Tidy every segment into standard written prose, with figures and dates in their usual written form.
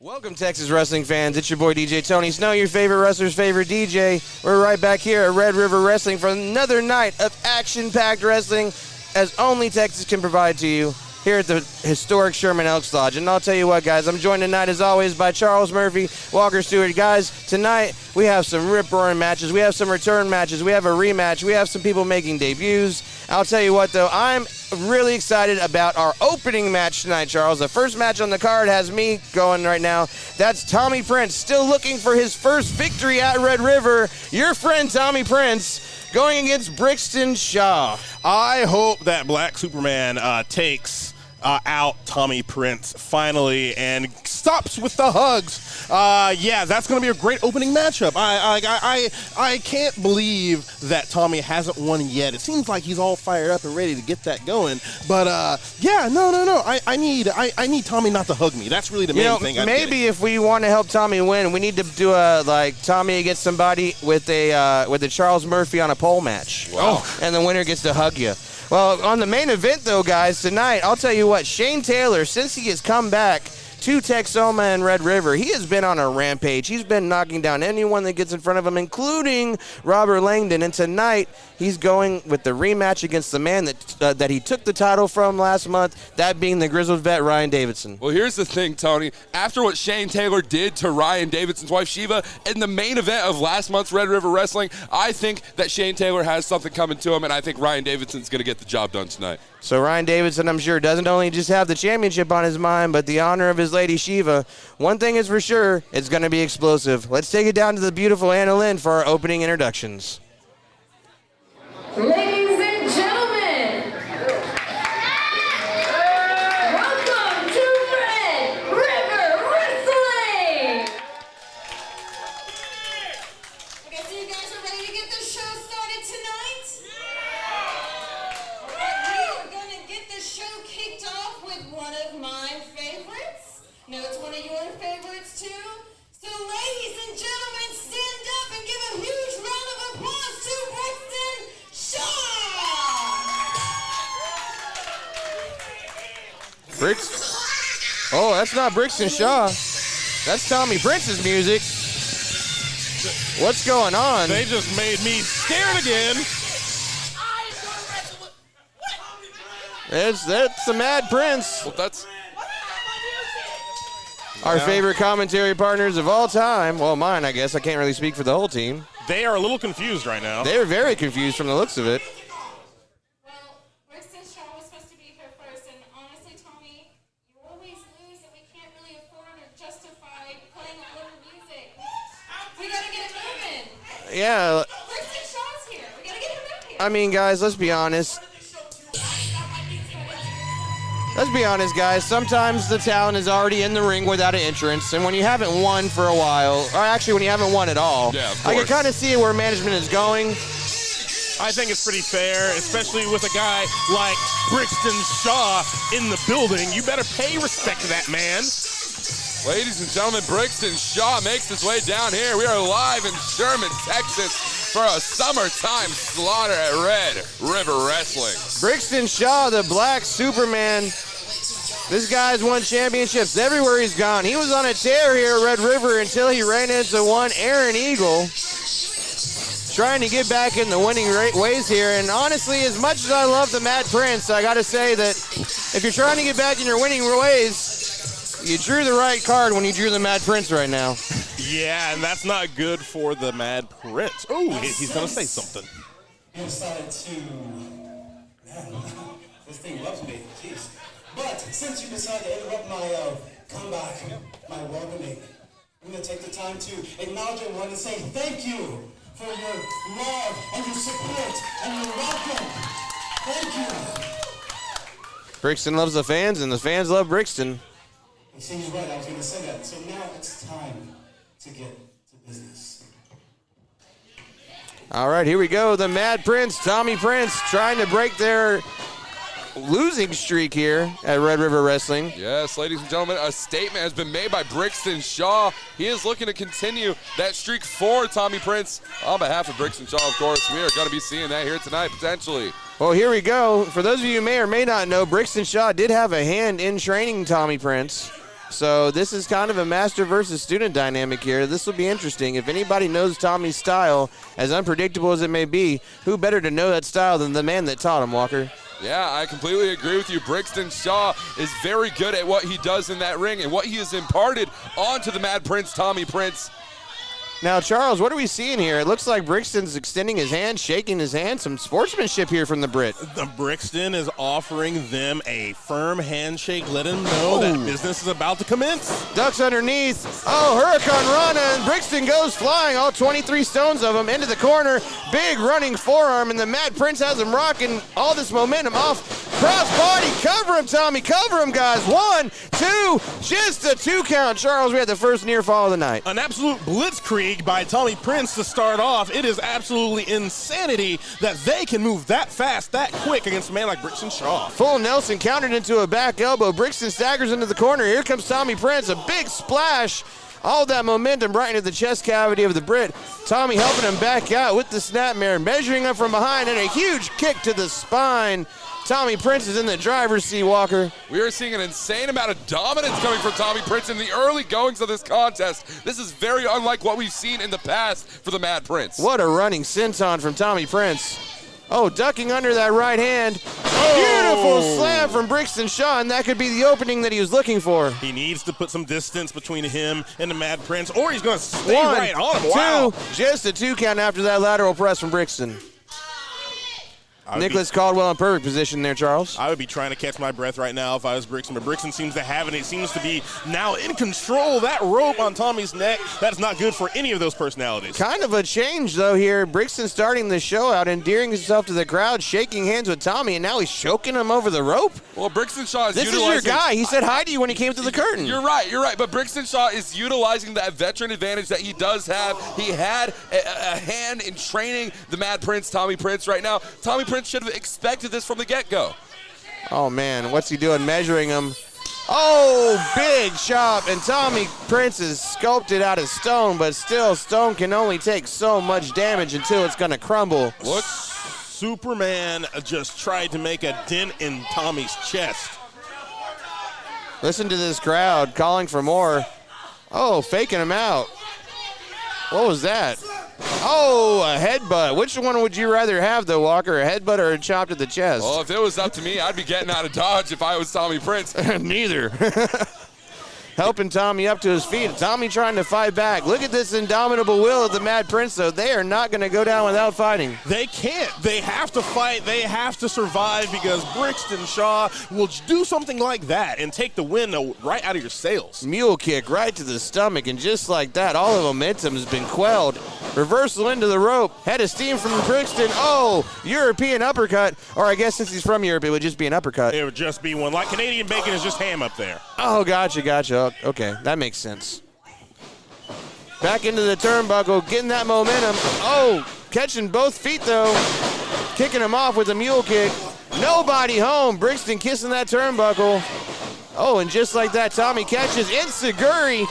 Welcome, Texas wrestling fans. It's your boy, DJ Tony Snow, your favorite wrestler's favorite DJ. We're right back here at Red River Wrestling for another night of action-packed wrestling as only Texas can provide to you here at the historic Sherman Elks Lodge. And I'll tell you what, guys, I'm joined tonight, as always, by Charles Murphy, Walker Stewart. Guys, tonight we have some rip-roaring matches. We have some return matches. We have a rematch. We have some people making debuts. I'll tell you what, though, I'm really excited about our opening match tonight, Charles. The first match on the card has me going right now. That's Tommy Prince, still looking for his first victory at Red River. Your friend, Tommy Prince, going against Brixton Shaw. I hope that Black Superman takes out Tommy Prince finally and stops with the hugs. Yeah, that's going to be a great opening matchup. I can't believe that Tommy hasn't won yet. It seems like he's all fired up and ready to get that going. But yeah, no. I need Tommy not to hug me. That's really the main thing. Maybe if we want to help Tommy win, we need to do a Tommy against somebody with a Charles Murphy on a pole match. Wow. And the winner gets to hug you. Well, on the main event, though, guys, tonight, I'll tell you what, Shane Taylor, since he has come back to Texoma and Red River, he has been on a rampage. He's been knocking down anyone that gets in front of him, including Robert Langdon. And tonight, he's going with the rematch against the man that he took the title from last month, that being the grizzled vet, Ryan Davidson. Well, here's the thing, Tony. After what Shane Taylor did to Ryan Davidson's wife, Shiva, in the main event of last month's Red River Wrestling, I think that Shane Taylor has something coming to him, and I think Ryan Davidson's going to get the job done tonight. So Ryan Davidson, I'm sure, doesn't only just have the championship on his mind, but the honor of his lady Shiva. One thing is for sure, it's going to be explosive. Let's take it down to the beautiful Anna Lynn for our opening introductions. Ladies and gentlemen, welcome to Red River Wrestling! Okay, so you guys are ready to get the show started tonight? Alright, we are going to get the show kicked off with one of my favorites. No, it's one of your favorites too. So ladies and gentlemen, stand up and give a huge round of applause to Brixton Shaw! Oh, that's not Brixton Shaw. That's Tommy Prince's music. What's going on? They just made me scared again. That's the Mad Prince. Well, that's... Our favorite commentary partners of all time. Well, mine, I guess. I can't really speak for the whole team. They are a little confused right now. They're very confused from the looks of it. Well, Brixton Shaw was supposed to be here first, and honestly, Tommy, you always lose, and we can't really afford or justify playing a little music. We gotta get it moving. Yeah. Brixton Shaw's here. We gotta get him out here. I mean, guys, let's be honest. Let's be honest, guys. Sometimes the talent is already in the ring without an entrance, and when you haven't won for a while, or actually when you haven't won at all, Yeah, of I can course. kind of see where management is going. I think it's pretty fair, especially with a guy like Brixton Shaw in the building. You better pay respect to that man. Ladies and gentlemen, Brixton Shaw makes his way down here. We are live in Sherman, Texas for a summertime slaughter at Red River Wrestling. Brixton Shaw, the Black Superman. This guy's won championships everywhere he's gone. He was on a tear here at Red River until he ran into one Aaron Eagle, trying to get back in the winning ways here. And honestly, as much as I love the Mad Prince, I got to say that if you're trying to get back in your winning ways, you drew the right card when you drew the Mad Prince right now. Yeah, and that's not good for the Mad Prince. Oh, he's going to say something. You decided to, man, this thing loves me, jeez. But since you decided to interrupt my comeback, my welcoming, I'm going to take the time to acknowledge everyone and say thank you for your love and your support and your welcome. Thank you. Brixton loves the fans, and the fans love Brixton. You see, you're right, I was going to say that. So now it's time to get to business. All right, here we go. The Mad Prince, Tommy Prince, trying to break their losing streak here at Red River Wrestling. Yes, ladies and gentlemen, a statement has been made by Brixton Shaw. He is looking to continue that streak for Tommy Prince. On behalf of Brixton Shaw, of course, we are going to be seeing that here tonight, potentially. Well, here we go. For those of you who may or may not know, Brixton Shaw did have a hand in training Tommy Prince. So this is kind of a master versus student dynamic here. This will be interesting. If anybody knows Tommy's style, as unpredictable as it may be, who better to know that style than the man that taught him, Walker? Yeah, I completely agree with you. Brixton Shaw is very good at what he does in that ring and what he has imparted onto the Mad Prince, Tommy Prince. Now, Charles, what are we seeing here? It looks like Brixton's extending his hand, shaking his hand. Some sportsmanship here from the Brit. The Brixton is offering them a firm handshake, letting them know that business is about to commence. Ducks underneath. Oh, Hurricane Rana, and Brixton goes flying, all 23 stones of him, into the corner. Big running forearm, and the Mad Prince has him rocking all this momentum off. Cross body, cover him, Tommy, cover him, guys. 1, 2, just a 2 count. Charles, we had the first near fall of the night. An absolute blitzkrieg by Tommy Prince to start off. It is absolutely insanity that they can move that fast, that quick against a man like Brixton Shaw. Full Nelson countered into a back elbow. Brixton staggers into the corner. Here comes Tommy Prince, a big splash. All that momentum right into the chest cavity of the Brit. Tommy helping him back out with the snapmare, measuring up from behind, and a huge kick to the spine. Tommy Prince is in the driver's seat, Walker. We are seeing an insane amount of dominance coming from Tommy Prince in the early goings of this contest. This is very unlike what we've seen in the past for the Mad Prince. What a running senton from Tommy Prince. Oh, ducking under that right hand. Beautiful slam from Brixton Shaw, and that could be the opening that he was looking for. He needs to put some distance between him and the Mad Prince, or he's going to stay 1, right on him. Wow. 2, just a 2 count after that lateral press from Brixton. Nicholas Caldwell in perfect position there, Charles. I would be trying to catch my breath right now if I was Brixton, but Brixton seems to have it. It seems to be now in control. That rope on Tommy's neck, that's not good for any of those personalities. Kind of a change, though, here. Brixton starting the show out, endearing himself to the crowd, shaking hands with Tommy, and now he's choking him over the rope. Well, Brixton Shaw is This is your guy. He said hi to you when he came through the curtain. You're right. But Brixton Shaw is utilizing that veteran advantage that he does have. He had a hand in training the Mad Prince, Tommy Prince, right now. Tommy Prince should have expected this from the get-go. Oh, man, what's he doing? Measuring him. Oh, big chop, and Tommy Prince is sculpted out of stone, but still, stone can only take so much damage until it's going to crumble. Look, Superman just tried to make a dent in Tommy's chest. Listen to this crowd calling for more. Oh, faking him out. What was that? Oh, a headbutt. Which one would you rather have, though, Walker? A headbutt or a chop to the chest? Well, if it was up to me, I'd be getting out of Dodge if I was Tommy Prince. Neither. Helping Tommy up to his feet. Tommy trying to fight back. Look at this indomitable will of the Mad Prince, though. They are not going to go down without fighting. They can't. They have to fight. They have to survive because Brixton Shaw will do something like that and take the wind right out of your sails. Mule kick right to the stomach, and just like that, all the momentum has been quelled. Reversal into the rope. Head of steam from Brixton. Oh, European uppercut. Or I guess since he's from Europe, it would just be an uppercut. It would just be one. Like Canadian bacon is just ham up there. Oh, gotcha. Okay, that makes sense. Back into the turnbuckle, getting that momentum. Oh, catching both feet, though. Kicking him off with a mule kick. Nobody home. Brixton kissing that turnbuckle. Oh, and just like that, Tommy catches Enziguri.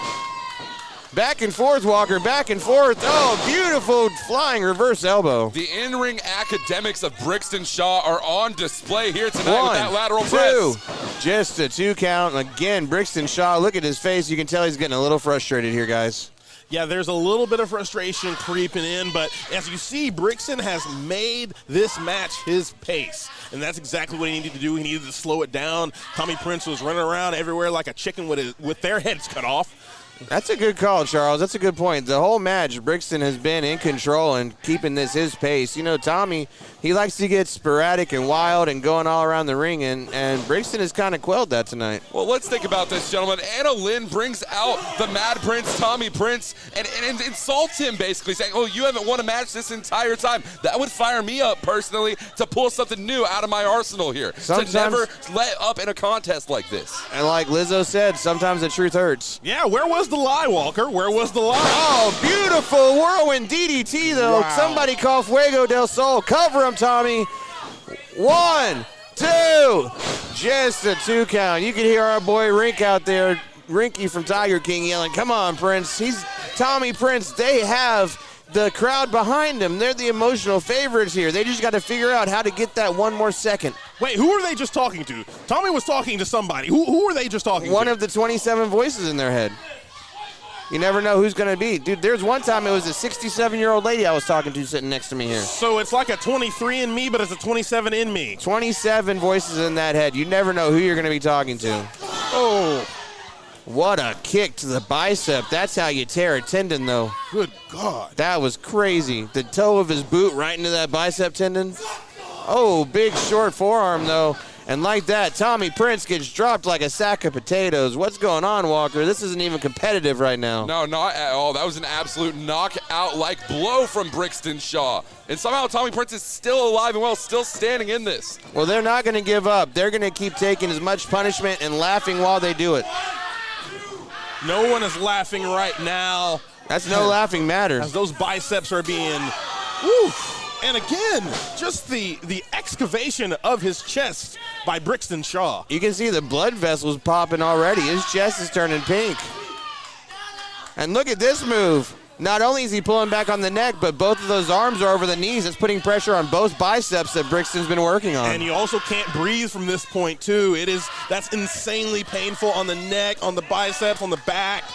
Back and forth, Walker, back and forth. Oh, beautiful flying reverse elbow. The in-ring academics of Brixton Shaw are on display here tonight with that lateral 2, press. just a 2 count. Again, Brixton Shaw, look at his face. You can tell he's getting a little frustrated here, guys. Yeah, there's a little bit of frustration creeping in, but as you see, Brixton has made this match his pace. And that's exactly what he needed to do. He needed to slow it down. Tommy Prince was running around everywhere like a chicken with their heads cut off. That's a good call, Charles. That's a good point. The whole match, Brixton has been in control and keeping this his pace. You know, Tommy, he likes to get sporadic and wild and going all around the ring, and Brixton has kind of quelled that tonight. Well, let's think about this, gentlemen. Anna Lynn brings out the Mad Prince, Tommy Prince, and insults him, basically, saying, oh, you haven't won a match this entire time. That would fire me up, personally, to pull something new out of my arsenal here. Sometimes, to never let up in a contest like this. And like Lizzo said, sometimes the truth hurts. Yeah, where was the lie, Walker? Where was the lie? Oh, beautiful whirlwind DDT, though. Wow. Somebody call Fuego del Sol. Cover him, Tommy. 1, 2. Just a 2 count. You can hear our boy Rink out there, Rinky from Tiger King, yelling, come on, Prince. He's Tommy Prince. They have the crowd behind him. They're the emotional favorites here. They just got to figure out how to get that one more second. Wait, who were they just talking to? Tommy was talking to somebody. Who were they just talking to? One of the 27 voices in their head. You never know who's going to be. Dude, there's one time it was a 67-year-old lady I was talking to sitting next to me here. So it's like a 23 in me, but it's a 27 in me. 27 voices in that head. You never know who you're going to be talking to. Oh. What a kick to the bicep. That's how you tear a tendon, though. Good God. That was crazy. The toe of his boot right into that bicep tendon. Oh, big short forearm, though. And like that, Tommy Prince gets dropped like a sack of potatoes. What's going on, Walker? This isn't even competitive right now. No, not at all. That was an absolute knockout-like blow from Brixton Shaw. And somehow Tommy Prince is still alive and well, still standing in this. Well, they're not going to give up. They're going to keep taking as much punishment and laughing while they do it. No one is laughing right now. That's no laughing matter. As those biceps are being, woo. And again, just the excavation of his chest by Brixton Shaw. You can see the blood vessels popping already. His chest is turning pink. And look at this move. Not only is he pulling back on the neck, but both of those arms are over the knees. It's putting pressure on both biceps that Brixton's been working on. And you also can't breathe from this point, too. That's insanely painful on the neck, on the biceps, on the back.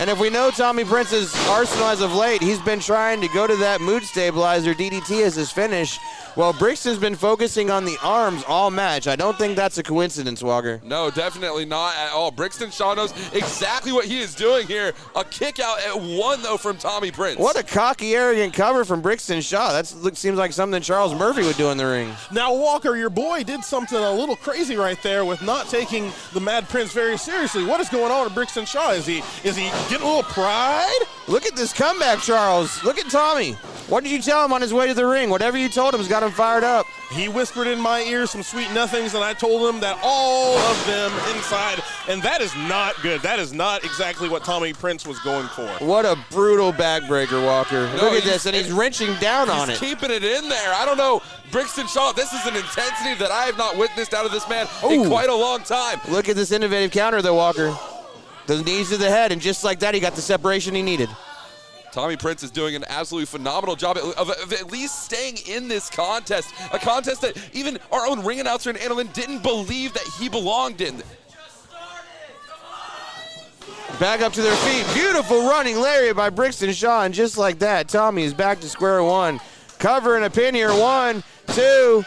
And if we know Tommy Prince's arsenal as of late, he's been trying to go to that mood stabilizer DDT as his finish. Well, Brixton's been focusing on the arms all match. I don't think that's a coincidence, Walker. No, definitely not at all. Brixton Shaw knows exactly what he is doing here. A kick out at one, though, from Tommy Prince. What a cocky, arrogant cover from Brixton Shaw. That seems like something Charles Murphy would do in the ring. Now, Walker, your boy did something a little crazy right there with not taking the Mad Prince very seriously. What is going on with Brixton Shaw? Is he getting a little pride? Look at this comeback, Charles. Look at Tommy. What did you tell him on his way to the ring? Whatever you told him has got him fired up. He whispered in my ear some sweet nothings, and I told him that all of them inside, and that is not good. That is not exactly what Tommy Prince was going for. What a brutal backbreaker, Walker. No, Look at this, and he's wrenching down on it. He's keeping it in there. I don't know. Brixton Shaw, this is an intensity that I have not witnessed out of this man in quite a long time. Look at this innovative counter, though, Walker. The knees to the head, and just like that, he got the separation he needed. Tommy Prince is doing an absolutely phenomenal job of at least staying in this contest. A contest that even our own ring announcer in Annalyn didn't believe that he belonged in. Back up to their feet. Beautiful running lariat by Brixton Shaw, and just like that, Tommy is back to square one. Cover and a pin here. 1, 2.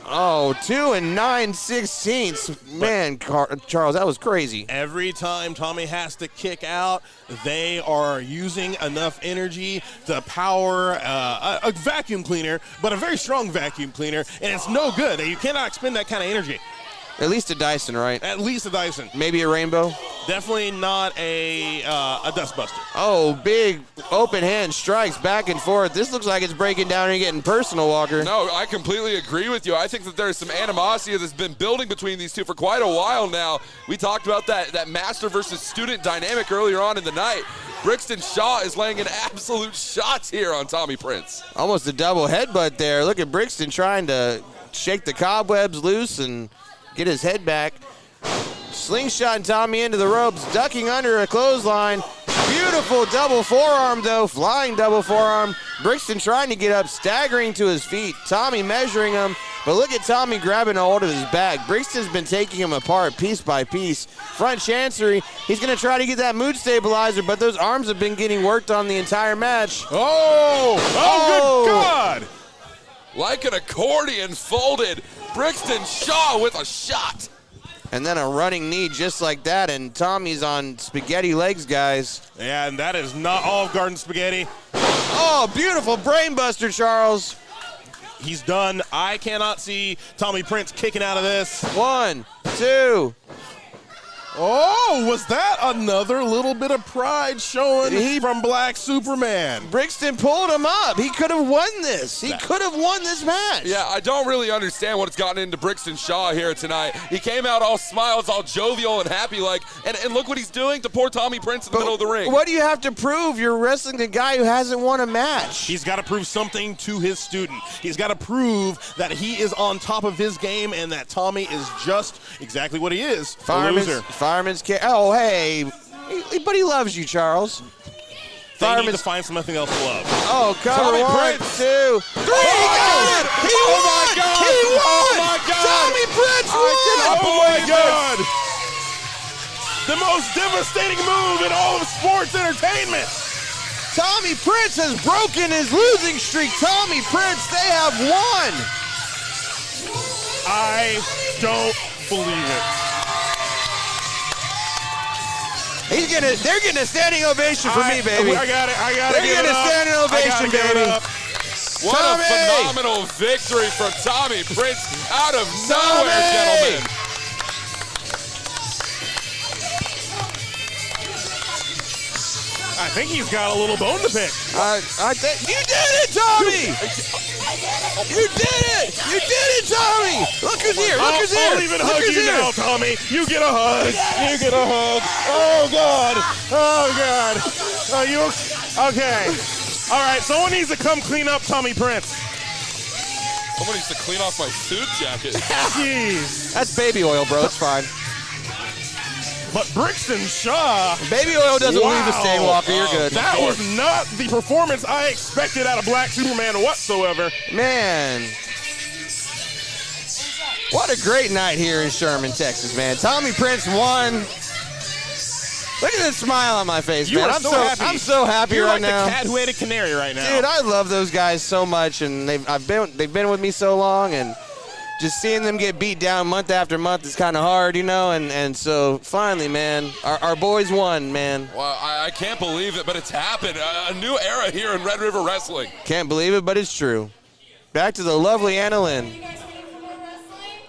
Oh, 2 9/16. Man, Charles, that was crazy. Every time Tommy has to kick out, they are using enough energy to power a vacuum cleaner, but a very strong vacuum cleaner, and it's no good. You cannot expend that kind of energy. At least a Dyson, right? At least a Dyson. Maybe a Rainbow? Definitely not a Dustbuster. Oh, big open hand strikes back and forth. This looks like it's breaking down and getting personal, Walker. No, I completely agree with you. I think that there's some animosity that's been building between these two for quite a while now. We talked about that master versus student dynamic earlier on in the night. Brixton Shaw is laying in absolute shots here on Tommy Prince. Almost a double headbutt there. Look at Brixton trying to shake the cobwebs loose and get his head back. Slingshot Tommy into the ropes, ducking under a clothesline. Beautiful double forearm, though. Flying double forearm. Brixton trying to get up, staggering to his feet. Tommy measuring him. But look at Tommy grabbing a hold of his back. Brixton's been taking him apart piece by piece. Front chancery. He's going to try to get that mood stabilizer, but those arms have been getting worked on the entire match. Oh, good God. Like an accordion folded. Brixton Shaw with a shot. And then a running knee just like that, and Tommy's on spaghetti legs, guys. Yeah, and that is not Olive Garden spaghetti. Oh, beautiful brainbuster, Charles. He's done. I cannot see Tommy Prince kicking out of this. 1, 2. Oh, was that another little bit of pride showing from Black Superman? Brixton pulled him up. He could have won this. He could have won this match. Yeah, I don't really understand what's gotten into Brixton Shaw here tonight. He came out all smiles, all jovial and happy like, and look what he's doing to poor Tommy Prince in the middle of the ring. What do you have to prove? You're wrestling a guy who hasn't won a match. He's got to prove something to his student. He's got to prove that he is on top of his game and that Tommy is just exactly what he is, a loser. Fireman's care. Oh, hey. But he loves you, Charles. They need to find something else to love. Oh, cover. Tommy 1, Prince. 2, 3. He got it. He won. my God. He won. Oh, my God. Tommy Prince won. Oh my God! The most devastating move in all of sports entertainment. Tommy Prince has broken his losing streak. Tommy Prince, they have won. I don't believe it. They're getting a standing ovation for me, baby. I got it. They're getting a standing ovation, baby. What Tommy! a phenomenal victory from Tommy Prince out of nowhere, gentlemen. I think he's got a little bone to pick. You did it, Tommy! You did it! You did it, Tommy! Look who's here! Look who's here! I'll even Look hug who's you here! now, Tommy. You get a hug. You get a hug. Oh God. Oh God. Are you okay? All right. Someone needs to come clean up Tommy Prince. Someone needs to clean off my suit jacket. Jeez. That's baby oil, bro. It's fine. But Brixton Shaw. Baby oil doesn't leave a stain, Wow. Walker. You're good. That was not the performance I expected out of Black Superman whatsoever. Man. What a great night here in Sherman, Texas, man. Tommy Prince won. Look at this smile on my face, You man. are I'm so so happy. I'm so happy You're right like now. the cat who ate a canary right now. Dude, I love those guys so much, and they've been with me so long, and just seeing them get beat down month after month is kind of hard, you know. And so finally, man, our boys won, man. Well, I can't believe it, but it's happened. A new era here in Red River Wrestling. Can't believe it, but it's true. Back to the lovely Anna Lynn. You guys ready for more wrestling?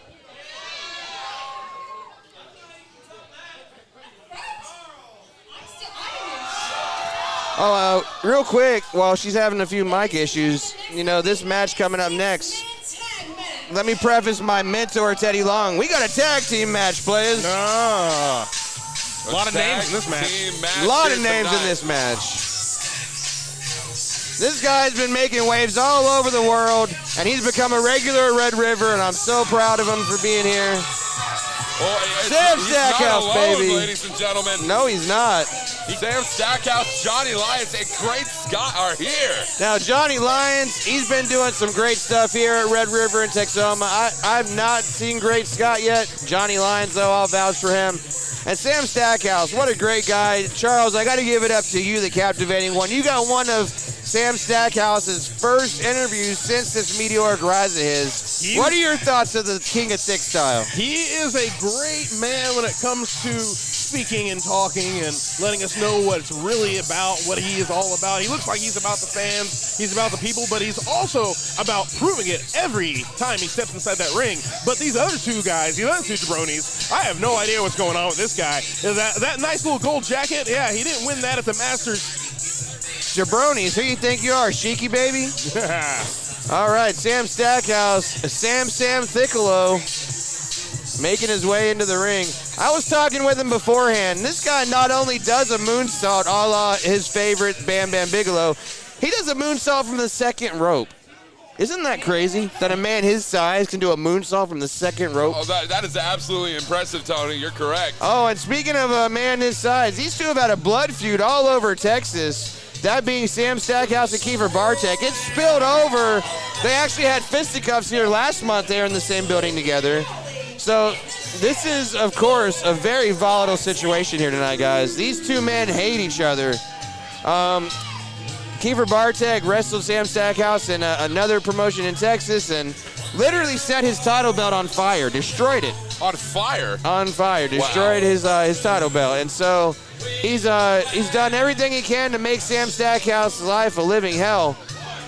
Oh, real quick, while she's having a few mic issues, you know, this match coming up next. Let me preface my mentor, Teddy Long. We got a tag team match, players. A lot of names in this match. A lot of names in this match. This guy's been making waves all over the world, and he's become a regular at Red River, and I'm so proud of him for being here. Sam Stackhouse, baby. Ladies and gentlemen. No, he's not. Sam Stackhouse, Johnny Lyons, and Great Scott are here. Now, Johnny Lyons, he's been doing some great stuff here at Red River in Texoma. I've not seen Great Scott yet. Johnny Lyons, though, I'll vouch for him. And Sam Stackhouse, what a great guy. Charles, I got to give it up to you, the captivating one. You got one of Sam Stackhouse's first interviews since this meteoric rise of his. What are your thoughts of the King of Thick Style? He is a great man when it comes to speaking and talking and letting us know what it's really about, what he is all about. He looks like he's about the fans, he's about the people, but he's also about proving it every time he steps inside that ring. But these other two guys, these other two jabronis, I have no idea what's going on with this guy. That nice little gold jacket, yeah, he didn't win that at the Masters. Jabronis, who you think you are, Sheiky baby? All right, Sam Stackhouse, Sam Thickolo, making his way into the ring. I was talking with him beforehand. This guy not only does a moonsault a la his favorite Bam Bam Bigelow, he does a moonsault from the second rope. Isn't that crazy that a man his size can do a moonsault from the second rope? Oh, that is absolutely impressive, Tony. You're correct. Oh, and speaking of a man his size, these two have had a blood feud all over Texas. That being Sam Stackhouse and Kiefer Bartek. It spilled over. They actually had fisticuffs here last month. They were in the same building together. So this is, of course, a very volatile situation here tonight, guys. These two men hate each other. Kiefer Bartek wrestled Sam Stackhouse in another promotion in Texas and literally set his title belt on fire, destroyed it. On fire? On fire, destroyed his title belt. And so he's done everything he can to make Sam Stackhouse's life a living hell,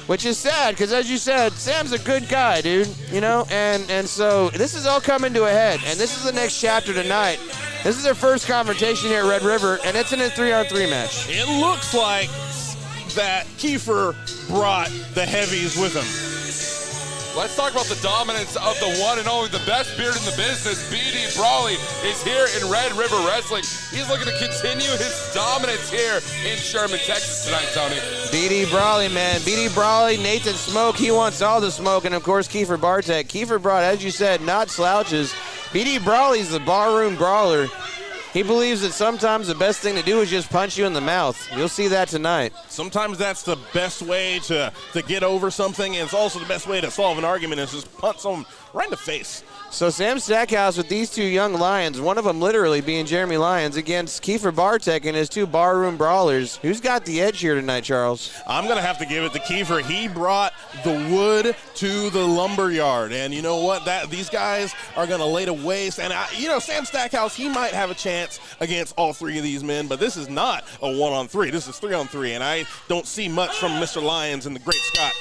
which is sad because, as you said, Sam's a good guy, dude, you know? And so this is all coming to a head, and this is the next chapter tonight. This is their first confrontation here at Red River, and it's in a 3-on-3 match. It looks like that Kiefer brought the heavies with him. Let's talk about the dominance of the one and only, the best beard in the business. B.D. Brawley is here in Red River Wrestling. He's looking to continue his dominance here in Sherman, Texas tonight, Tony. B.D. Brawley, man. B.D. Brawley, Nathan Smoke, he wants all the smoke. And, of course, Kiefer Bartek. Kiefer brought, as you said, not slouches. B.D. Brawley's the barroom brawler. He believes that sometimes the best thing to do is just punch you in the mouth. You'll see that tonight. Sometimes that's the best way to get over something, and it's also the best way to solve an argument is just punch someone right in the face. So Sam Stackhouse with these two young Lions, one of them literally being Jeremy Lyons, against Kiefer Bartek and his two barroom brawlers. Who's got the edge here tonight, Charles? I'm going to have to give it to Kiefer. He brought the wood to the lumber yard, and you know what? These guys are going to lay to waste. And, Sam Stackhouse, he might have a chance against all three of these men, but this is not a 1-on-3. This is 3-on-3, and I don't see much from Mr. Lyons and the Great Scott.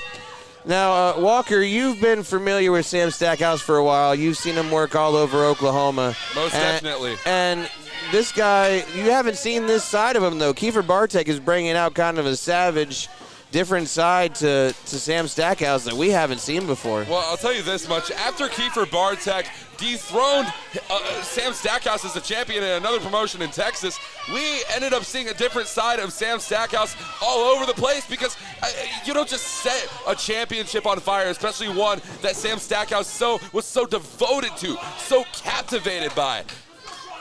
Now, Walker, you've been familiar with Sam Stackhouse for a while. You've seen him work all over Oklahoma. Most definitely. And this guy, you haven't seen this side of him, though. Kiefer Bartek is bringing out kind of a savage, different side to Sam Stackhouse that we haven't seen before. Well, I'll tell you this much. After Kiefer Bartek dethroned Sam Stackhouse as a champion in another promotion in Texas, we ended up seeing a different side of Sam Stackhouse all over the place because you don't just set a championship on fire, especially one that Sam Stackhouse was so devoted to, so captivated by.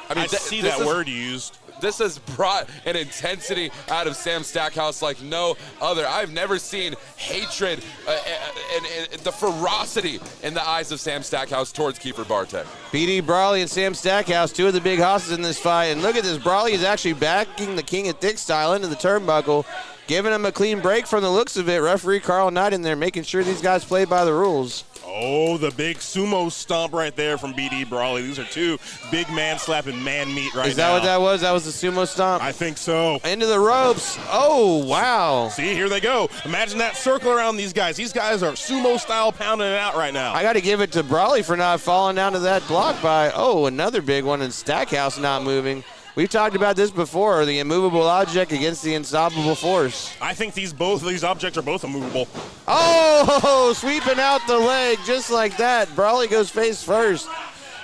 I see that word used. This has brought an intensity out of Sam Stackhouse like no other. I've never seen hatred and the ferocity in the eyes of Sam Stackhouse towards Kiefer Bartek. BD Brawley and Sam Stackhouse, two of the big hosses in this fight. And look at this. Brawley is actually backing the King of Thick style into the turnbuckle, giving him a clean break from the looks of it. Referee Carl Knight in there making sure these guys play by the rules. Oh, the big sumo stomp right there from BD Brawley. These are two big man slapping man meat right now. Is that what that was? That was the sumo stomp? I think so. Into the ropes. Oh, wow. See, here they go. Imagine that circle around these guys. These guys are sumo style pounding it out right now. I got to give it to Brawley for not falling down to that block by, another big one, and Stackhouse not moving. We've talked about this before, the immovable object against the unstoppable force. I think both of these objects are both immovable. Oh, sweeping out the leg just like that. Brawley goes face first.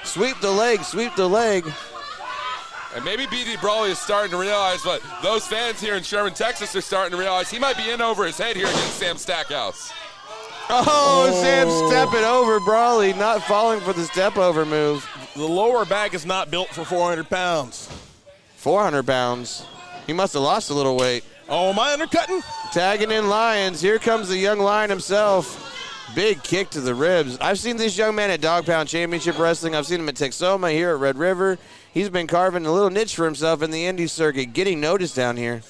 Sweep the leg, sweep the leg. And maybe BD Brawley is starting to realize, but those fans here in Sherman, Texas are starting to realize he might be in over his head here against Sam Stackhouse. Sam stepping over Brawley, not falling for the step over move. The lower back is not built for 400 pounds. 400 pounds. He must have lost a little weight. Oh, am I undercutting? Tagging in Lions. Here comes the young Lion himself. Big kick to the ribs. I've seen this young man at Dog Pound Championship Wrestling. I've seen him at Texoma here at Red River. He's been carving a little niche for himself in the indie circuit, getting noticed down here.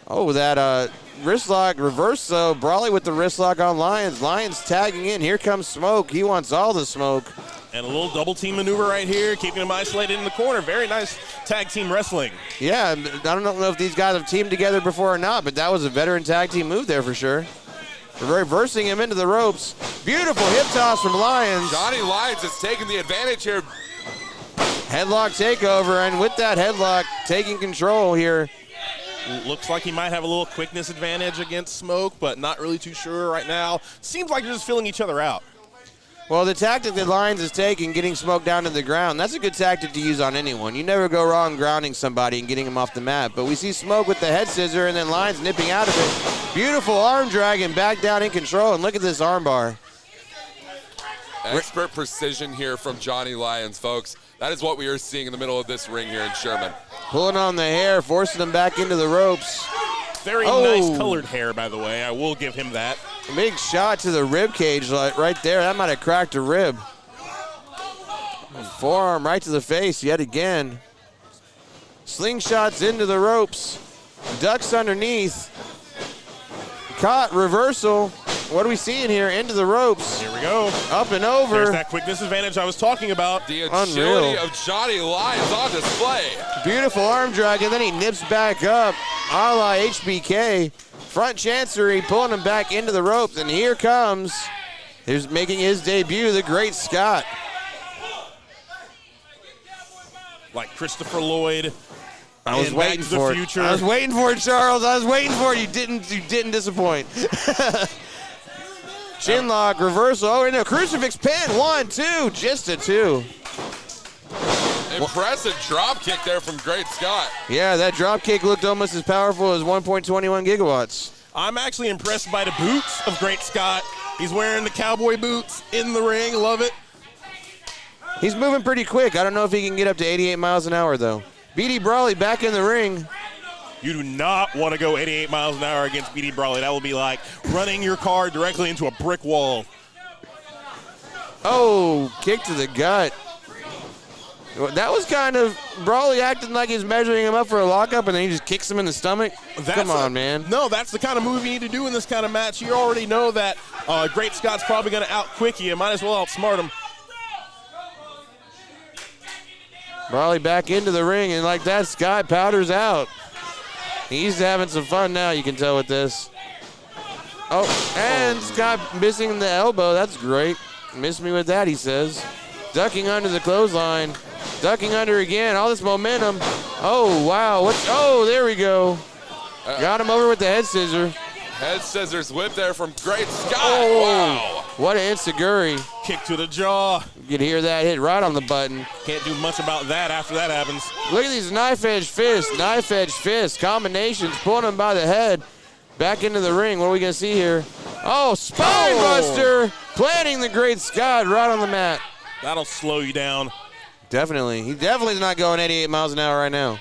Oh, that wrist lock reverse, though. Brawley with the wrist lock on Lions. Lions tagging in. Here comes Smoke. He wants all the smoke. And a little double team maneuver right here, keeping him isolated in the corner. Very nice tag team wrestling. Yeah, I don't know if these guys have teamed together before or not, but that was a veteran tag team move there for sure. Reversing him into the ropes. Beautiful hip toss from Lions. Johnny Lyons is taking the advantage here. Headlock takeover, and with that headlock, taking control here. Looks like he might have a little quickness advantage against Smoke, but not really too sure right now. Seems like they're just filling each other out. Well, the tactic that Lions is taking, getting Smoke down to the ground, that's a good tactic to use on anyone. You never go wrong grounding somebody and getting him off the mat. But we see Smoke with the head scissor and then Lions nipping out of it. Beautiful arm drag and back down in control. And look at this arm bar. Expert precision here from Johnny Lyons, folks. That is what we are seeing in the middle of this ring here in Sherman. Pulling on the hair, forcing him back into the ropes. Very nice colored hair, by the way. I will give him that. A big shot to the rib cage right there. That might have cracked a rib. Forearm right to the face yet again. Slingshots into the ropes. Ducks underneath. Caught, reversal. What are we seeing here? Into the ropes. Here we go. Up and over. There's that quickness advantage I was talking about. The agility of Johnny Lyons on display. Beautiful arm drag, and then he nips back up, a la HBK. Front chancery, pulling him back into the ropes, and here comes, he's making his debut, the Great Scott. Like Christopher Lloyd. I was waiting for it. Future. I was waiting for it, Charles. I was waiting for it. You didn't disappoint. Chinlock, reversal. Oh, no, crucifix pin. 1, 2, just a 2. Impressive drop kick there from Great Scott. Yeah, that drop kick looked almost as powerful as 1.21 gigawatts. I'm actually impressed by the boots of Great Scott. He's wearing the cowboy boots in the ring. Love it. He's moving pretty quick. I don't know if he can get up to 88 miles an hour, though. B.D. Brawley back in the ring. You do not want to go 88 miles an hour against B.D. Brawley. That will be like running your car directly into a brick wall. Oh, kick to the gut. That was kind of Brawley acting like he's measuring him up for a lockup, and then he just kicks him in the stomach. Come on, man. No, that's the kind of move you need to do in this kind of match. You already know that Great Scott's probably going to out-quick you. You might as well outsmart him. Brawley back into the ring, and like that, Scott powders out. He's having some fun now, you can tell with this. Oh, and Scott missing the elbow. That's great. Missed me with that, he says. Ducking under the clothesline. Ducking under again. All this momentum. Oh, wow. Oh, there we go. Got him over with the head scissor. Head scissors whip there from Great Scott. Oh, wow. What an enziguri. Kick to the jaw. You could hear that hit right on the button. Can't do much about that after that happens. Look at these knife-edge fists, combinations, pulling him by the head. Back into the ring. What are we going to see here? Oh, spine buster. Planting the Great Scott right on the mat. That'll slow you down. Definitely. He definitely is not going 88 miles an hour right now.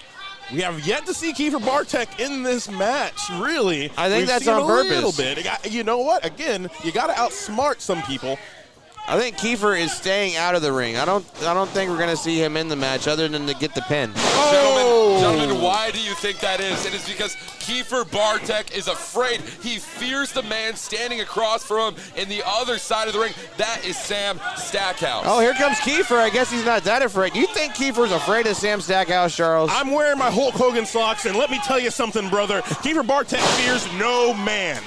We have yet to see Kiefer Bartek in this match, really. I think that's on purpose. A little bit. You know what? Again, you got to outsmart some people. I think Kiefer is staying out of the ring. I don't think we're going to see him in the match other than to get the pin. Gentlemen, why do you think that is? It is because Kiefer Bartek is afraid. He fears the man standing across from him in the other side of the ring. That is Sam Stackhouse. Oh, here comes Kiefer. I guess he's not that afraid. You think Kiefer's afraid of Sam Stackhouse, Charles? I'm wearing my Hulk Hogan socks, and let me tell you something, brother. Kiefer Bartek fears no man.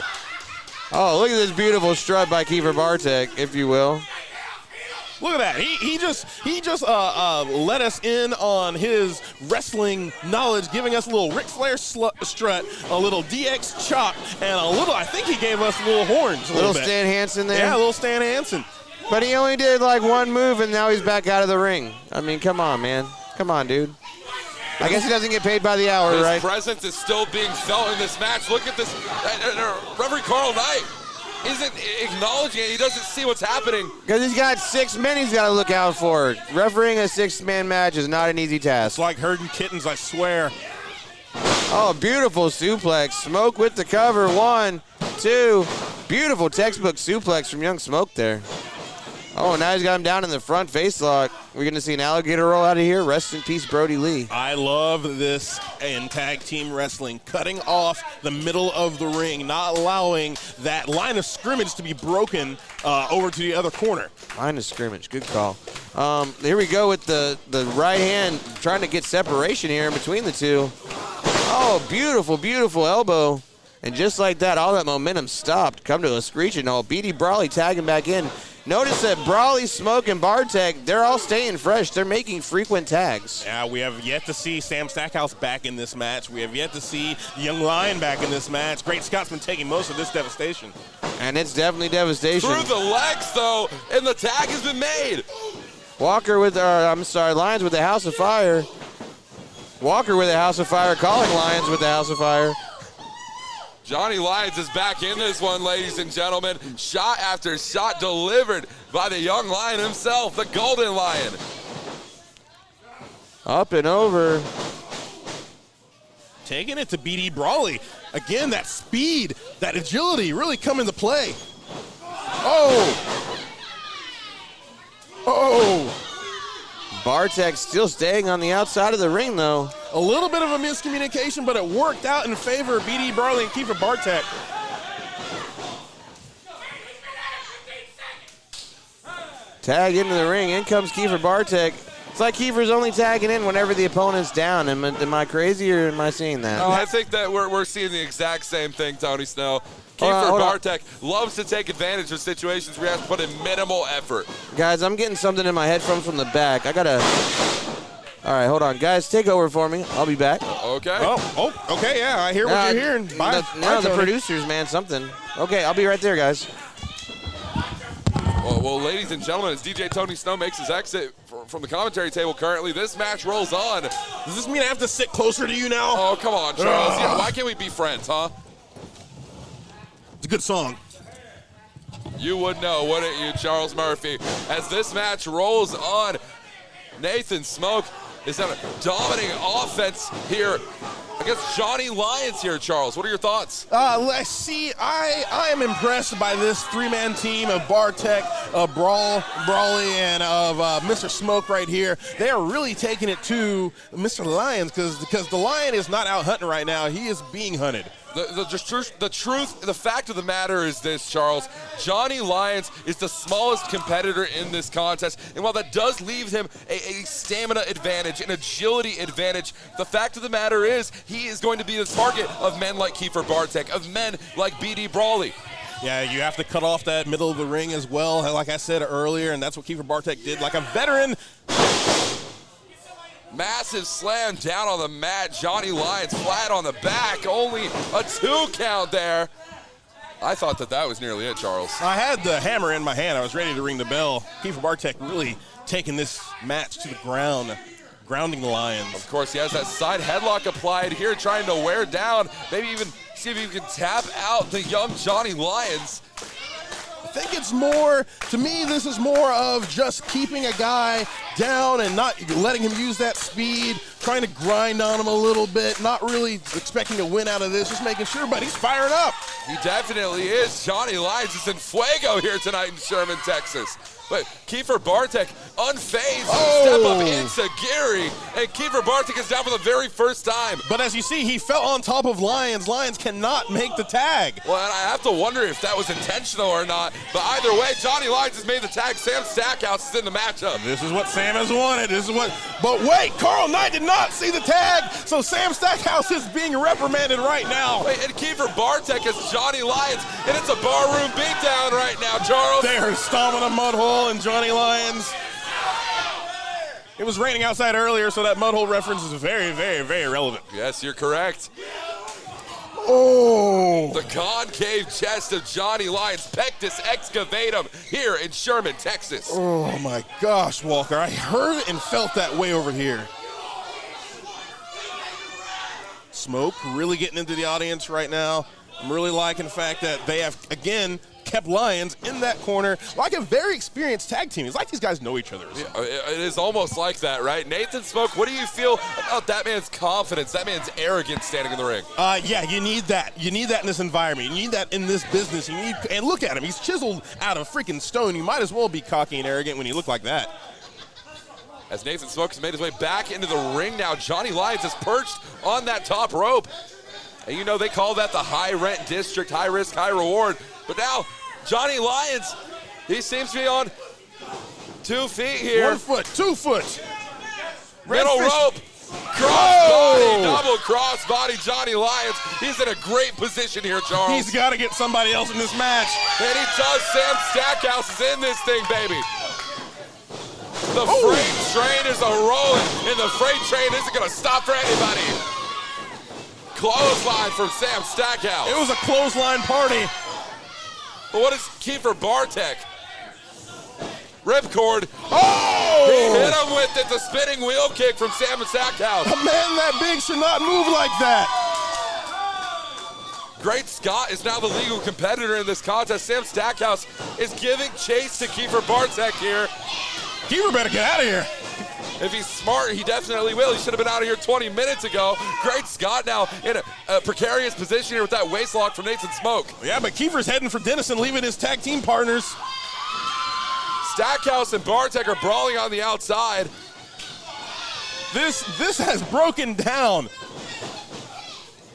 Oh, look at this beautiful strut by Kiefer Bartek, if you will. Look at that. He just let us in on his wrestling knowledge, giving us a little Ric Flair strut, a little DX chop, and a little, I think he gave us little horns. Little Stan Hansen there? Yeah, a little Stan Hansen. But he only did like one move, and now he's back out of the ring. I mean, come on, man. Come on, dude. I guess he doesn't get paid by the hour, His right? His presence is still being felt in this match. Look at this. Referee Carl Knight isn't acknowledging it. He doesn't see what's happening. Because he's got 6 men he's got to look out for. Refereeing a 6-man match is not an easy task. It's like herding kittens, I swear. Oh, beautiful suplex. Smoke with the cover. 1, 2. Beautiful textbook suplex from Young Smoke there. Oh, now he's got him down in the front face lock. We're going to see an alligator roll out of here. Rest in peace, Brody Lee. I love this in tag team wrestling. Cutting off the middle of the ring, not allowing that line of scrimmage to be broken over to the other corner. Line of scrimmage. Good call. Here we go with the right hand trying to get separation here in between the two. Oh, beautiful, beautiful elbow. And just like that, all that momentum stopped. Come to a screeching halt. B.D. Brawley tagging back in. Notice that Brawley, Smoke, and Bartek, they're all staying fresh. They're making frequent tags. Yeah, we have yet to see Sam Stackhouse back in this match. We have yet to see Young Lion back in this match. Great Scott's been taking most of this devastation. And it's definitely devastation. Through the legs, though, and the tag has been made. Walker with, Lions with the House of Fire. Walker with the House of Fire, calling Lions with the House of Fire. Johnny Lyons is back in this one, ladies and gentlemen. Shot after shot delivered by the young lion himself, the Golden Lion. Up and over. Taking it to B.D. Brawley. Again, that speed, that agility really come into play. Oh! Oh! Bartek still staying on the outside of the ring, though. A little bit of a miscommunication, but it worked out in favor of B.D. Brawley and Kiefer Bartek. Tag into the ring. In comes Kiefer Bartek. It's like Kiefer's only tagging in whenever the opponent's down. Am I crazy or am I seeing that? Oh, I think that we're seeing the exact same thing, Tony Snow. Kiefer Bartek loves to take advantage of situations where he has to put in minimal effort. Guys, I'm getting something in my headphones from the back. All right, hold on. Guys, take over for me. I'll be back. Okay. Okay, yeah, I hear what you're hearing. Bye. The producers, man, something. Okay, I'll be right there, guys. Well, ladies and gentlemen, as DJ Tony Snow makes his exit from the commentary table currently, this match rolls on. Does this mean I have to sit closer to you now? Oh, come on, Charles. Yeah, why can't we be friends, huh? It's a good song. You would know, wouldn't you, Charles Murphy? As this match rolls on, Nathan Smoke is on a dominating offense here against Johnny Lyons here, Charles. What are your thoughts? Let's see. I am impressed by this three-man team of Bartek, Brawley, and of Mr. Smoke right here. They are really taking it to Mr. Lyons because the Lion is not out hunting right now. He is being hunted. The fact of the matter is this, Charles. Johnny Lyons is the smallest competitor in this contest, and while that does leave him a stamina advantage, an agility advantage, the fact of the matter is he is going to be the target of men like Kiefer Bartek, of men like BD Brawley. Yeah, you have to cut off that middle of the ring as well, like I said earlier, and that's what Kiefer Bartek did like a veteran. Massive slam down on the mat. Johnny Lyons flat on the back. Only a 2 count there. I thought that was nearly it, Charles. I had the hammer in my hand. I was ready to ring the bell. Kiefer Bartek really taking this match to the ground, grounding the Lions. Of course, he has that side headlock applied here, trying to wear down, maybe even see if he can tap out the young Johnny Lyons. I think it's more, to me, this is more of just keeping a guy down and not letting him use that speed, trying to grind on him a little bit, not really expecting to win out of this, just making sure, but he's firing up. He definitely is. Johnny Lyons is in fuego here tonight in Sherman, Texas. But Kiefer Bartek unfazed step up into Gary, and Kiefer Bartek is down for the very first time. But as you see, he fell on top of Lyons. Lyons cannot make the tag. Well, and I have to wonder if that was intentional or not. But either way, Johnny Lyons has made the tag. Sam Stackhouse is in the matchup. This is what Sam has wanted. But wait, Carl Knight did not see the tag, so Sam Stackhouse is being reprimanded right now. Wait, and Kiefer Bartek is Johnny Lyons, and it's a barroom beatdown right now, Charles. They're stomping a mud hole and Johnny Lyons. It was raining outside earlier, so that mud hole reference is very, very, very relevant. Yes, you're correct. Oh! The concave chest of Johnny Lyons, pectus excavatum, here in Sherman, Texas. Oh my gosh, Walker. I heard and felt that way over here. Smoke really getting into the audience right now. I'm really liking the fact that they have, again, kept Lyons in that corner like a very experienced tag team. It's like these guys know each other. Yeah, it is almost like that, right? Nathan Smoke, what do you feel about that man's confidence, that man's arrogance standing in the ring? Yeah, you need that. You need that in this environment. You need that in this business. And look at him. He's chiseled out of freaking stone. You might as well be cocky and arrogant when you look like that. As Nathan Smoke has made his way back into the ring now, Johnny Lyons is perched on that top rope. And you know they call that the high rent district, high risk, high reward. But now, Johnny Lyons, he seems to be on 2 feet here. 1 foot, 2 foot. Middle rope, crossbody, double crossbody, Johnny Lyons. He's in a great position here, Charles. He's got to get somebody else in this match. And he does. Sam Stackhouse is in this thing, baby. The freight train is a-rolling, and the freight train isn't going to stop for anybody. Clothesline from Sam Stackhouse. It was a clothesline party. But what is Kiefer Bartek? Ripcord. Oh! He hit him with it. The spinning wheel kick from Sam Stackhouse. A man that big should not move like that. Great Scott is now the legal competitor in this contest. Sam Stackhouse is giving chase to Kiefer Bartek here. Kiefer better get out of here. If he's smart, he definitely will. He should have been out of here 20 minutes ago. Great Scott now in a precarious position here with that waist lock from Nathan Smoke. Yeah, but Kiefer's heading for Denison, leaving his tag team partners. Stackhouse and Bartek are brawling on the outside. This has broken down.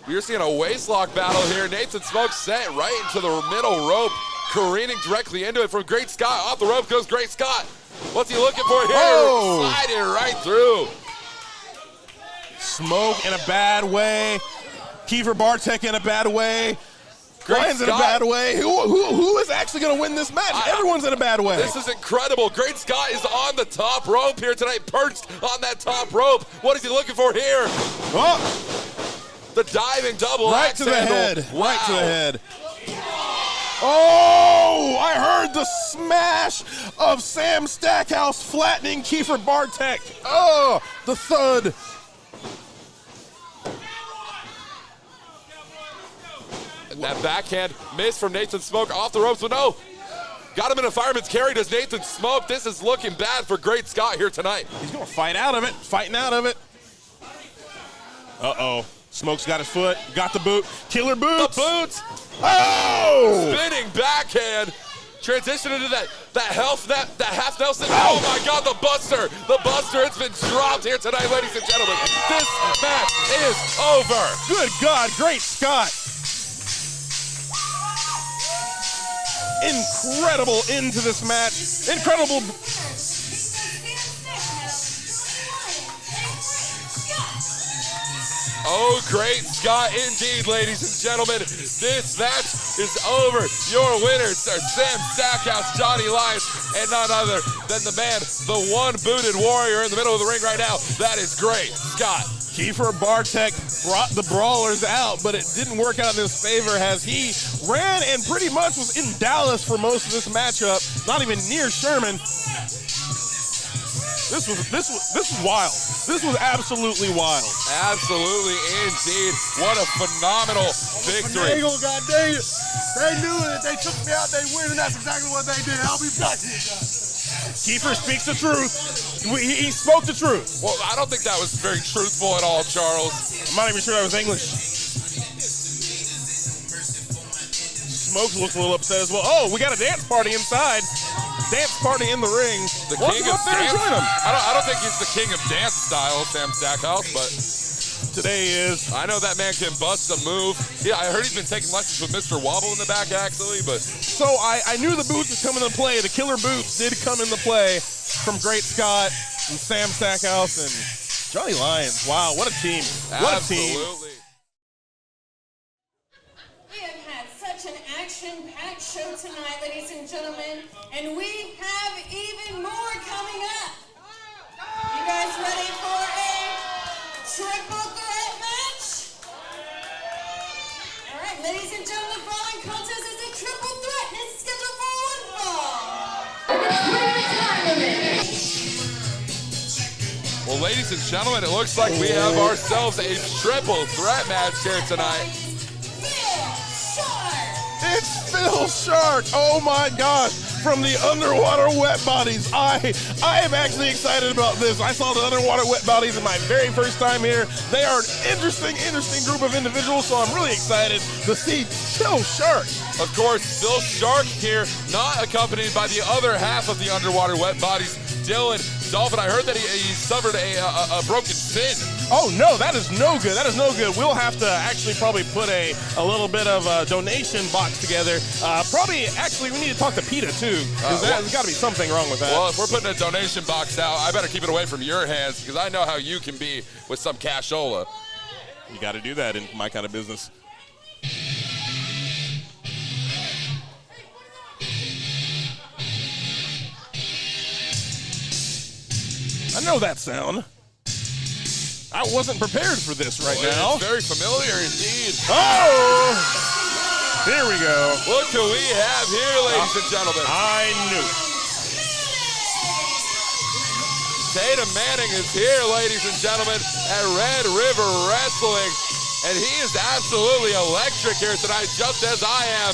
We're seeing a waist lock battle here. Nathan Smoke sent right into the middle rope, careening directly into it from Great Scott. Off the rope goes Great Scott. What's he looking for here? Oh. Sliding right through. Smoke in a bad way. Kiefer Bartek in a bad way. Ryan's in a Scott. bad way. Who is actually going to win this match? Everyone's in a bad way. This is incredible. Great Scott is on the top rope here tonight, perched on that top rope. What is he looking for here? Oh, The diving double right axe to the handle. head. Wow. Right to the head. Oh, I heard the smash of Sam Stackhouse flattening Kiefer Bartek. Oh, the thud. And that backhand miss from Nathan Smoke off the ropes, but no. Got him in a fireman's carry. Does Nathan smoke? This is looking bad for Great Scott here tonight. He's going to fight out of it, fighting out of it. Uh-oh. Smoke's got his foot, got the boot. Killer boots. The boots. Oh! Spinning backhand. Transition into that half Nelson. Oh my God, the Buster. The Buster, it's been dropped here tonight, ladies and gentlemen. This match is over. Good God, Great Scott. Incredible end to this match. Incredible. Oh, Great Scott indeed, ladies and gentlemen. This match is over. Your winners are Sam Stackhouse, Johnny Lyons, and none other than the man, the one-booted warrior in the middle of the ring right now. That is Great Scott. Kiefer Bartek brought the Brawlers out, but it didn't work out in his favor as he ran and pretty much was in Dallas for most of this matchup, not even near Sherman. This was wild. This was absolutely wild. Absolutely indeed. What a phenomenal victory. God dang it. They knew that they took me out, they win, and that's exactly what they did. I'll be back here, guys. Kiefer speaks the truth. He spoke the truth. Well, I don't think that was very truthful at all, Charles. I'm not even sure that was English. Smoke looks a little upset as well. Oh, we got a dance party inside. Dance party in the ring. The Wants king to go of up there and dance. join him. I don't think he's the king of dance style, Sam Stackhouse, but Today is. I know that man can bust a move. Yeah, I heard he's been taking lessons with Mr. Wobble in the back, actually, but So I knew the boots would come into play. The killer boots did come into play from Great Scott and Sam Stackhouse and Johnny Lyons. Wow, what a team. What a team. absolutely. We have had such an action-packed show tonight, ladies and gentlemen, and we have even more coming up. You guys ready for a triple threat match? All right, ladies and gentlemen, the following contest is a triple threat, and it's scheduled for one fall. Well, ladies and gentlemen, it looks like we have ourselves a triple threat match here tonight. It's Phil Shark. Oh my gosh. From the Underwater Wet Bodies. I am actually excited about this. I saw the Underwater Wet Bodies in my very first time here. They are an interesting group of individuals, so I'm really excited to see Phil Shark. Of course, Phil Shark here, not accompanied by the other half of the Underwater Wet Bodies, Dylan Dolphin. I heard that he suffered a broken fin. Oh no, that is no good. That is no good. We'll have to actually probably put a little bit of a donation box together. Actually, we need to talk to PETA too, because there's got to be something wrong with that. Well, if we're putting a donation box out, I better keep it away from your hands, because I know how you can be with some cashola. You got to do that in my kind of business. I know that sound. I wasn't prepared for this right now. It's very familiar indeed. Oh! Here we go. Look who we have here, ladies and gentlemen. I knew it. Tatum Manning is here, ladies and gentlemen, at Red River Wrestling. And he is absolutely electric here tonight, just as I am.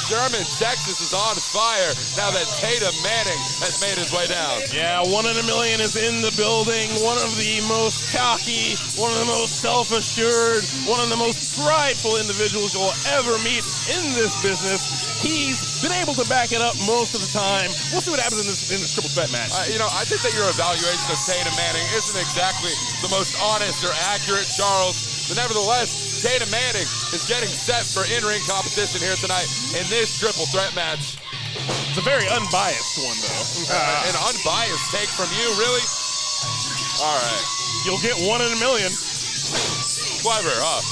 Sherman, Texas is on fire now that Tatum Manning has made his way down. Yeah, 1 in a million is in the building. One of the most cocky, one of the most self-assured, one of the most prideful individuals you'll ever meet in this business. He's been able to back it up most of the time. We'll see what happens in this triple threat match. I think that your evaluation of Tatum Manning isn't exactly the most honest or accurate, Charles. But nevertheless, Tatum Manning is getting set for in-ring competition here tonight in this triple threat match. It's a very unbiased one, though. An unbiased take from you, really? All right. You'll get 1 in a million. Clever, huh?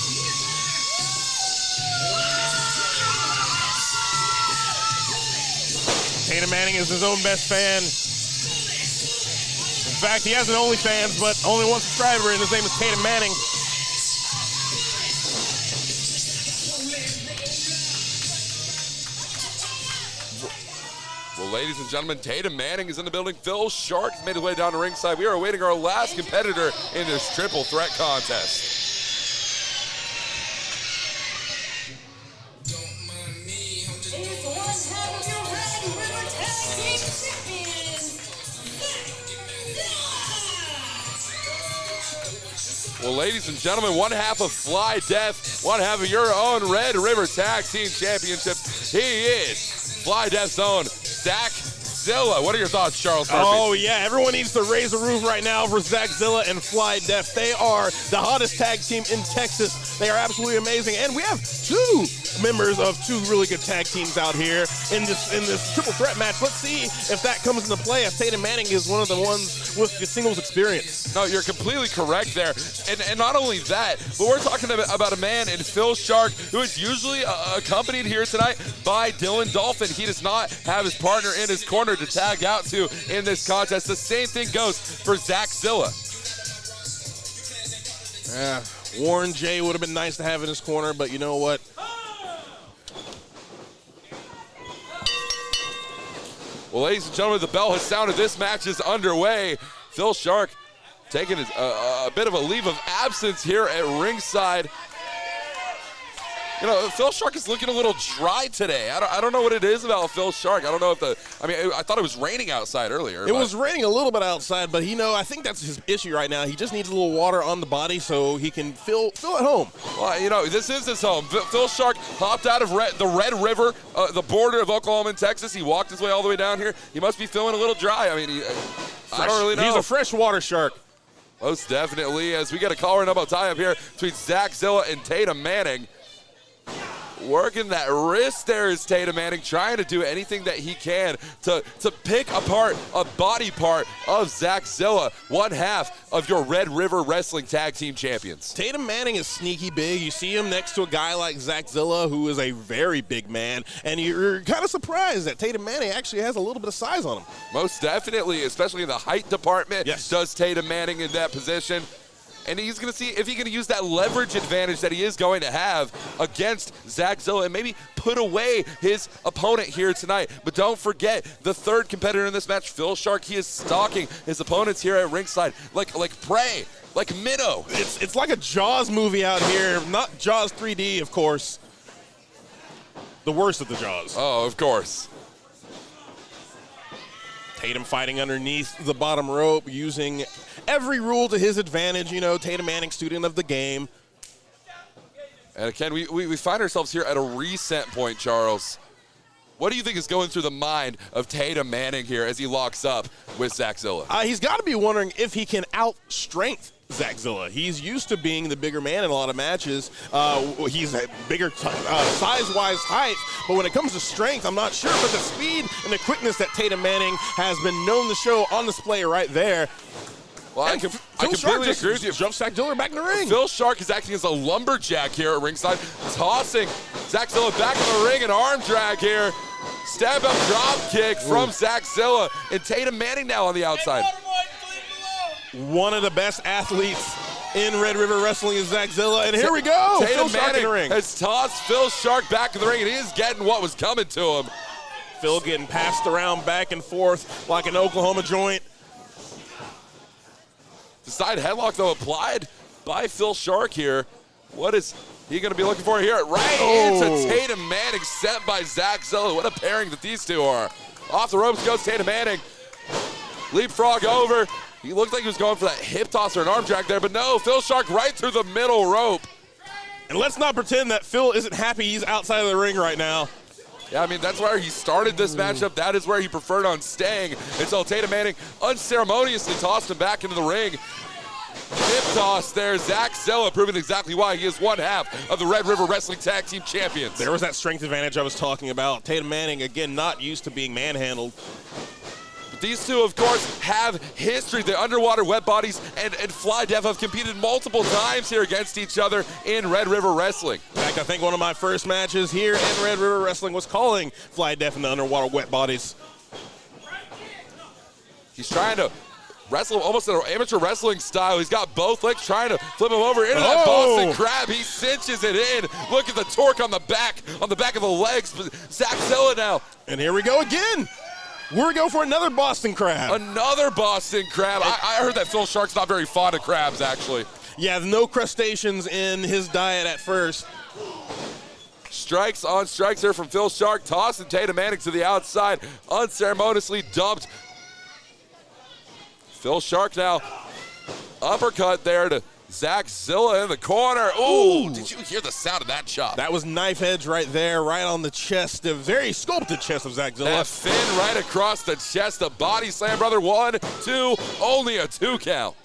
Tatum Manning is his own best fan. In fact, he has an OnlyFans, but only one subscriber, and his name is Tatum Manning. Well, ladies and gentlemen, Tatum Manning is in the building. Phil Shark made his way down to ringside. We are awaiting our last competitor in this triple threat contest. It is one half of your Well, ladies and gentlemen, one half of Fly Death, one half of your own Red River Tag Team Championship. He is Fly Death's own Zack, Zilla. What are your thoughts, Charles Murphy? Oh, yeah. Everyone needs to raise a roof right now for Zack, Zilla, and Fly Death. They are the hottest tag team in Texas. They are absolutely amazing. And we have two members of two really good tag teams out here in this triple threat match. Let's see if that comes into play, if Tatum Manning is one of the ones with the singles experience. No, you're completely correct there. And not only that, but we're talking about a man in Phil Shark who is usually accompanied here tonight by Dylan Dolphin. He does not have his partner in his corner to tag out to in this contest. The same thing goes for Zack, Zilla. Yeah, Warren J would have been nice to have in his corner, but you know what? Well, ladies and gentlemen, the bell has sounded. This match is underway. Phil Shark taking a bit of a leave of absence here at ringside. You know, Phil Shark is looking a little dry today. I don't know what it is about Phil Shark. I don't know if I thought it was raining outside earlier. It was raining a little bit outside, but I think that's his issue right now. He just needs a little water on the body so he can feel at home. Well, this is his home. Phil Shark hopped out of the Red River, the border of Oklahoma and Texas. He walked his way all the way down here. He must be feeling a little dry. I mean, I don't really know. He's a freshwater shark. Most definitely, as we get a collar and elbow tie-up here between Zack, Zilla, and Tatum Manning. Working that wrist there is Tatum Manning, trying to do anything that he can to pick apart a body part of Zack, Zilla, one half of your Red River Wrestling Tag Team Champions. Tatum Manning is sneaky big. You see him next to a guy like Zack Zilla, who is a very big man, and you're kind of surprised that Tatum Manning actually has a little bit of size on him. Most definitely, especially in the height department, yes. Does Tatum Manning in that position. And he's going to see if he can use that leverage advantage that he is going to have against Zack Zilla and maybe put away his opponent here tonight. But don't forget, the third competitor in this match, Phil Shark, he is stalking his opponents here at ringside like prey, like minnow. It's like a Jaws movie out here. Not Jaws 3D, of course. The worst of the Jaws. Oh, of course. Tatum fighting underneath the bottom rope, using every rule to his advantage. You know, Tatum Manning, student of the game. And again, we find ourselves here at a reset point, Charles. What do you think is going through the mind of Tatum Manning here as he locks up with Zack Zilla? He's got to be wondering if he can out-strength Zack Zilla. He's used to being the bigger man in a lot of matches. He's a bigger size-wise height, but when it comes to strength, I'm not sure. But the speed and the quickness that Tatum Manning has been known to show on display right there. Well, I completely agree with you. Jump Zack Zilla back in the ring. Phil Shark is acting as a lumberjack here at ringside, tossing Zack Zilla back in the ring, an arm drag here. Stab up drop kick from Zack Zilla, and Tatum Manning now on the outside. One of the best athletes in Red River Wrestling is Zack Zilla, and here we go. Tatum Phil Shark in Manning the ring has tossed Phil Shark back in the ring, and he is getting what was coming to him. Phil getting passed around back and forth like an Oklahoma joint. The side headlock, though, applied by Phil Shark here. What is he going to be looking for here? Right into Tatum Manning, set by Zack Zilla. What a pairing that these two are. Off the ropes goes Tatum Manning. Leapfrog over. He looked like he was going for that hip toss or an arm drag there, but no, Phil Shark right through the middle rope. And let's not pretend that Phil isn't happy he's outside of the ring right now. Yeah, I mean, that's where he started this matchup. That is where he preferred on staying until Tatum Manning unceremoniously tossed him back into the ring. Hip toss there. Zack Zilla proving exactly why he is one half of the Red River Wrestling Tag Team Champions. There was that strength advantage I was talking about. Tatum Manning, again, not used to being manhandled. But these two, of course, have history. The underwater wet bodies and Fly Dev have competed multiple times here against each other in Red River Wrestling. In fact, I think one of my first matches here in Red River Wrestling was calling Fly Deaf and the underwater wet bodies. He's trying to wrestle almost in an amateur wrestling style. He's got both legs trying to flip him over into that Boston Crab. He cinches it in. Look at the torque on the back of the legs. Zack Zilla now. And here we go again. We're going for another Boston Crab. Another Boston Crab. I heard that Phil Shark's not very fond of crabs, actually. Yeah, no crustaceans in his diet at first. Strikes on strikes here from Phil Shark. Tossing Tatum Manning to the outside. Unceremoniously dumped. Phil Shark now uppercut there to Zack Zilla in the corner. Ooh, did you hear the sound of that chop? That was knife edge right there, right on the chest, the very sculpted chest of Zack Zilla. That fin right across the chest, the body slam, brother. 1, 2, only a 2 count.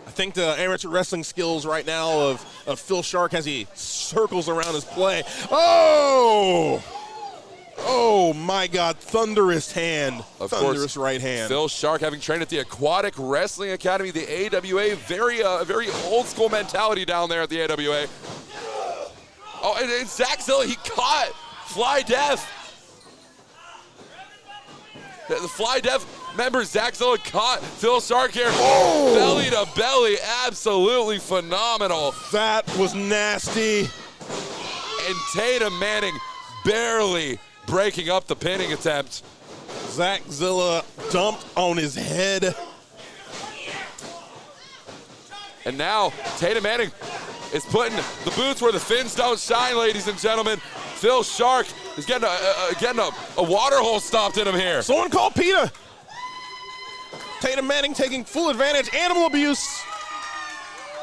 I think the amateur wrestling skills right now of Phil Shark as he circles around his play. Oh! Oh, my God. Thunderous hand. Of Thunderous course, right hand. Phil Shark, having trained at the Aquatic Wrestling Academy, the AWA, very old school mentality down there at the AWA. Oh, and Zack Zilla, he caught Fly Death. The Fly Death member, Zack Zilla, caught Phil Shark here. Oh! Belly to belly, absolutely phenomenal. That was nasty. And Tatum Manning barely breaking up the pinning attempt. Zack Zilla dumped on his head. And now Tatum Manning is putting the boots where the fins don't shine, ladies and gentlemen. Phil Shark is getting a water hole stopped in him here. Someone call PETA. Tatum Manning taking full advantage. Animal abuse.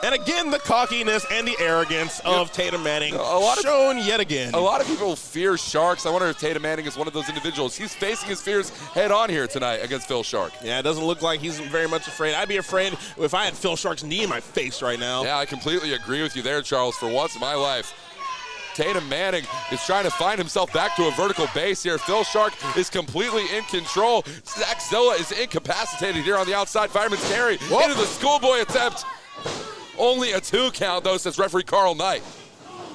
And again, the cockiness and the arrogance of Tatum Manning shown yet again. A lot of people fear Sharks. I wonder if Tatum Manning is one of those individuals. He's facing his fears head on here tonight against Phil Shark. Yeah, it doesn't look like he's very much afraid. I'd be afraid if I had Phil Shark's knee in my face right now. Yeah, I completely agree with you there, Charles. For once in my life, Tatum Manning is trying to find himself back to a vertical base here. Phil Shark is completely in control. Zack Zilla is incapacitated here on the outside. Fireman's carry into the schoolboy attempt. Only a 2 count, though, says referee Carl Knight.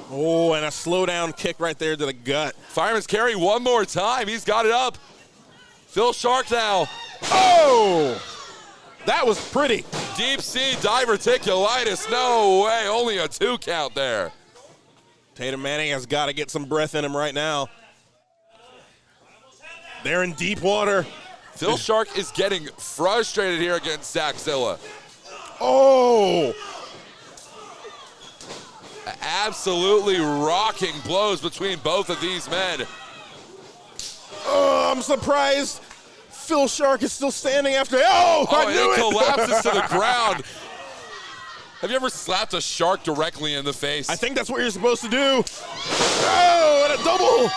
Oh, and a slow down kick right there to the gut. Fireman's carry one more time. He's got it up. Phil Shark now. Oh! That was pretty. Deep sea diverticulitis. No way. Only a 2 count there. Tatum Manning has got to get some breath in him right now. They're in deep water. Phil Shark is getting frustrated here against Zack Zilla. Oh! Absolutely rocking blows between both of these men. Oh, I'm surprised Phil Shark is still standing after. Oh, I knew it it. collapses to the ground. Have you ever slapped a shark directly in the face? I think that's what you're supposed to do. Oh, and a double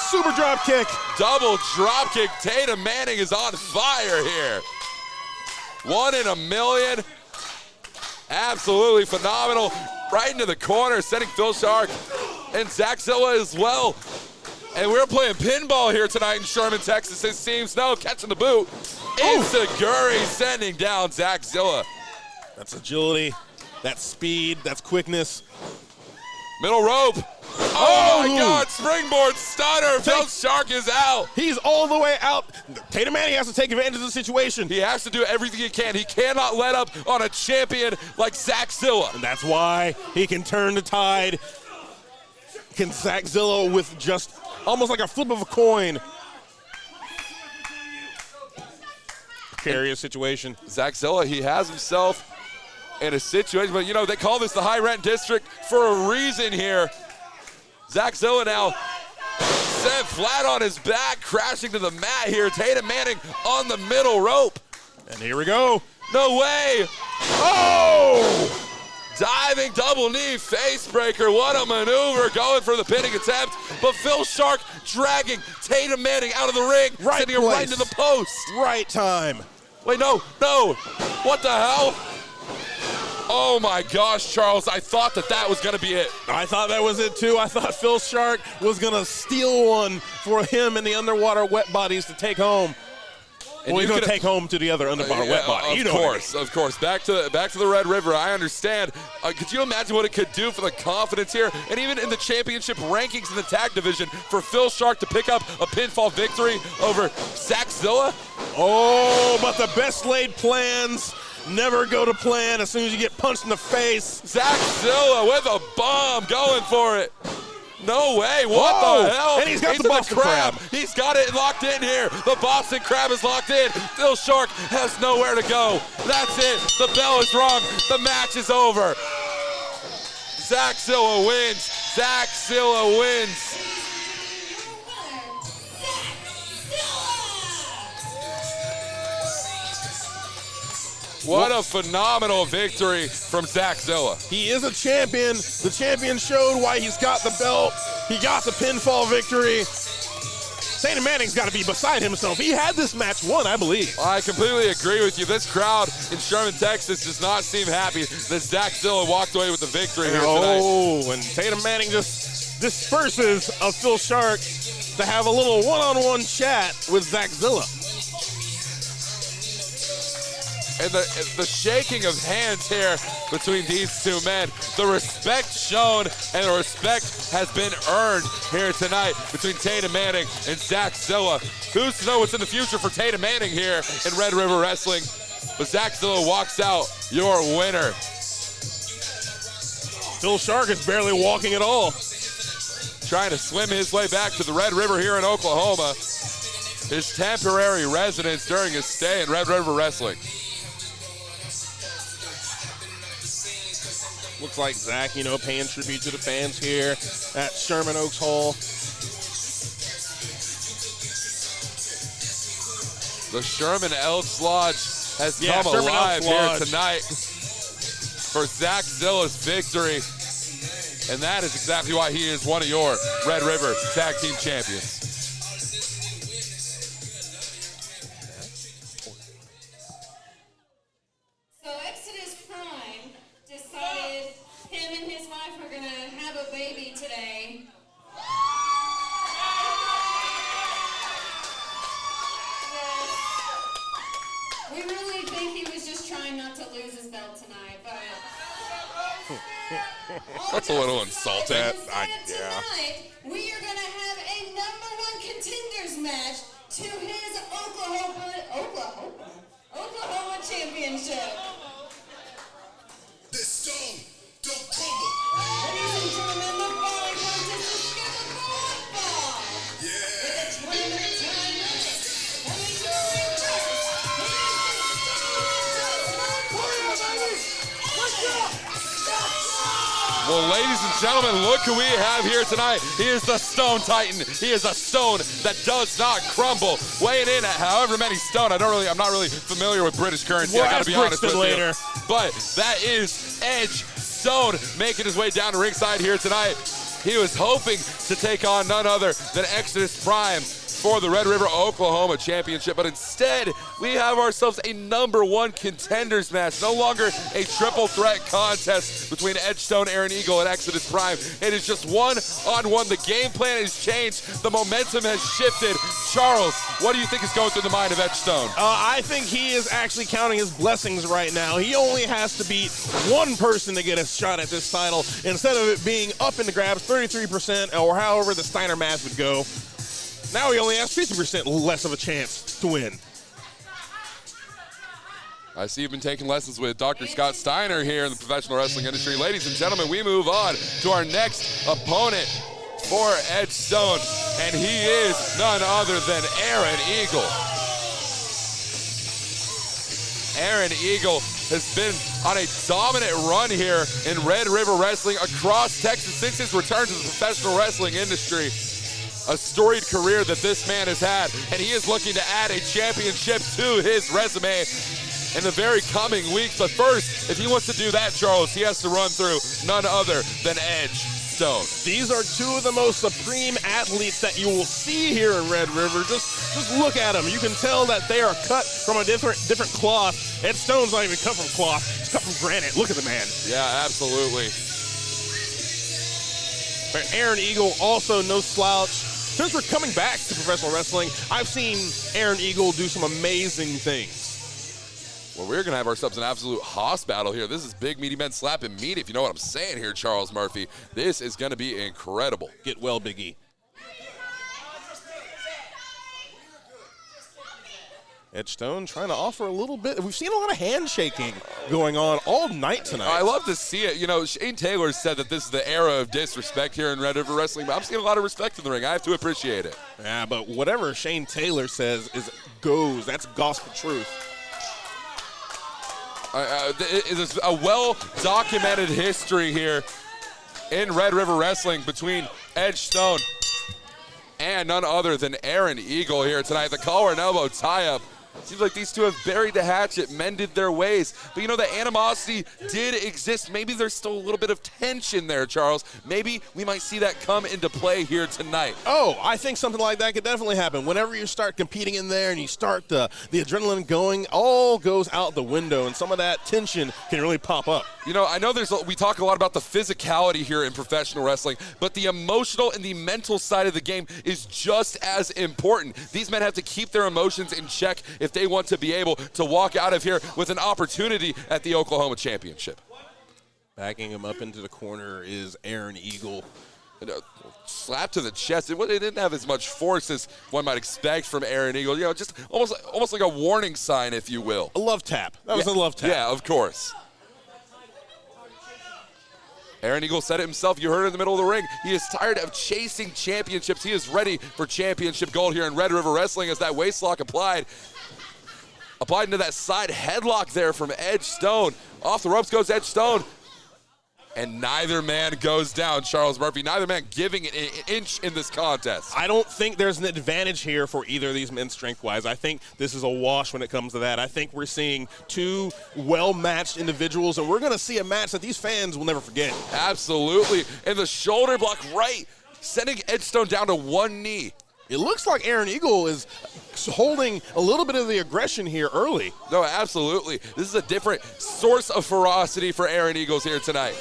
super drop kick. Double drop kick. Tatum Manning is on fire here. 1 in a million. Absolutely phenomenal. Right into the corner, sending Phil Shark and Zack Zilla as well. And we're playing pinball here tonight in Sherman, Texas. It seems. No, catching the boot. Insaguri sending down Zack Zilla. That's agility, that's speed, that's quickness. Middle rope. Oh my God, springboard stunner. Phil Shark is out. He's all the way out. Tatum Manning has to take advantage of the situation. He has to do everything he can. He cannot let up on a champion like Zack Zilla. And that's why he can turn the tide. Can Zack Zilla with just almost like a flip of a coin. Precarious situation. Zack Zilla, he has himself in a situation, but you know, they call this the high rent district for a reason here. Zack Zilla now set flat on his back, crashing to the mat here. Tatum Manning on the middle rope. And here we go. No way. Oh! Diving double knee face breaker. What a maneuver, going for the pinning attempt. But Phil Shark dragging Tatum Manning out of the ring, sending him right into the post. Right time. Wait, no. What the hell? Oh my gosh, Charles, I thought that was gonna be it. I thought that was it too. I thought Phil Shark was gonna steal one for him and the underwater wet bodies to take home. And well, he's gonna take home to the other underwater wet body. Of course. Back to the Red River. I understand. Could you imagine what it could do for the confidence here, and even in the championship rankings in the tag division, for Phil Shark to pick up a pinfall victory over Zack Zilla? Oh, but the best laid plans never go to plan as soon as you get punched in the face. Zack Zilla with a bomb, going for it. No way, what the hell? And he's got the Boston crab. He's got it locked in here. The Boston crab is locked in. Phil Shark has nowhere to go. That's it, the bell is rung. The match is over. Zack Zilla wins. Zack Zilla wins. What a phenomenal victory from Zack Zilla. He is a champion. The champion showed why he's got the belt. He got the pinfall victory. Tatum Manning's got to be beside himself. He had this match won, I believe. I completely agree with you. This crowd in Sherman, Texas does not seem happy that Zack Zilla walked away with the victory here tonight. Oh, and Tatum Manning just disperses of Phil Shark to have a little one-on-one chat with Zack Zilla. And the shaking of hands here between these two men. The respect shown and the respect has been earned here tonight between Tatum Manning and Zack Zilla. Who's to know what's in the future for Tatum Manning here in Red River Wrestling? But Zack Zilla walks out your winner. Phil Shark is barely walking at all. Trying to swim his way back to the Red River here in Oklahoma. His temporary residence during his stay in Red River Wrestling. Looks like Zack, paying tribute to the fans here at Sherman Oaks Hall. The Sherman Elks Lodge has come Sherman alive Elks here Lodge. tonight for Zack Zilla's victory. And that is exactly why he is one of your Red River Tag Team Champions. So Exodus Prime decided him and his wife are gonna have a baby today. We really think he was just trying not to lose his belt tonight, but That's a little insulting. Tonight, we are gonna have a #1 contenders match to his Oklahoma championship. This stone don't crumble. Ladies and gentlemen, the following contest is scheduled for one fall. Yeah. With a 20-minute time limit. Coming to the ring first, Well, ladies and gentlemen, look who we have here tonight. He is the Stone Titan. He is a stone that does not crumble. Weighing in at however many stone. I'm not really familiar with British currency. We'll I gotta ask be honest with Brixton you. later. But that is Edge Stone making his way down to ringside here tonight. He was hoping to take on none other than Exodus Prime for the Red River Oklahoma Championship, but instead we have ourselves a #1 contenders match. No longer a triple threat contest between Edgestone, Aaron Eagle, and Exodus Prime. It is just one-on-one. The game plan has changed. The momentum has shifted. Charles, what do you think is going through the mind of Edgestone? I think he is actually counting his blessings right now. He only has to beat one person to get a shot at this title instead of it being up in the grabs, 33%, or however the Steiner math would go. Now he only has 50% less of a chance to win. I see you've been taking lessons with Dr. Scott Steiner here in the professional wrestling industry. Ladies and gentlemen, we move on to our next opponent for Edgestone, and he is none other than Aaron Eagle. Aaron Eagle has been on a dominant run here in Red River Wrestling across Texas since his return to the professional wrestling industry. A storied career that this man has had, and he is looking to add a championship to his resume in the very coming weeks. But first, if he wants to do that, Charles, he has to run through none other than Edgestone. These are two of the most supreme athletes that you will see here in Red River. Just look at them. You can tell that they are cut from a different cloth. Edgestone's not even cut from cloth. It's cut from granite. Look at the man. Yeah, absolutely. But Aaron Eagle, also no slouch. Since we're coming back to professional wrestling, I've seen Aaron Eagle do some amazing things. Well, we're going to have ourselves an absolute hoss battle here. This is big, meaty men slapping meat, if you know what I'm saying here, Charles Murphy. This is going to be incredible. Get well, Big E. Edgestone trying to offer a little bit. We've seen a lot of handshaking going on all night tonight. I love to see it. You know, Shane Taylor said that this is the era of disrespect here in Red River Wrestling, but I'm seeing a lot of respect in the ring. I have to appreciate it. Yeah, but whatever Shane Taylor says goes. That's gospel truth. It is a well-documented history here in Red River Wrestling between Edgestone and none other than Aaron Eagle here tonight. The collar and elbow tie-up Seems like these two have buried the hatchet, mended their ways. But you know, the animosity did exist. Maybe there's still a little bit of tension there, Charles. Maybe we might see that come into play here tonight. Oh, I think something like that could definitely happen. Whenever you start competing in there and you start the adrenaline going, all goes out the window, and some of that tension can really pop up. You know, I know we talk a lot about the physicality here in professional wrestling, but the emotional and the mental side of the game is just as important. These men have to keep their emotions in check if they want to be able to walk out of here with an opportunity at the Oklahoma Championship. Backing him up into the corner is Aaron Eagle. And a slap to the chest. It didn't have as much force as one might expect from Aaron Eagle. You know, just almost like a warning sign, if you will. A love tap. That was a love tap. Yeah, of course. Aaron Eagle said it himself. You heard it in the middle of the ring. He is tired of chasing championships. He is ready for championship gold here in Red River Wrestling as that waist lock applied into that side headlock there from Edge Stone. Off the ropes goes Edge Stone. And neither man goes down, Charles Murphy. Neither man giving it an inch in this contest. I don't think there's an advantage here for either of these men strength-wise. I think this is a wash when it comes to that. I think we're seeing two well-matched individuals, and we're going to see a match that these fans will never forget. Absolutely. And the shoulder block right, sending Edge Stone down to one knee. It looks like Aaron Eagle is holding a little bit of the aggression here early. No, absolutely. This is a different source of ferocity for Aaron Eagles here tonight.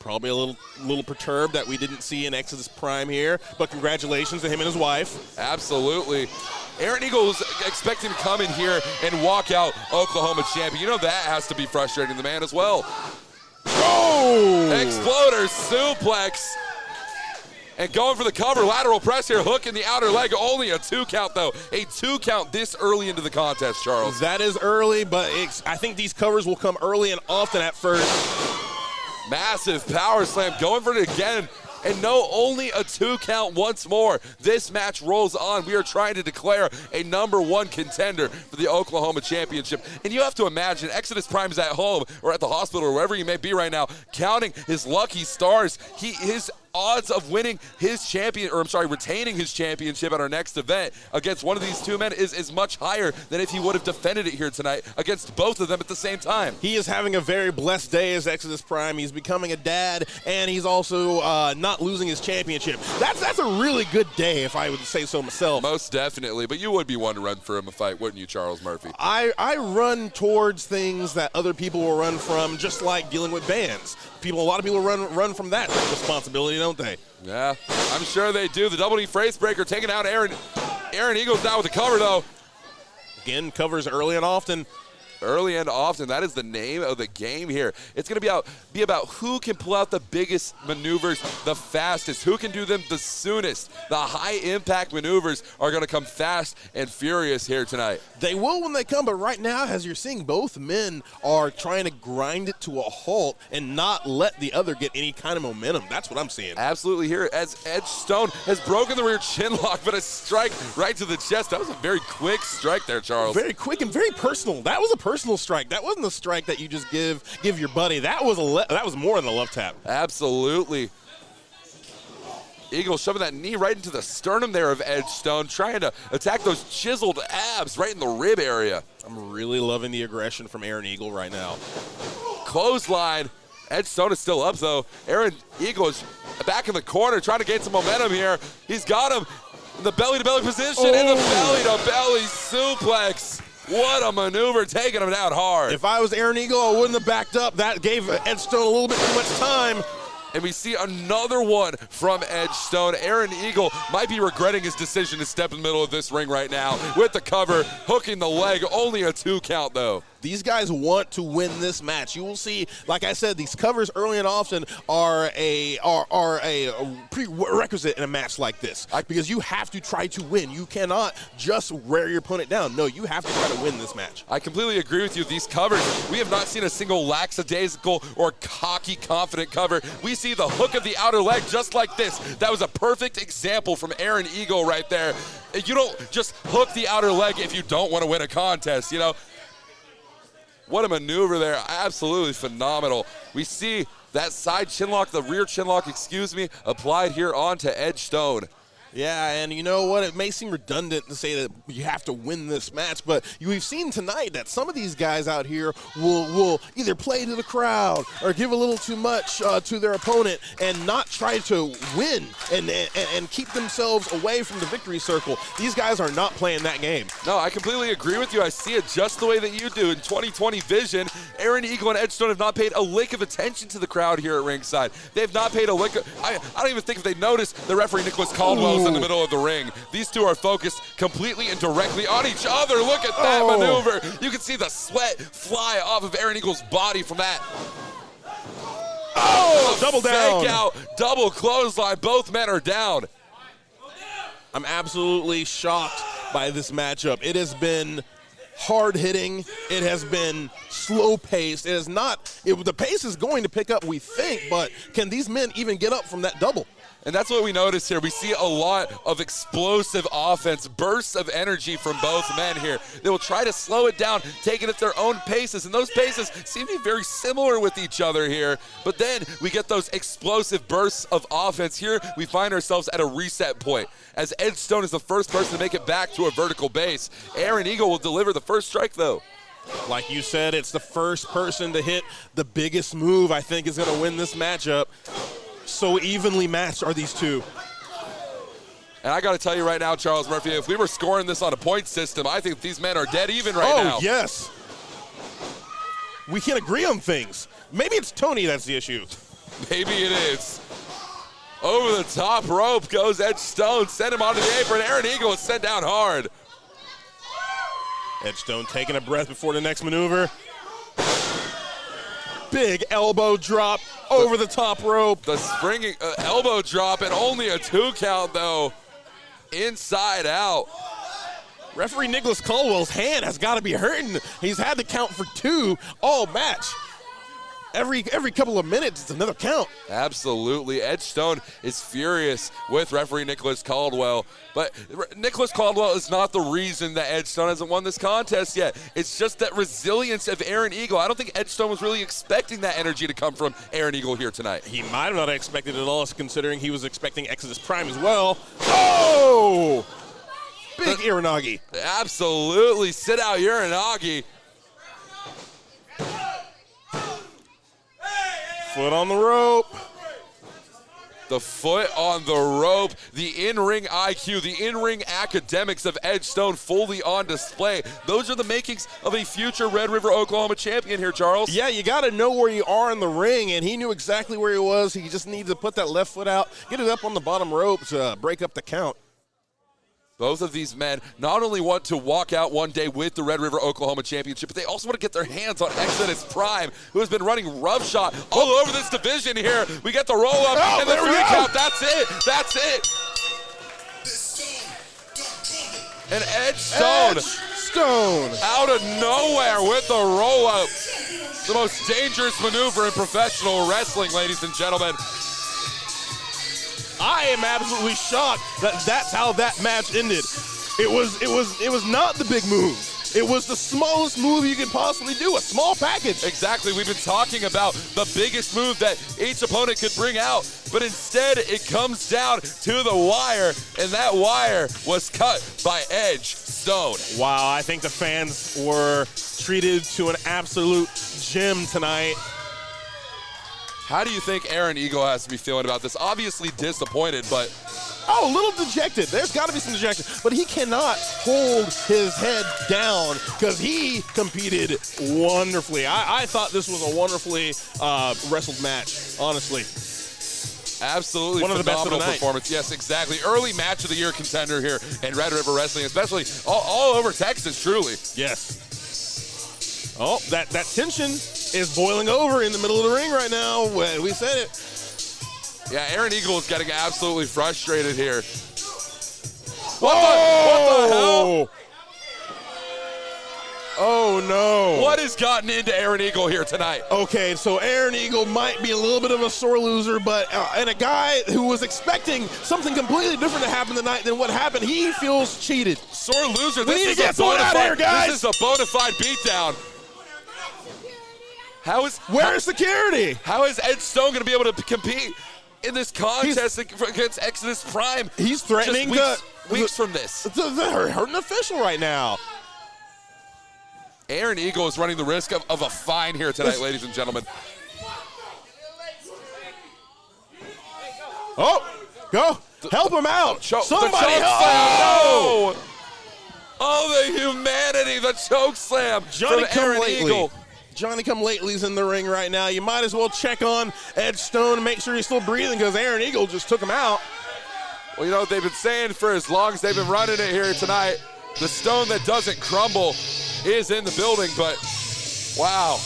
Probably a little perturbed that we didn't see an Exodus Prime here, but congratulations to him and his wife. Absolutely. Aaron Eagles expecting to come in here and walk out Oklahoma champion. You know that has to be frustrating the man as well. Oh! Exploder suplex. And going for the cover, lateral press here, hook in the outer leg, only a 2 count though. A 2 count this early into the contest, Charles. That is early, but I think these covers will come early and often at first. Massive power slam, going for it again. And no, only a 2 count once more. This match rolls on. We are trying to declare a #1 contender for the Oklahoma Championship. And you have to imagine Exodus Prime is at home or at the hospital or wherever he may be right now, counting his lucky stars. His odds of winning his retaining his championship at our next event against one of these two men is much higher than if he would have defended it here tonight against both of them at the same time. He is having a very blessed day as Exodus Prime. He's becoming a dad, and he's also not losing his championship. That's a really good day, if I would say so myself. Most definitely, but you would be one to run for him a fight, wouldn't you, Charles Murphy? I run towards things that other people will run from, just like dealing with bans. A lot of people run from that responsibility, don't they? Yeah, I'm sure they do. The double knee phrase breaker taking out Aaron Eagles now with the cover, though. Again, covers early and often. Early and often, that is the name of the game here. It's going to be about who can pull out the biggest maneuvers the fastest, who can do them the soonest. The high-impact maneuvers are going to come fast and furious here tonight. They will when they come, but right now, as you're seeing, both men are trying to grind it to a halt and not let the other get any kind of momentum. That's what I'm seeing. Absolutely here as Edge Stone has broken the rear chin lock, but a strike right to the chest. That was a very quick strike there, Charles. Very quick and very personal. That was a personal strike. That wasn't a strike that you just give your buddy. That was more than a love tap. Absolutely. Eagle shoving that knee right into the sternum there of Edge Stone, trying to attack those chiseled abs right in the rib area. I'm really loving the aggression from Aaron Eagle right now. Clothesline. Edge Stone is still up though. Aaron Eagle is back in the corner trying to gain some momentum here. He's got him in the belly-to-belly position, in the belly-to-belly suplex. What a maneuver, taking him down hard. If I was Aaron Eagle, I wouldn't have backed up. That gave Edge Stone a little bit too much time. And we see another one from Edge Stone. Aaron Eagle might be regretting his decision to step in the middle of this ring right now with the cover, hooking the leg. Only a 2 count, though. These guys want to win this match. You will see, like I said, these covers early and often are a prerequisite in a match like this because you have to try to win. You cannot just wear your opponent down. No, you have to try to win this match. I completely agree with you. These covers, we have not seen a single lackadaisical or cocky, confident cover. We see the hook of the outer leg just like this. That was a perfect example from Aaron Eagle right there. You don't just hook the outer leg if you don't want to win a contest, you know. What a maneuver there. Absolutely phenomenal. We see that side chin lock, the rear chin lock, applied here onto Edge Stone. Yeah, and you know what? It may seem redundant to say that you have to win this match, but we've seen tonight that some of these guys out here will either play to the crowd or give a little too much to their opponent and not try to win and keep themselves away from the victory circle. These guys are not playing that game. No, I completely agree with you. I see it just the way that you do. In 2020 vision, Aaron Eagle and Edgestone have not paid a lick of attention to the crowd here at ringside. They've not paid a lick of, I don't even think if they noticed the referee Nicholas Caldwell's in the middle of the ring. These two are focused completely and directly on each other. Look at that maneuver. You can see the sweat fly off of Aaron Eagle's body from that. Double down. Fake out, double clothesline. Both men are down. I'm absolutely shocked by this matchup. It has been hard-hitting. It has been slow-paced. It is not – the pace is going to pick up, we think, but can these men even get up from that double? And that's what we notice here. We see a lot of explosive offense, bursts of energy from both men here. They will try to slow it down, take it at their own paces, and those paces seem to be very similar with each other here. But then we get those explosive bursts of offense. Here we find ourselves at a reset point, as Edgestone is the first person to make it back to a vertical base. Aaron Eagle will deliver the first strike, though. Like you said, it's the first person to hit the biggest move I think is going to win this matchup. So evenly matched are these two. And I got to tell you right now, Charles Murphy, if we were scoring this on a point system, I think these men are dead even right now. Oh, yes. We can agree on things. Maybe it's Tony that's the issue. Maybe it is. Over the top rope goes Edgestone. Send him onto the apron. Aaron Eagle is sent down hard. Edgestone taking a breath before the next maneuver. Big elbow drop over the top rope. The springing elbow drop and only a 2 count, though. Inside out. Referee Nicholas Caldwell's hand has got to be hurting. He's had to count for 2 all match. Every couple of minutes, it's another count. Absolutely. Edgestone is furious with referee Nicholas Caldwell. But Nicholas Caldwell is not the reason that Edgestone hasn't won this contest yet. It's just that resilience of Aaron Eagle. I don't think Edgestone was really expecting that energy to come from Aaron Eagle here tonight. He might have not expected it at all, considering he was expecting Exodus Prime as well. Oh! Big Uranagi. Absolutely. Sit out Uranagi. Foot on the rope. The foot on the rope, the in-ring IQ, the in-ring academics of Edgestone fully on display. Those are the makings of a future Red River, Oklahoma champion here, Charles. Yeah, you got to know where you are in the ring, and he knew exactly where he was. He just needed to put that left foot out, get it up on the bottom rope to break up the count. Both of these men not only want to walk out one day with the Red River Oklahoma Championship, but they also want to get their hands on Exodus Prime, who has been running roughshod all over this division here. We get the roll-up and the 3 count. That's it. That's it. And Edgestone out of nowhere with the roll-up. The most dangerous maneuver in professional wrestling, ladies and gentlemen. I am absolutely shocked that that's how that match ended. It was not the big move. It was the smallest move you could possibly do, a small package. Exactly. We've been talking about the biggest move that each opponent could bring out, but instead it comes down to the wire, and that wire was cut by Edgestone. Wow, I think the fans were treated to an absolute gem tonight. How do you think Aaron Eagle has to be feeling about this? Obviously disappointed, but... Oh, a little dejected. There's got to be some dejection. But he cannot hold his head down because he competed wonderfully. I thought this was a wonderfully wrestled match, honestly. Absolutely one of the best of the night. Performance. Yes, exactly. Early match of the year contender here in Red River Wrestling, especially all over Texas, truly. Yes. Oh, that tension is boiling over in the middle of the ring right now. We said it. Yeah, Aaron Eagle is getting absolutely frustrated here. What the hell? Oh, no. What has gotten into Aaron Eagle here tonight? Okay, so Aaron Eagle might be a little bit of a sore loser, but and a guy who was expecting something completely different to happen tonight than what happened, he feels cheated. Sore loser. We need to get someone out of here, guys. This is a bona fide beatdown. Where's security? How is Edgestone going to be able to compete? in this contest against Exodus Prime. He's threatening weeks from this. They're hurting official right now. Aaron Eagle is running the risk of a fine here tonight, ladies and gentlemen. Oh, go. Help him out. Somebody help. Oh, the humanity, the choke slam from Aaron Eagle. Johnny come lately's in the ring right now. You might as well check on Ed Stone and make sure he's still breathing because Aaron Eagle just took him out. Well, you know what they've been saying for as long as they've been running it here tonight. The stone that doesn't crumble is in the building, but wow.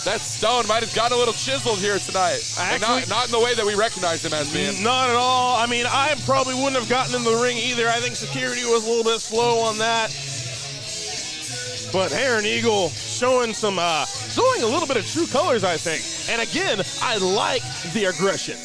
That stone might have gotten a little chiseled here tonight. Actually, not in the way that we recognize him as being. Not at all. I mean, I probably wouldn't have gotten in the ring either. I think security was a little bit slow on that. But Aaron Eagle showing a little bit of true colors, I think. And again, I like the aggression.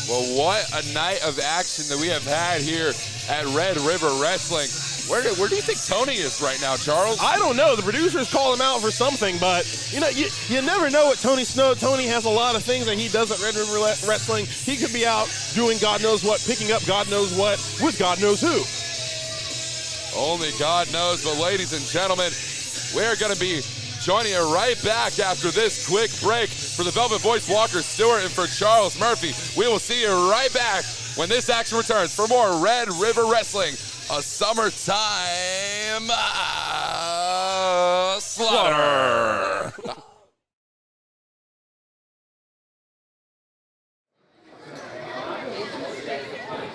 Well, what a night of action that we have had here at Red River Wrestling. Where do you think Tony is right now, Charles? I don't know. The producers call him out for something, but you know, you never know what Tony Snow. Tony has a lot of things that he does at Red River Wrestling. He could be out doing God knows what, picking up God knows what with God knows who. Only God knows, but ladies and gentlemen, we're going to be joining you right back after this quick break. For the Velvet Voice, Walker Stewart, and for Charles Murphy, we will see you right back when this action returns for more Red River Wrestling, a summertime slaughter.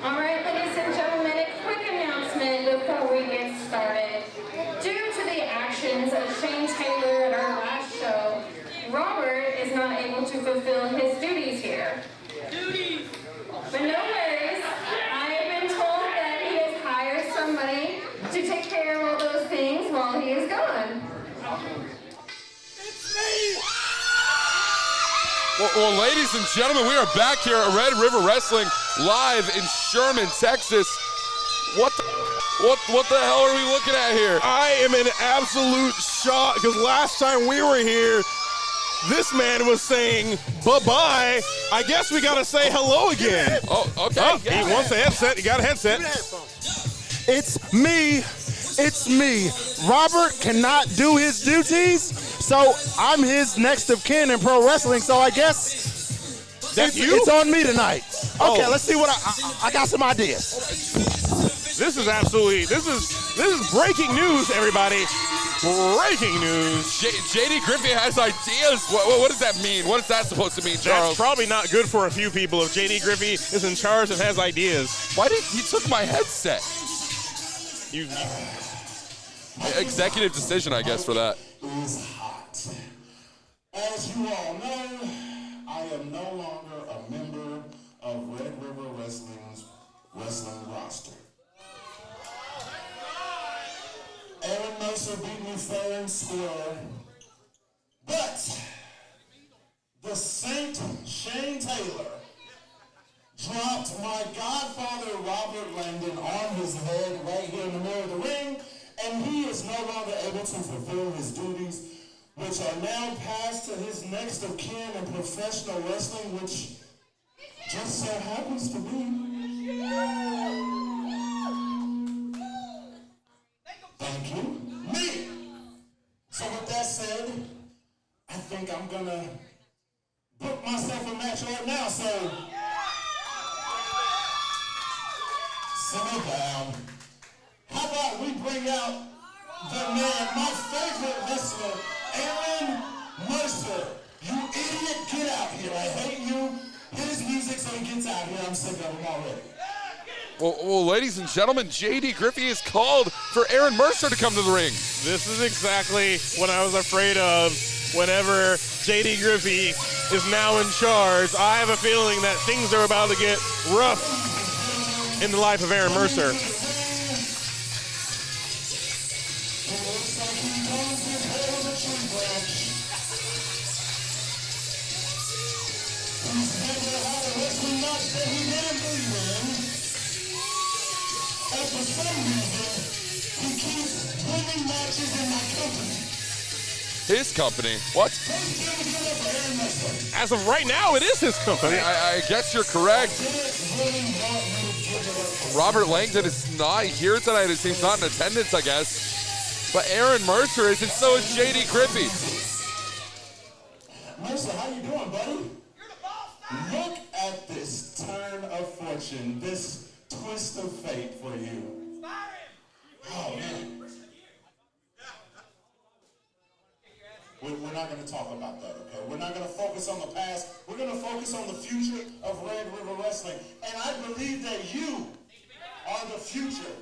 All right, ladies and gentlemen, a quick announcement before we get started. Due to the actions of Shane Taylor at our last show, Robert is not able to fulfill his duties here. But no worries, I have been told that he has hired somebody to take care of all those things while he is gone. It's me! Well, ladies and gentlemen, we are back here at Red River Wrestling, live in Sherman, Texas. What the hell are we looking at here? I am in absolute shock because last time we were here, this man was saying bye-bye. I guess we got to say hello again. Oh, okay. Oh, he wants a headset. You got a headset. It's me. It's me. Robert cannot do his duties, so I'm his next of kin in pro wrestling, so I guess it's on me tonight. Okay, let's see what I got some ideas. This is breaking news, everybody. Breaking news. JD Griffey has ideas. What does that mean? What is that supposed to mean, Charles? That's probably not good for a few people if JD Griffey is in charge and has ideas. Why did he took my headset? Executive decision, I guess, for that. Is hot. As you all know, I am no longer a member of Red River Wrestling's wrestling roster. Aaron Mercer beat me fair and square, but the Saint Shane Taylor dropped my godfather Robert Langdon on his head right here in the middle of the ring, and he is no longer able to fulfill his duties, which are now passed to his next of kin in professional wrestling, which just so happens to be thank you, me. So with that said, I think I'm gonna book myself a match right now, so simmer down. How about we bring out the man, my favorite listener, Aaron Mercer. You idiot, get out here. I hate you. Hit his music so he gets out here. I'm sick of him already. Well, ladies and gentlemen, JD Griffey is called for Aaron Mercer to come to the ring. This is exactly what I was afraid of whenever JD Griffey is now in charge. I have a feeling that things are about to get rough in the life of Aaron Mercer. For some reason, he keeps winning matches in my company. His company. What? As of right now, it is his company. I guess you're correct. Robert Langdon is not here tonight. It seems not in attendance, I guess. But Aaron Mercer is, and so is JD Griffey. Mercer, how you doing, buddy? Look at this turn of fortune, this twist of fate for you. Oh, man. We're not going to talk about that, okay? We're not going to focus on the past. We're going to focus on the future of Red River Wrestling. And I believe that you are the future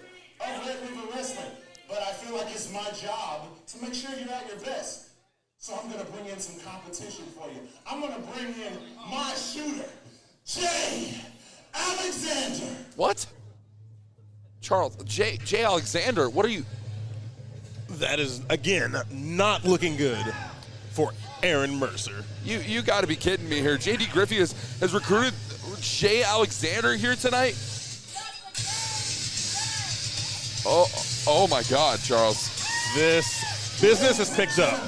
of Red River Wrestling. But I feel like it's my job to make sure you're at your best. So I'm going to bring in some competition for you. I'm going to bring in my shooter, Jay Alexander. What? Charles, Jay Alexander, what are you? That is, again, not looking good for Aaron Mercer. You got to be kidding me here. JD Griffey has recruited Jay Alexander here tonight. Oh my God, Charles. This business has picked up.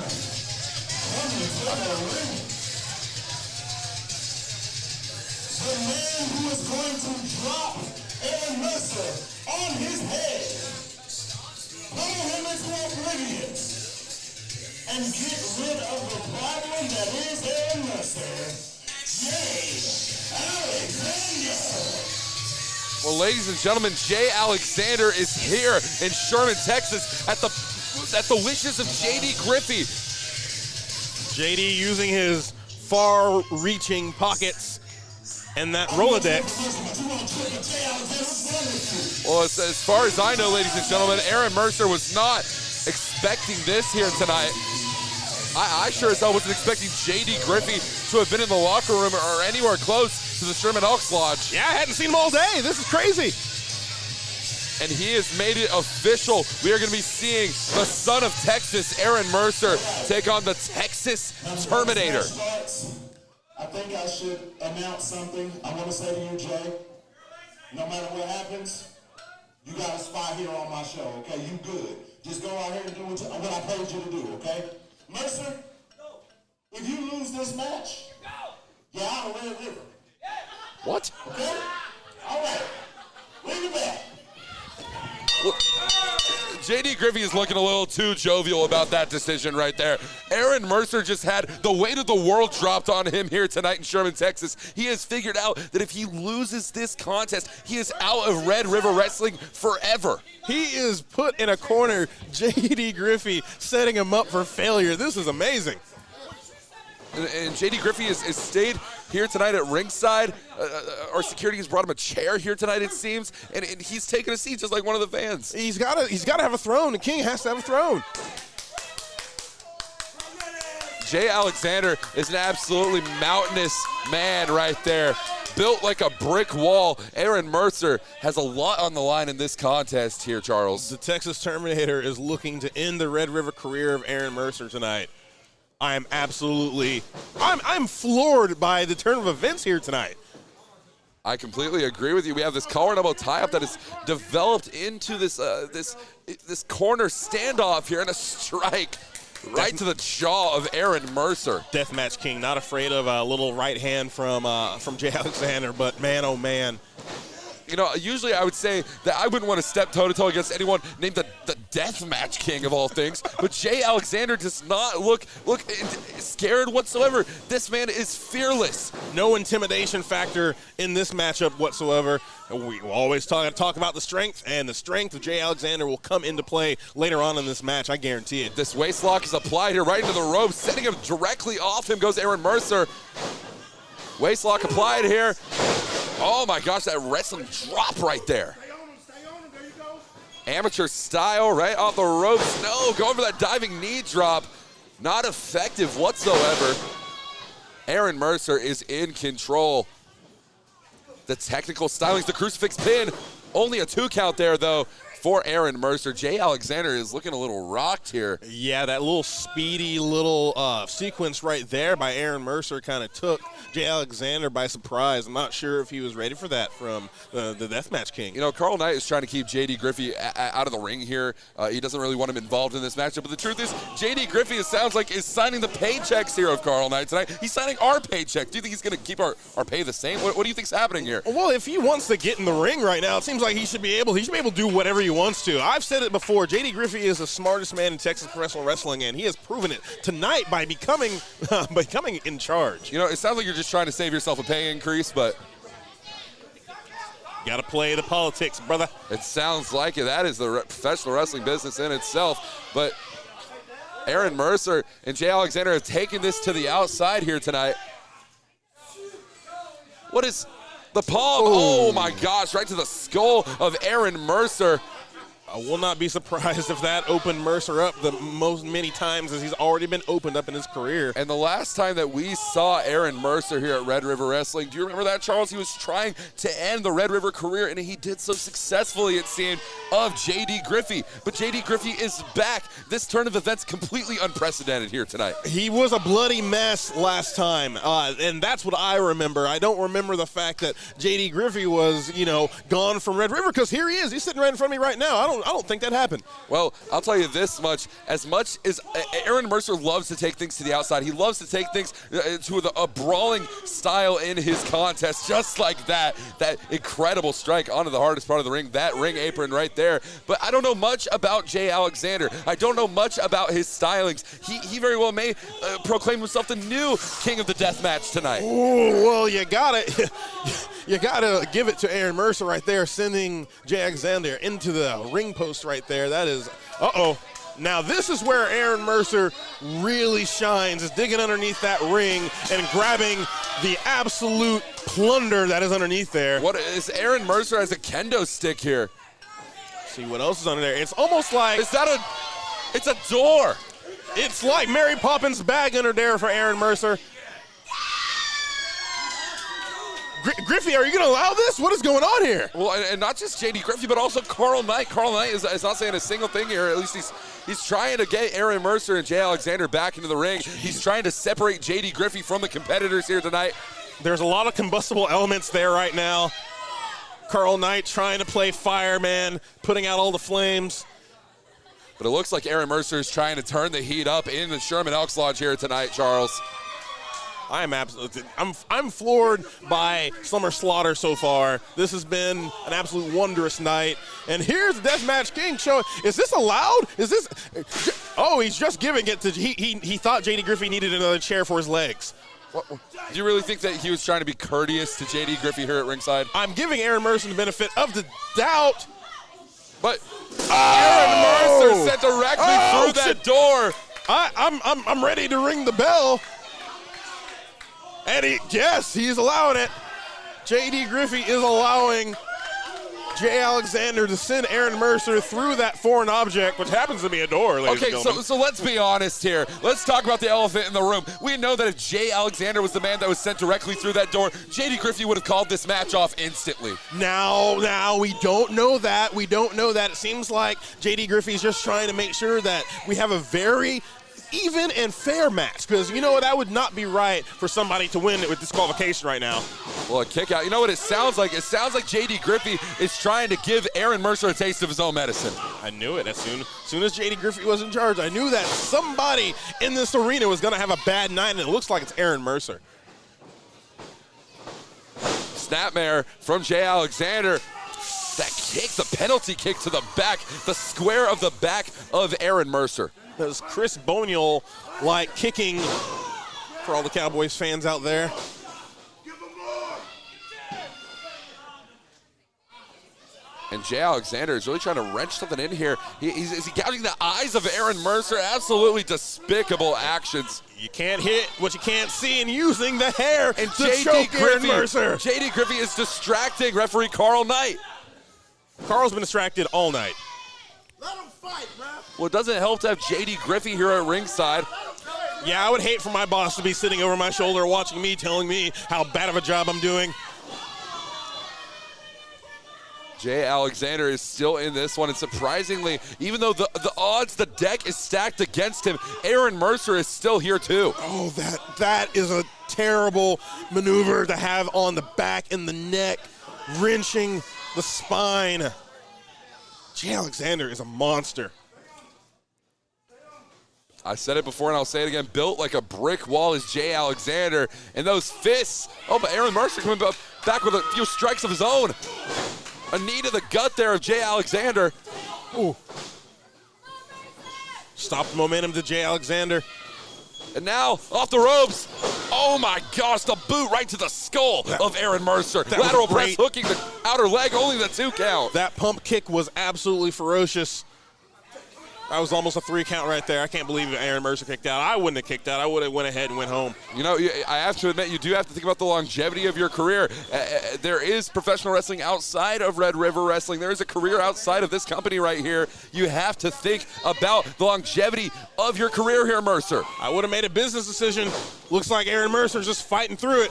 The man who is going to drop Aaron Mercer on his head, pummel him into oblivion, and get rid of the problem that is Aaron Mercer, Jay Alexander. Well, ladies and gentlemen, Jay Alexander is here in Sherman, Texas, at the wishes of JD Griffey. JD using his far-reaching pockets and that Rolodex. Well, as far as I know, ladies and gentlemen, Aaron Mercer was not expecting this here tonight. I sure as hell wasn't expecting JD Griffey to have been in the locker room or anywhere close to the Sherman Elks Lodge. Yeah, I hadn't seen him all day. This is crazy. And he has made it official. We are going to be seeing the son of Texas, Aaron Mercer, take on the Texas Terminator. I think I should announce something. I want to say to you, Jay, no matter what happens, you got a spot here on my show, okay? You good. Just go out here and do what I paid you to do, okay? Mercer, if you lose this match, you're out of Red River. What? Okay? All right. Ring the bell. Well, JD Griffey is looking a little too jovial about that decision right there. Aaron Mercer just had the weight of the world dropped on him here tonight in Sherman, Texas. He has figured out that if he loses this contest, he is out of Red River Wrestling forever. He is put in a corner. JD Griffey setting him up for failure. This is amazing. And JD Griffey has stayed here tonight at ringside. Our security has brought him a chair here tonight, it seems, and he's taking a seat just like one of the fans. He's got to have a throne. The king has to have a throne. Jay Alexander is an absolutely mountainous man right there, built like a brick wall. Aaron Mercer has a lot on the line in this contest here, Charles. The Texas Terminator is looking to end the Red River career of Aaron Mercer tonight. I'm floored by the turn of events here tonight. I completely agree with you. We have this collar and elbow tie-up that has developed into this this corner standoff here, and a strike right to the jaw of Aaron Mercer. Deathmatch King, not afraid of a little right hand from Jay Alexander, but man, oh man. You know, usually I would say that I wouldn't want to step toe-to-toe against anyone named the Deathmatch King of all things, but Jay Alexander does not look scared whatsoever. This man is fearless. No intimidation factor in this matchup whatsoever. We will always talk about the strength, and the strength of Jay Alexander will come into play later on in this match, I guarantee it. This waist lock is applied here right into the ropes, sending him directly off him goes Aaron Mercer. Waist lock applied here. Oh my gosh, that wrestling drop right there. Amateur style right off the ropes. No, going for that diving knee drop. Not effective whatsoever. Aaron Mercer is in control. The technical stylings, the crucifix pin. Only a 2 count there though for Aaron Mercer. Jay Alexander is looking a little rocked here. Yeah, that little speedy little sequence right there by Aaron Mercer kind of took Jay Alexander by surprise. I'm not sure if he was ready for that from the Deathmatch King. You know, Carl Knight is trying to keep J.D. Griffey out of the ring here. He doesn't really want him involved in this matchup. But the truth is, J.D. Griffey, it sounds like, is signing the paychecks here of Carl Knight tonight. He's signing our paycheck. Do you think he's going to keep our pay the same? What do you think's happening here? Well, if he wants to get in the ring right now, it seems like he should be able to do whatever he wants to. I've said it before. J.D. Griffey is the smartest man in Texas professional wrestling, and he has proven it tonight by becoming in charge. You know, it sounds like you're just trying to save yourself a pay increase, but got to play the politics, brother. it sounds like it. That is the professional wrestling business in itself. But Aaron Mercer and Jay Alexander have taken this to the outside here tonight. What is the palm? Oh my gosh, right to the skull of Aaron Mercer. I will not be surprised if that opened Mercer up the many times as he's already been opened up in his career. And the last time that we saw Aaron Mercer here at Red River Wrestling, do you remember that, Charles? He was trying to end the Red River career, and he did so successfully, it seemed, of J.D. Griffey. But J.D. Griffey is back. This turn of events completely unprecedented here tonight. He was a bloody mess last time, and that's what I remember. I don't remember the fact that J.D. Griffey was, gone from Red River, because here he is. He's sitting right in front of me right now. I don't think that happened. Well, I'll tell you this much. As much as Aaron Mercer loves to take things to the outside, he loves to take things to a brawling style in his contest, just like that incredible strike onto the hardest part of the ring, that ring apron right there. But I don't know much about Jay Alexander. I don't know much about his stylings. He very well may proclaim himself the new king of the death match tonight. Oh, well, you gotta give it to Aaron Mercer right there, sending Jay Alexander into the ring post right there. That is, Now this is where Aaron Mercer really shines, is digging underneath that ring and grabbing the absolute plunder that is underneath there. What is Aaron Mercer has a kendo stick here? See what else is under there. It's almost like it's a door. It's like Mary Poppins' bag under there for Aaron Mercer. Griffey, are you going to allow this? What is going on here? Well, and not just J.D. Griffey, but also Carl Knight. Carl Knight is not saying a single thing here. At least he's trying to get Aaron Mercer and Jay Alexander back into the ring. He's trying to separate J.D. Griffey from the competitors here tonight. There's a lot of combustible elements there right now. Carl Knight trying to play fireman, putting out all the flames. But it looks like Aaron Mercer is trying to turn the heat up in the Sherman Elks Lodge here tonight, Charles. I'm floored by Summer Slaughter so far. This has been an absolute wondrous night. And here's the Deathmatch King showing. Is this allowed? Is this? Oh, he's just giving it to. He thought J.D. Griffey needed another chair for his legs. Do you really think that he was trying to be courteous to J.D. Griffey here at ringside? I'm giving Aaron Mercer the benefit of the doubt. But Aaron Mercer sent directly through that door. I'm ready to ring the bell. And he's allowing it. J.D. Griffey is allowing Jay Alexander to send Aaron Mercer through that foreign object, which happens to be a door, ladies and gentlemen. So let's be honest here. Let's talk about the elephant in the room. We know that if Jay Alexander was the man that was sent directly through that door, J.D. Griffey would have called this match off instantly. Now, we don't know that. It seems like J.D. Griffey's just trying to make sure that we have a very even and fair match, because that would not be right for somebody to win it with disqualification right now. Well, a kick out. You know what it sounds like? It sounds like J.D. Griffey is trying to give Aaron Mercer a taste of his own medicine. I knew it. As soon as J.D. Griffey was in charge, I knew that somebody in this arena was going to have a bad night, and it looks like it's Aaron Mercer. Snapmare from Jay Alexander. That kick, the penalty kick to the back, the square of the back of Aaron Mercer. That was Chris Bonial-like kicking for all the Cowboys fans out there. And Jay Alexander is really trying to wrench something in here. Is he gouging the eyes of Aaron Mercer? Absolutely despicable actions. You can't hit what you can't see, and using the hair and to choke Aaron Mercer. J.D. Griffey is distracting referee Carl Knight. Carl's been distracted all night. Let him fight, bro. Well, it doesn't help to have J.D. Griffey here at ringside. Yeah, I would hate for my boss to be sitting over my shoulder watching me, telling me how bad of a job I'm doing. Jay Alexander is still in this one, and surprisingly, even though the odds, the deck is stacked against him, Aaron Mercer is still here too. Oh, that is a terrible maneuver to have on the back and the neck, wrenching the spine. Jay Alexander is a monster. I said it before and I'll say it again, built like a brick wall is Jay Alexander, and those fists. Oh, but Aaron Mercer coming back with a few strikes of his own. A knee to the gut there of Jay Alexander. Ooh. Stop the momentum to Jay Alexander. And now, off the ropes. Oh my gosh, the boot right to the skull of Aaron Mercer. Lateral press hooking the outer leg, only the 2 count. That pump kick was absolutely ferocious. That was almost a 3 count right there. I can't believe Aaron Mercer kicked out. I wouldn't have kicked out. I would have went ahead and went home. You know, I have to admit, you do have to think about the longevity of your career. There is professional wrestling outside of Red River Wrestling. There is a career outside of this company right here. You have to think about the longevity of your career here, Mercer. I would have made a business decision. Looks like Aaron Mercer's just fighting through it.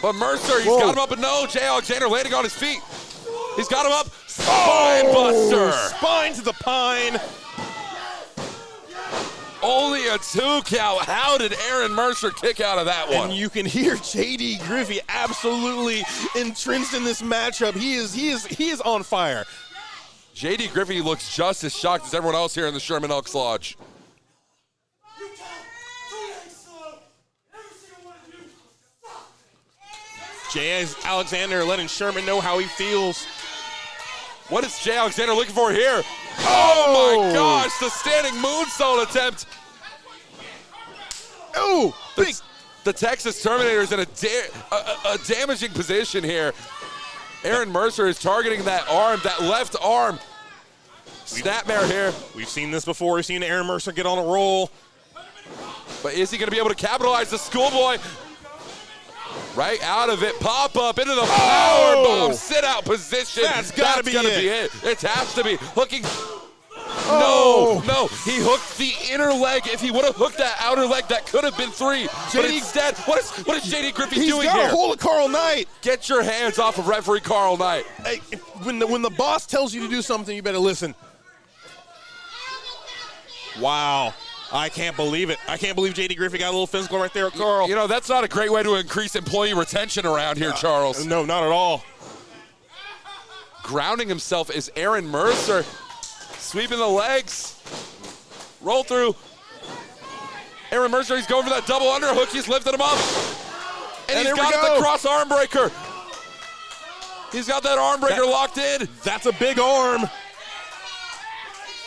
But Mercer, he's got him up, and no, Jay Alexander landing on his feet. He's got him up. Spine buster. Spine to the pine. Only a 2 count. How did Aaron Mercer kick out of that one? And you can hear J.D. Griffey absolutely entrenched in this matchup. He is on fire. J.D. Griffey looks just as shocked as everyone else here in the Sherman Elks Lodge. Jay Alexander letting Sherman know how he feels. What is Jay Alexander looking for here? Oh my gosh, the standing moonsault attempt. Oh, the Texas Terminator is in a damaging position here. Aaron Mercer is targeting that arm, that left arm. Snapmare here. We've seen this before. We've seen Aaron Mercer get on a roll. But is he going to be able to capitalize? The schoolboy right out of it, pop up into the power bomb, sit out position. That's gotta be it. It has to be. Hooking. No, he hooked the inner leg. If he would have hooked that outer leg, that could have been 3. But instead, what is J.D. Griffey doing here? He's got a hold of Carl Knight. Get your hands off of referee Carl Knight. Hey, when the boss tells you to do something, you better listen. Wow. I can't believe it. I can't believe J.D. Griffey got a little physical right there with Carl. You know, that's not a great way to increase employee retention around here, Charles. No, not at all. Grounding himself is Aaron Mercer. Sweeping the legs. Roll through. Aaron Mercer, he's going for that double underhook. He's lifted him up. And he's got the cross arm breaker. He's got that arm breaker locked in. That's a big arm.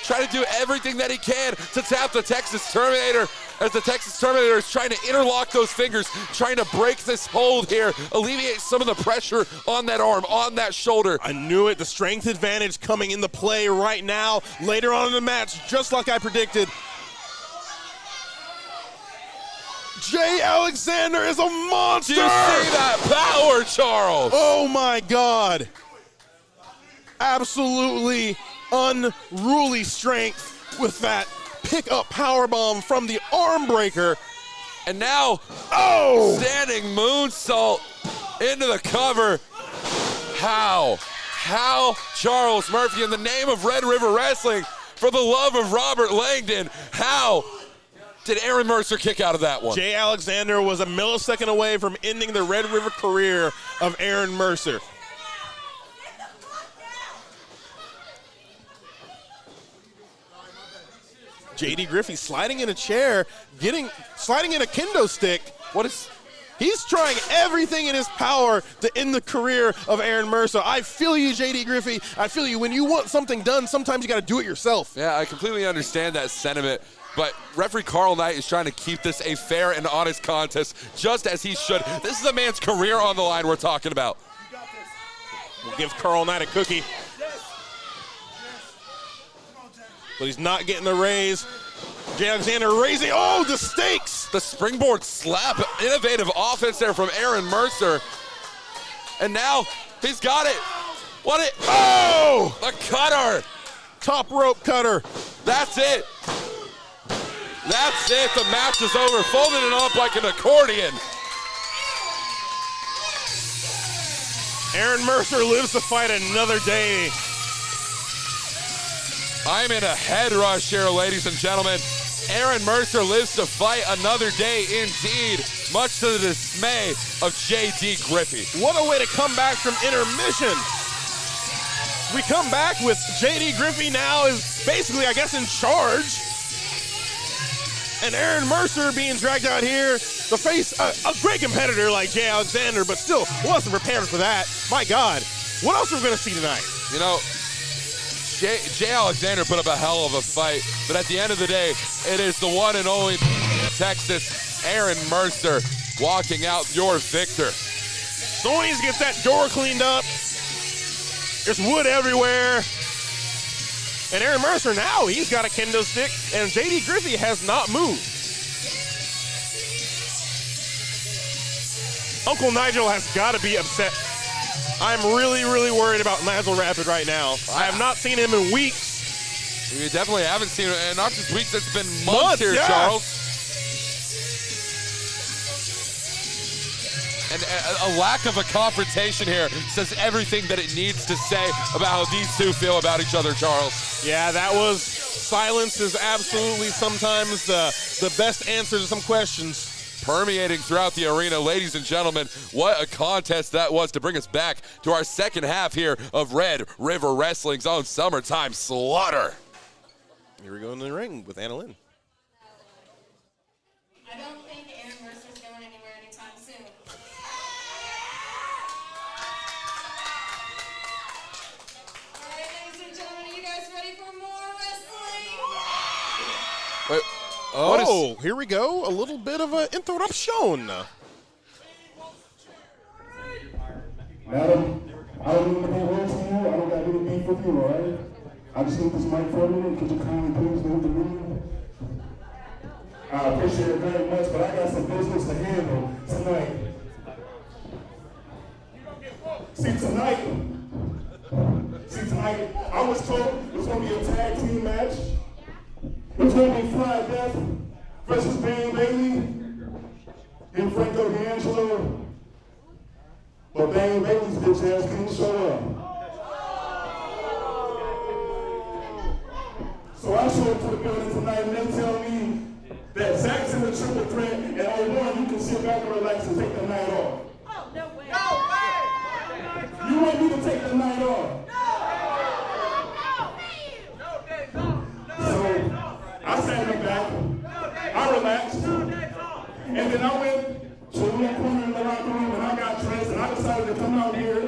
Trying to do everything that he can to tap the Texas Terminator, as the Texas Terminator is trying to interlock those fingers, trying to break this hold here, alleviate some of the pressure on that arm, on that shoulder. I knew it. The strength advantage coming into play right now, later on in the match, just like I predicted. Jay Alexander is a monster. Do you see that power, Charles? Oh my God. Absolutely unruly strength with that pickup powerbomb from the arm breaker. And now, standing moonsault into the cover. How, Charles Murphy, in the name of Red River Wrestling, for the love of Robert Langdon, how did Aaron Mercer kick out of that one? Jay Alexander was a millisecond away from ending the Red River career of Aaron Mercer. J.D. Griffey sliding in a chair, sliding in a kendo stick. He's trying everything in his power to end the career of Aaron Mercer. I feel you, J.D. Griffey. I feel you. When you want something done, sometimes you got to do it yourself. Yeah, I completely understand that sentiment. But referee Carl Knight is trying to keep this a fair and honest contest, just as he should. This is a man's career on the line we're talking about. We'll give Carl Knight a cookie. But he's not getting the raise. Jay Alexander raising, the stakes! The springboard slap, innovative offense there from Aaron Mercer. And now he's got it. The cutter. Top rope cutter. That's it. The match is over. Folding it up like an accordion. Aaron Mercer lives to fight another day. I'm in a head rush here, ladies and gentlemen. Aaron Mercer lives to fight another day indeed, much to the dismay of J.D. Griffey. What a way to come back from intermission. We come back with J.D. Griffey now is basically, I guess, in charge. And Aaron Mercer being dragged out here to face a great competitor like Jay Alexander, but still wasn't prepared for that. My God, what else are we going to see tonight? You know, Jay Alexander put up a hell of a fight, but at the end of the day, it is the one and only Texas Aaron Mercer walking out your victor. Someone needs to get that door cleaned up. There's wood everywhere. And Aaron Mercer now, he's got a kendo stick, and J.D. Griffey has not moved. Uncle Nigel has got to be upset. I'm really, really worried about Nigel Rapid right now. I have not seen him in weeks. We definitely haven't seen it, and not just weeks, it's been months here, yeah. Charles. And a lack of a confrontation here says everything that it needs to say about how these two feel about each other, Charles. Yeah, that was, silence is absolutely sometimes the best answer to some questions. Permeating throughout the arena. Ladies and gentlemen, what a contest that was to bring us back to our second half here of Red River Wrestling's own Summertime Slaughter. Here we go in the ring with Anna Lynn. I don't think Aaron Mercer's going anywhere anytime soon. All right, ladies and gentlemen, are you guys ready for more wrestling? Wait, Oh, here we go. A little bit of an interruption. Madam, I don't need to be rude to you. I don't got any beef with you, all right? I just need this mic for a minute. Could you kindly please move the room? I appreciate it very much, but I got some business to handle tonight. See, tonight, I was told it was going to be a tag team match. It was going to be Fly Death versus Bane Bailey and Franco D'Angelo. But Bane Bailey's bitch ass couldn't show up. So I showed up to the building tonight and they tell me that Zack's in the triple threat and on one you can sit back and relax and take the night off. Oh, no way. No way! You want me to take the night off? So I sat in the back, I relaxed, and then I went to one corner in the locker room and I got dressed and I decided to come out here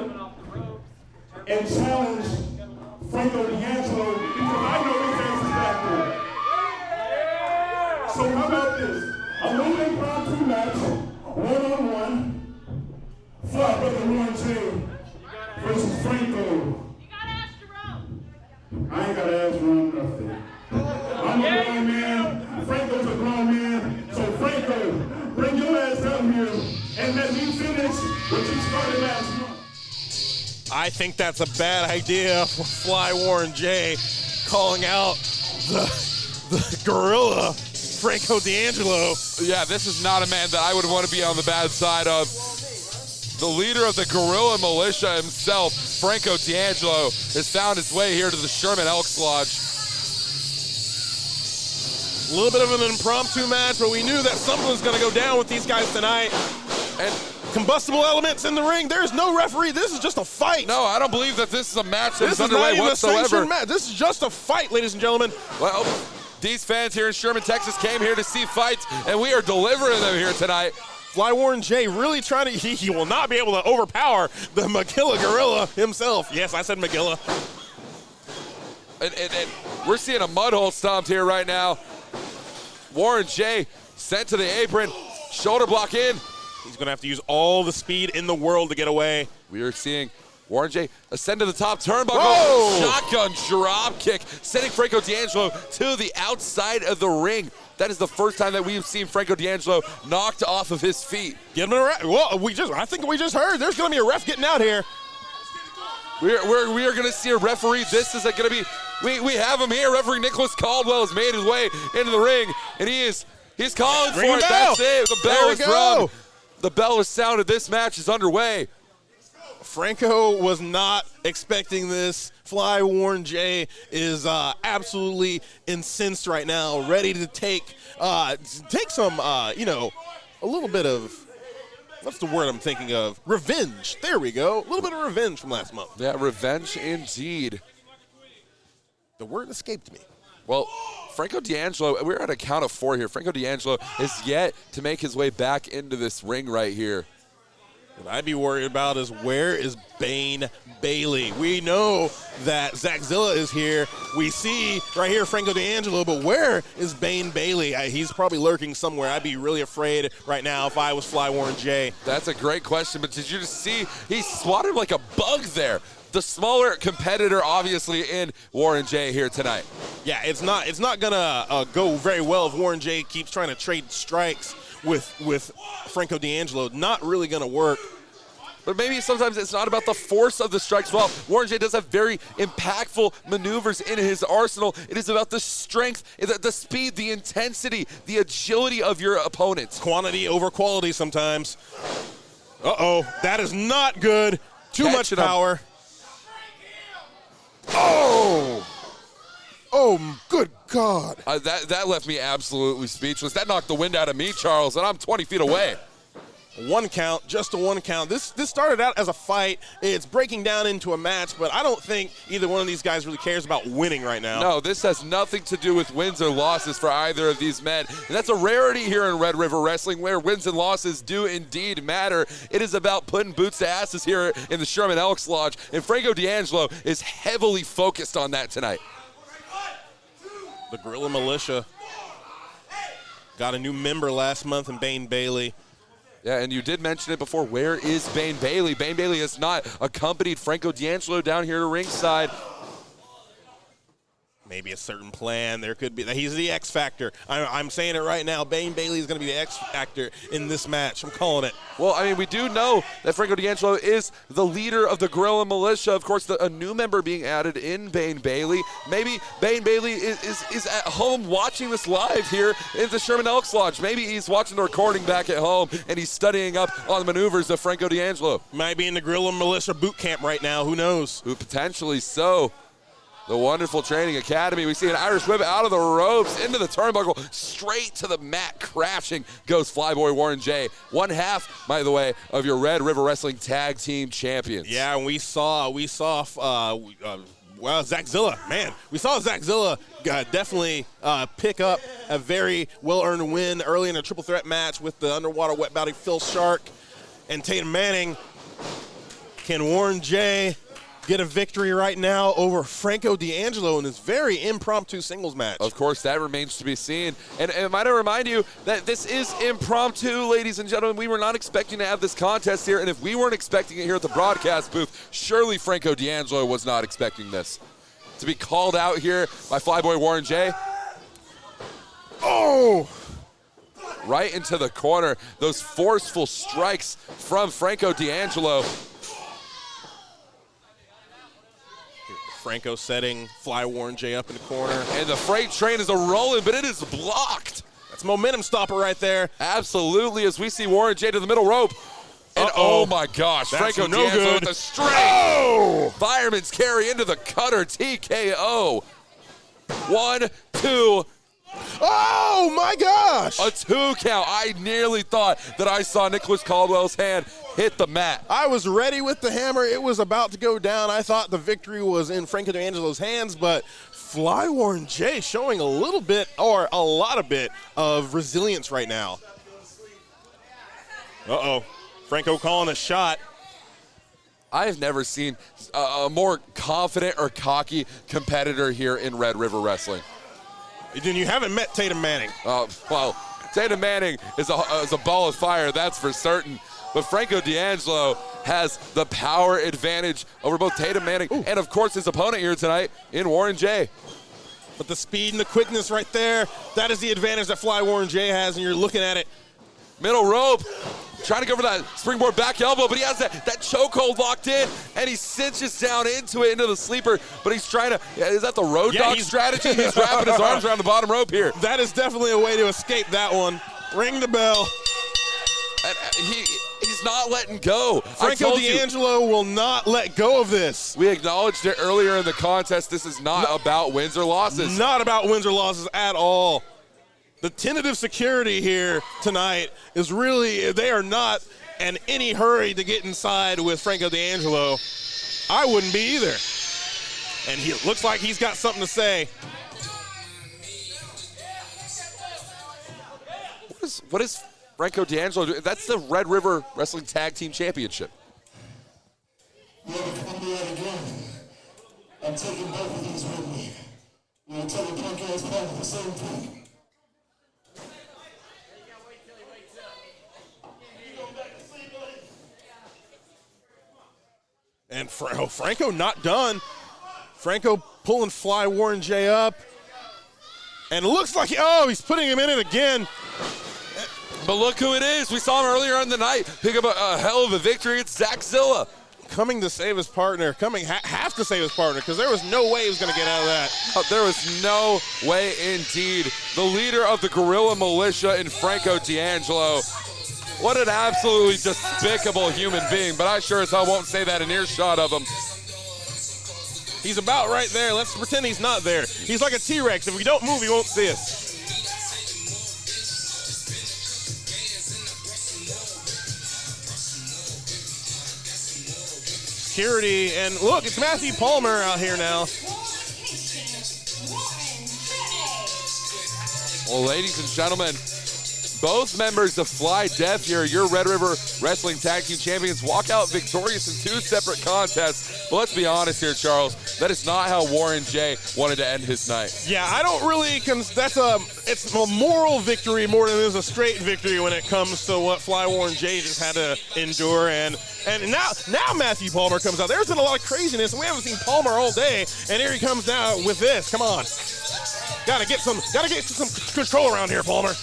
and challenge Franco D'Angelo because I know his ass is back there. So how about this? A one-day round two match, one-on-one, Fly Brother Warren J versus Franco. You gotta ask Jerome. I ain't gotta ask Jerome nothing. I'm a grown man, Franco's a grown man, so Franco, bring your ass out here and let me finish what you started last month. I think that's a bad idea for Fly Warren J calling out the gorilla, Franco D'Angelo. Yeah, this is not a man that I would want to be on the bad side of. The leader of the guerrilla militia himself, Franco D'Angelo, has found his way here to the Sherman Elks Lodge. A little bit of an impromptu match, but we knew that something was going to go down with these guys tonight. And combustible elements in the ring. There's no referee. This is just a fight. No, I don't believe that this is a match that is This is not underway even a whatsoever. sanctioned match. This is just a fight, ladies and gentlemen. Well, these fans here in Sherman, Texas came here to see fights, and we are delivering them here tonight. Fly Warren J really trying to, he will not be able to overpower the Magilla Gorilla himself. Yes, I said Magilla. And we're seeing a mud hole stomped here right now. Warren J sent to the apron, shoulder block in. He's going to have to use all the speed in the world to get away. We are seeing Warren J ascend to the top turnbuckle. Whoa! Shotgun drop kick, sending Franco D'Angelo to the outside of the ring. That is the first time that we have seen Franco D'Angelo knocked off of his feet. Give him a ref. Well, I think we just heard there's going to be a ref getting out here. We are going to see a referee. This is going to be, we have him here. Referee Nicholas Caldwell has made his way into the ring, and he's calling for Ring it. the bell. That's it. The bell There we is go. rung. The bell is sounded. This match is underway. Franco was not expecting this. Fly Warren J is absolutely incensed right now, ready to take some, a little bit of, what's the word I'm thinking of? Revenge. There we go. A little bit of revenge from last month. Yeah, revenge indeed. The word escaped me. Well, Franco D'Angelo, we're at a count of 4 here. Franco D'Angelo is yet to make his way back into this ring right here. What I'd be worried about is, where is Bane Bailey? We know that Zack Zilla is here. We see right here Franco D'Angelo, but where is Bane Bailey? He's probably lurking somewhere. I'd be really afraid right now if I was Fly Warren J. That's a great question, but did you just see he swatted like a bug there? The smaller competitor, obviously, in Warren J here tonight. Yeah, it's not gonna go very well if Warren J keeps trying to trade strikes with Franco D'Angelo. Not really gonna work. But maybe sometimes it's not about the force of the strikes. Well, Warren J does have very impactful maneuvers in his arsenal. It is about the strength, the speed, the intensity, the agility of your opponents. Quantity over quality sometimes. Uh-oh, that is not good. Too much power. Oh! Oh, good God. That left me absolutely speechless. That knocked the wind out of me, Charles, and I'm 20 feet away. 1 count, just a 1 count. This started out as a fight. It's breaking down into a match, but I don't think either one of these guys really cares about winning right now. No, this has nothing to do with wins or losses for either of these men. And that's a rarity here in Red River Wrestling, where wins and losses do indeed matter. It is about putting boots to asses here in the Sherman Elks Lodge, and Franco D'Angelo is heavily focused on that tonight. The Guerrilla Militia got a new member last month in Bane Bailey. Yeah, and you did mention it before. Where is Bane Bailey? Bane Bailey has not accompanied Franco D'Angelo down here to ringside. Maybe a certain plan. There could be. He's the X factor. I'm saying it right now. Bane Bailey is going to be the X factor in this match. I'm calling it. Well, I mean, we do know that Franco D'Angelo is the leader of the Guerrilla Militia. Of course, a new member being added in Bane Bailey. Maybe Bane Bailey is at home watching this live here in the Sherman Elks Lodge. Maybe he's watching the recording back at home and he's studying up on the maneuvers of Franco D'Angelo. Might be in the Guerrilla Militia boot camp right now. Who knows? Who potentially so. The wonderful training academy. We see an Irish whip out of the ropes, into the turnbuckle, straight to the mat. Crashing goes Flyboy Warren J. 1/2, by the way, of your Red River Wrestling Tag Team Champions. Yeah, and we saw Zack Zilla. Man, we saw Zack Zilla definitely pick up a very well-earned win early in a triple threat match with the underwater wet body Phil Shark and Tatum Manning. Can Warren J get a victory right now over Franco D'Angelo in this very impromptu singles match? Of course, that remains to be seen. And might I remind you that this is impromptu, ladies and gentlemen. We were not expecting to have this contest here, and if we weren't expecting it here at the broadcast booth, surely Franco D'Angelo was not expecting this. To be called out here by Flyboy Warren J. Oh! Right into the corner. Those forceful strikes from Franco D'Angelo. Franco setting Fly Warren J up in the corner. And the freight train is a-rolling, but it is blocked. That's momentum stopper right there. Absolutely, as we see Warren J to the middle rope. And oh my gosh, that's Franco no D'Angelo good. with the straight. Oh! Fireman's carry into the cutter, TKO. 1, 2. Oh my gosh! A 2 count. I nearly thought that I saw Nicholas Caldwell's hand hit the mat. I was ready with the hammer. It was about to go down. I thought the victory was in Franco D'Angelo's hands, but Fly Warren J showing a little bit, or a lot of resilience right now. Uh-oh. Franco calling a shot. I've never seen a more confident or cocky competitor here in Red River Wrestling. Then you haven't met Tatum Manning. Well, Tatum Manning is a ball of fire, that's for certain. But Franco D'Angelo has the power advantage over both Tatum Manning and, of course, his opponent here tonight in Warren J. But the speed and the quickness right there, that is the advantage that Fly Warren J has, and you're looking at it. Middle rope, trying to go for that springboard back elbow, but he has that chokehold locked in, and he cinches down into the sleeper, but he's trying to, is that the road dog strategy? He's wrapping his arms around the bottom rope here. That is definitely a way to escape that one. Ring the bell. He's not letting go. Franco D'Angelo will not let go of this. We acknowledged it earlier in the contest. This is not about wins or losses. Not about wins or losses at all. The tentative security here tonight is really, they are not in any hurry to get inside with Franco D'Angelo. I wouldn't be either. And he looks like he's got something to say. What is Franco D'Angelo doing? That's the Red River Wrestling Tag Team Championship. I'm doing it again. I'm taking both of these with me. You know, tell the punk ass part of the same thing. And Franco not done. Franco pulling Fly Warren J up. And it looks like, he's putting him in it again. But look who it is. We saw him earlier in the night pick up a hell of a victory. It's Zack Zilla. Coming to save his partner. Have to save his partner because there was no way he was going to get out of that. There was no way indeed. The leader of the guerrilla militia in Franco D'Angelo. What an absolutely despicable human being, but I sure as hell won't say that in earshot of him. He's about right there. Let's pretend he's not there. He's like a T-Rex. If we don't move, he won't see us. Security, and look, it's Matthew Palmer out here now. Well, ladies and gentlemen, both members of Fly Death here, your Red River Wrestling Tag Team Champions, walk out victorious in 2 separate contests. But let's be honest here, Charles. That is not how Warren J wanted to end his night. Yeah, I don't really, it's a moral victory more than it is a straight victory when it comes to what Fly Warren J just had to endure. And now Matthew Palmer comes out. There's been a lot of craziness, and we haven't seen Palmer all day. And here he comes now with this. Come on, gotta get some control around here, Palmer.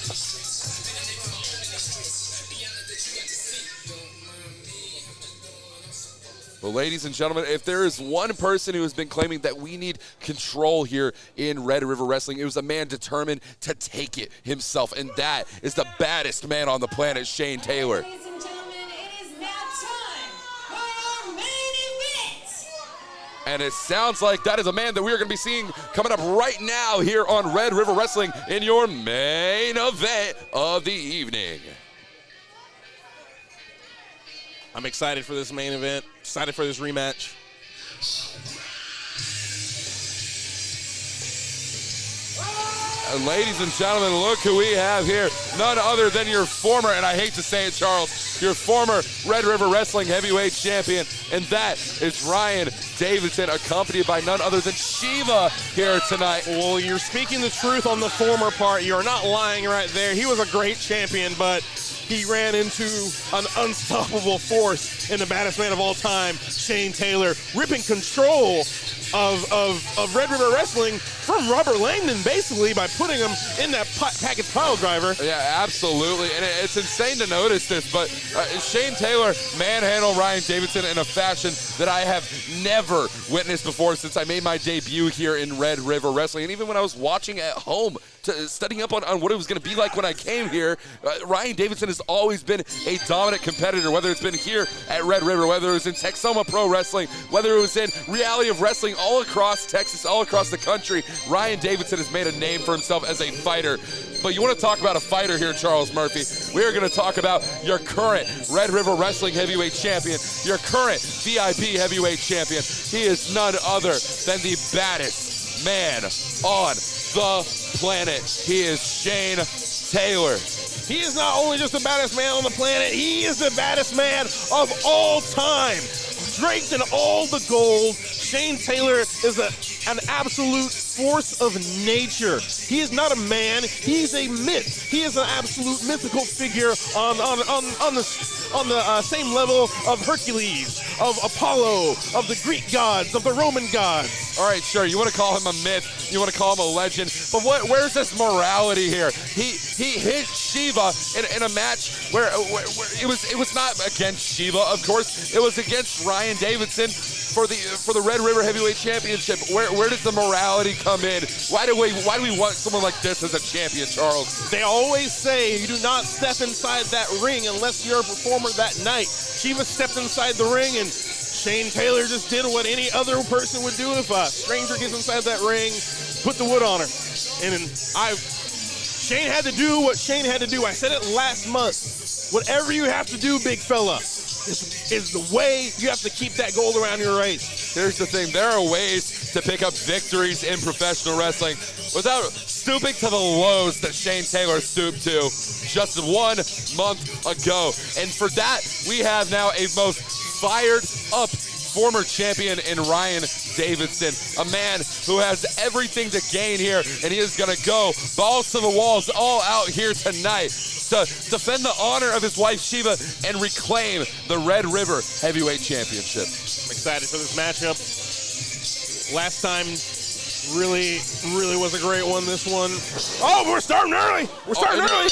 Well, ladies and gentlemen, if there is one person who has been claiming that we need control here in Red River Wrestling, it was a man determined to take it himself, and that is the baddest man on the planet, Shane Taylor. Ladies and gentlemen, it is now time for our main event. And it sounds like that is a man that we are going to be seeing coming up right now here on Red River Wrestling in your main event of the evening. I'm excited for this main event, excited for this rematch. And ladies and gentlemen, look who we have here. None other than your former, and I hate to say it, Charles, your former Red River Wrestling Heavyweight Champion, and that is Ryan Davidson, accompanied by none other than Shiva here tonight. Well, you're speaking the truth on the former part. You're not lying right there. He was a great champion, but he ran into an unstoppable force in the baddest man of all time, Shane Taylor, ripping control of Red River Wrestling from Robert Langdon, basically, by putting him in that package pile driver. Yeah, absolutely. And it's insane to notice this, but Shane Taylor manhandled Ryan Davidson in a fashion that I have never witnessed before since I made my debut here in Red River Wrestling. And even when I was watching at home, studying up on what it was going to be like when I came here, Ryan Davidson has always been a dominant competitor, whether it's been here at Red River, whether it was in Texoma Pro Wrestling, whether it was in Reality of Wrestling all across Texas, all across the country. Ryan Davidson has made a name for himself as a fighter. But you want to talk about a fighter here, Charles Murphy. We are going to talk about your current Red River Wrestling Heavyweight Champion, your current VIP Heavyweight Champion. He is none other than the baddest man on the planet. He is Shane Taylor. He is not only just the baddest man on the planet, he is the baddest man of all time. Draped in all the gold, Shane Taylor is an absolute force of nature. He is not a man, he's a myth. He is an absolute mythical figure on the same level of Hercules, of Apollo, of the Greek gods, of the Roman gods. All right, sure, you want to call him a myth, you want to call him a legend, but where's this morality here? He hit Shiva in a match where it was not against Shiva, of course. It was against Ryan Davidson for the Red River Heavyweight Championship. Where does the morality come in? Why do we want someone like this as a champion, Charles? They always say you do not step inside that ring unless you're a performer that night. Shiva stepped inside the ring, and Shane Taylor just did what any other person would do if a stranger gets inside that ring, put the wood on her. And Shane had to do what Shane had to do. I said it last month. Whatever you have to do, big fella, is the way you have to keep that gold around your waist. Here's the thing. There are ways to pick up victories in professional wrestling without stooping to the lows that Shane Taylor stooped to just 1 month ago. And for that, we have now a most fired up former champion in Ryan Davidson, a man who has everything to gain here, and he is going to go balls to the walls all out here tonight to defend the honor of his wife Shiva and reclaim the Red River Heavyweight Championship. I'm excited for this matchup. Last time really was a great one, this one. Oh, we're starting early. We're starting early.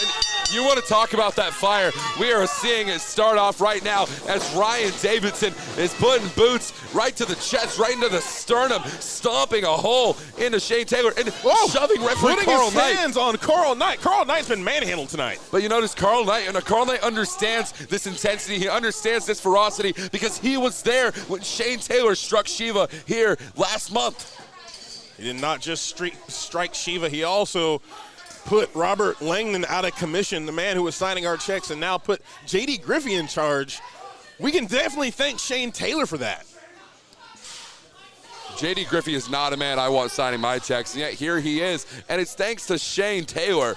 You want to talk about that fire? We are seeing it start off right now as Ryan Davidson is putting boots right to the chest, right into the sternum, stomping a hole into Shane Taylor and shoving referee putting Carl his Knight. hands on Carl Knight. Carl Knight's been manhandled tonight. But you notice Carl Knight understands this intensity. He understands this ferocity because he was there when Shane Taylor struck Shiva here last month. He did not just strike Shiva. He also put Robert Langdon out of commission, the man who was signing our checks, and now put J.D. Griffey in charge. We can definitely thank Shane Taylor for that. J.D. Griffey is not a man I want signing my checks, and yet here he is, and it's thanks to Shane Taylor.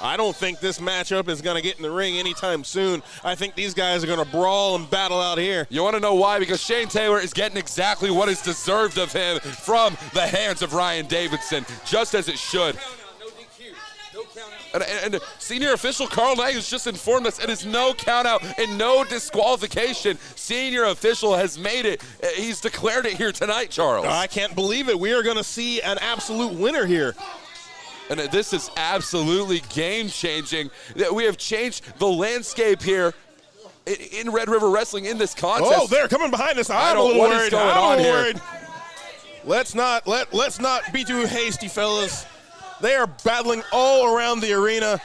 I don't think this matchup is going to get in the ring anytime soon. I think these guys are going to brawl and battle out here. You want to know why? Because Shane Taylor is getting exactly what is deserved of him from the hands of Ryan Davidson, just as it should. And senior official Carl Knight has just informed us it is no count out and no disqualification. Senior official has made it. He's declared it here tonight, Charles. I can't believe it. We are going to see an absolute winner here. And this is absolutely game-changing. We have changed the landscape here in Red River Wrestling in this contest. Oh, they're coming behind us. I'm a little worried. I'm a little worried. Let's not be too hasty, fellas. They are battling all around the arena.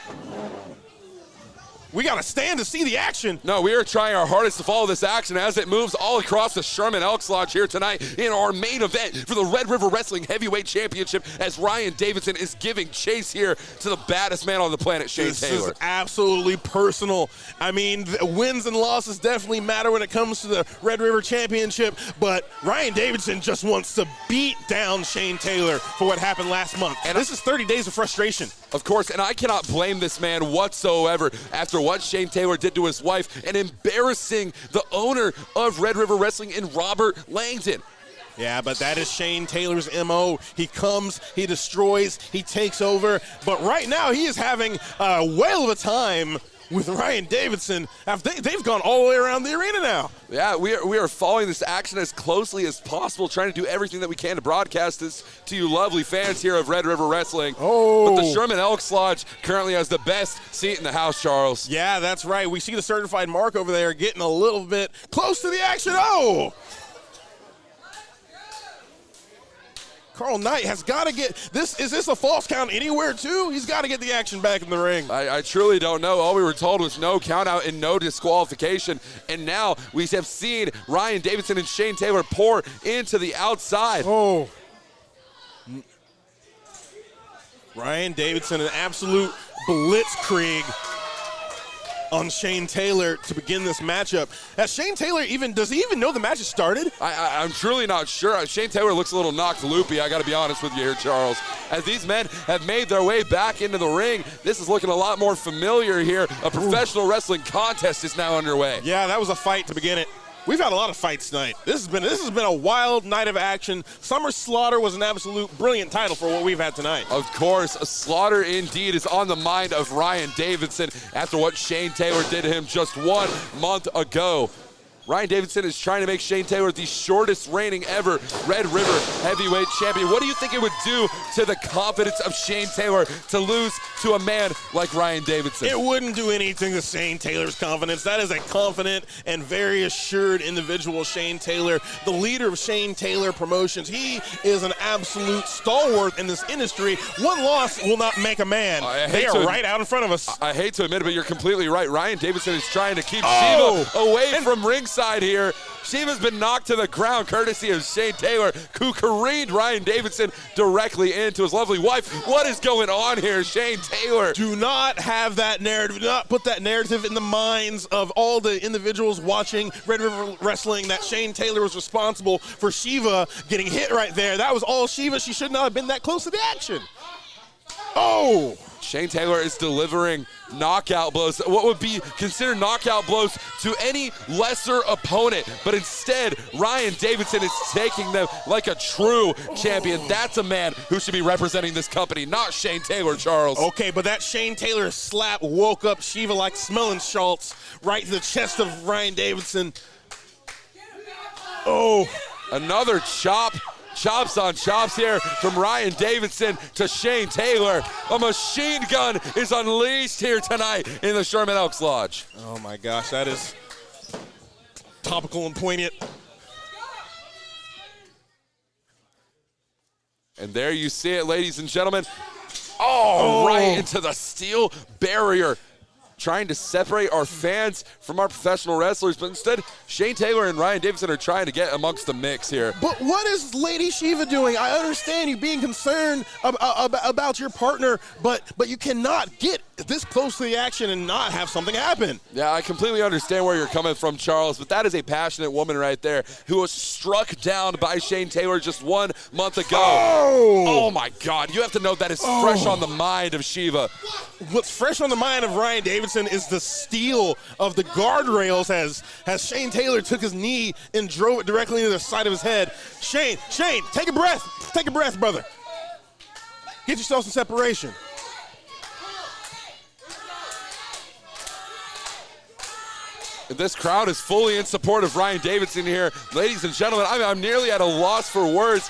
We got to stand to see the action. No, we are trying our hardest to follow this action as it moves all across the Sherman Elks Lodge here tonight in our main event for the Red River Wrestling Heavyweight Championship as Ryan Davidson is giving chase here to the baddest man on the planet, Shane Taylor. This is absolutely personal. I mean, the wins and losses definitely matter when it comes to the Red River Championship, but Ryan Davidson just wants to beat down Shane Taylor for what happened last month. And this is 30 days of frustration. Of course, and I cannot blame this man whatsoever after what Shane Taylor did to his wife and embarrassing the owner of Red River Wrestling in Robert Langdon. Yeah, but that is Shane Taylor's MO. He comes, he destroys, he takes over. But right now, he is having a whale of a time with Ryan Davidson. They've gone all the way around the arena now. Yeah, we are following this action as closely as possible, trying to do everything that we can to broadcast this to you lovely fans here of Red River Wrestling. Oh. But the Sherman Elks Lodge currently has the best seat in the house, Charles. Yeah, that's right. We see the certified mark over there getting a little bit close to the action. Oh! Carl Knight has got to get this. Is this a false count anywhere, too? He's got to get the action back in the ring. I truly don't know. All we were told was no count out and no disqualification. And now we have seen Ryan Davidson and Shane Taylor pour into the outside. Oh. Ryan Davidson, an absolute blitzkrieg on Shane Taylor to begin this matchup. Has Shane Taylor does he even know the match has started? I'm truly not sure. Shane Taylor looks a little knocked loopy, I got to be honest with you here, Charles. As these men have made their way back into the ring, this is looking a lot more familiar here. A professional wrestling contest is now underway. Yeah, that was a fight to begin it. We've had a lot of fights tonight. This has been a wild night of action. Summer Slaughter was an absolute brilliant title for what we've had tonight. Of course, a slaughter indeed is on the mind of Ryan Davidson after what Shane Taylor did to him just 1 month ago. Ryan Davidson is trying to make Shane Taylor the shortest reigning ever Red River Heavyweight champion. What do you think it would do to the confidence of Shane Taylor to lose to a man like Ryan Davidson? It wouldn't do anything to Shane Taylor's confidence. That is a confident and very assured individual, Shane Taylor, the leader of Shane Taylor Promotions. He is an absolute stalwart in this industry. One loss will not make a man. They are right out in front of us. I hate to admit it, but you're completely right. Ryan Davidson is trying to keep Shiva away from ringside here. Shiva's been knocked to the ground courtesy of Shane Taylor, who careened Ryan Davidson directly into his lovely wife. What is going on here, Shane Taylor? Do not have that narrative. Do not put that narrative in the minds of all the individuals watching Red River Wrestling that Shane Taylor was responsible for Shiva getting hit right there. That was all Shiva. She should not have been that close to the action. Oh! Shane Taylor is delivering knockout blows, what would be considered knockout blows to any lesser opponent, but instead Ryan Davidson is taking them like a true champion. That's a man who should be representing this company, not Shane Taylor, Charles. Okay, but that Shane Taylor slap woke up Shiva like smelling salts right to the chest of Ryan Davidson. Oh. Another chops on chops here from Ryan Davidson to Shane Taylor. A machine gun is unleashed here tonight in the Sherman Elks Lodge. Oh my gosh, that is topical and poignant. And there you see it, ladies and gentlemen. Oh, right into the steel barrier. Trying to separate our fans from our professional wrestlers, but instead, Shane Taylor and Ryan Davidson are trying to get amongst the mix here. But what is Lady Shiva doing? I understand you being concerned about your partner, but you cannot get this close to the action and not have something happen. Yeah, I completely understand where you're coming from, Charles, but that is a passionate woman right there who was struck down by Shane Taylor just 1 month ago. Oh my God, you have to know that is fresh on the mind of Shiva. What's fresh on the mind of Ryan Davidson is the steel of the guardrails as Shane Taylor took his knee and drove it directly into the side of his head. Shane, take a breath. Take a breath, brother. Get yourself some separation. This crowd is fully in support of Ryan Davidson here. Ladies and gentlemen, I'm nearly at a loss for words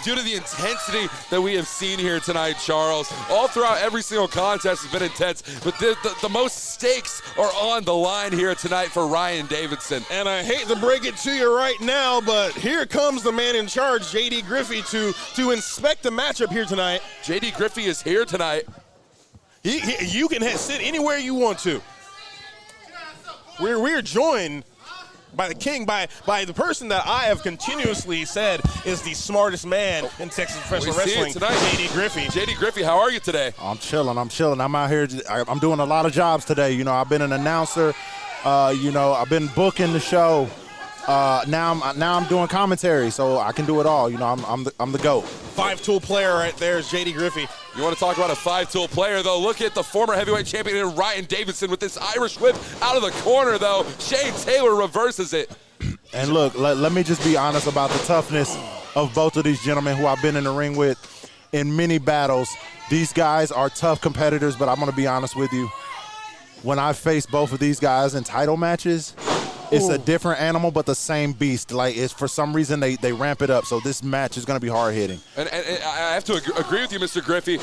due to the intensity that we have seen here tonight, Charles. All throughout every single contest has been intense, but the most stakes are on the line here tonight for Ryan Davidson. And I hate to break it to you right now, but here comes the man in charge, JD Griffey, to inspect the matchup here tonight. JD Griffey is here tonight. You can sit anywhere you want to. We're joined by the king, by the person that I have continuously said is the smartest man in Texas professional wrestling, JD Griffey. JD Griffey, how are you today? I'm chilling. I'm out here. I'm doing a lot of jobs today. You know, I've been an announcer. I've been booking the show. Now I'm doing commentary, so I can do it all. You know, I'm the GOAT. 5-tool player right there is JD Griffey. You want to talk about a 5-tool player, though? Look at the former heavyweight champion Ryan Davidson with this Irish whip out of the corner, though. Shane Taylor reverses it. And look, let me just be honest about the toughness of both of these gentlemen who I've been in the ring with in many battles. These guys are tough competitors, but I'm going to be honest with you. When I face both of these guys in title matches, it's a different animal, but the same beast. Like, it's for some reason they ramp it up. So this match is going to be hard hitting. And I have to agree with you, Mr. Griffey,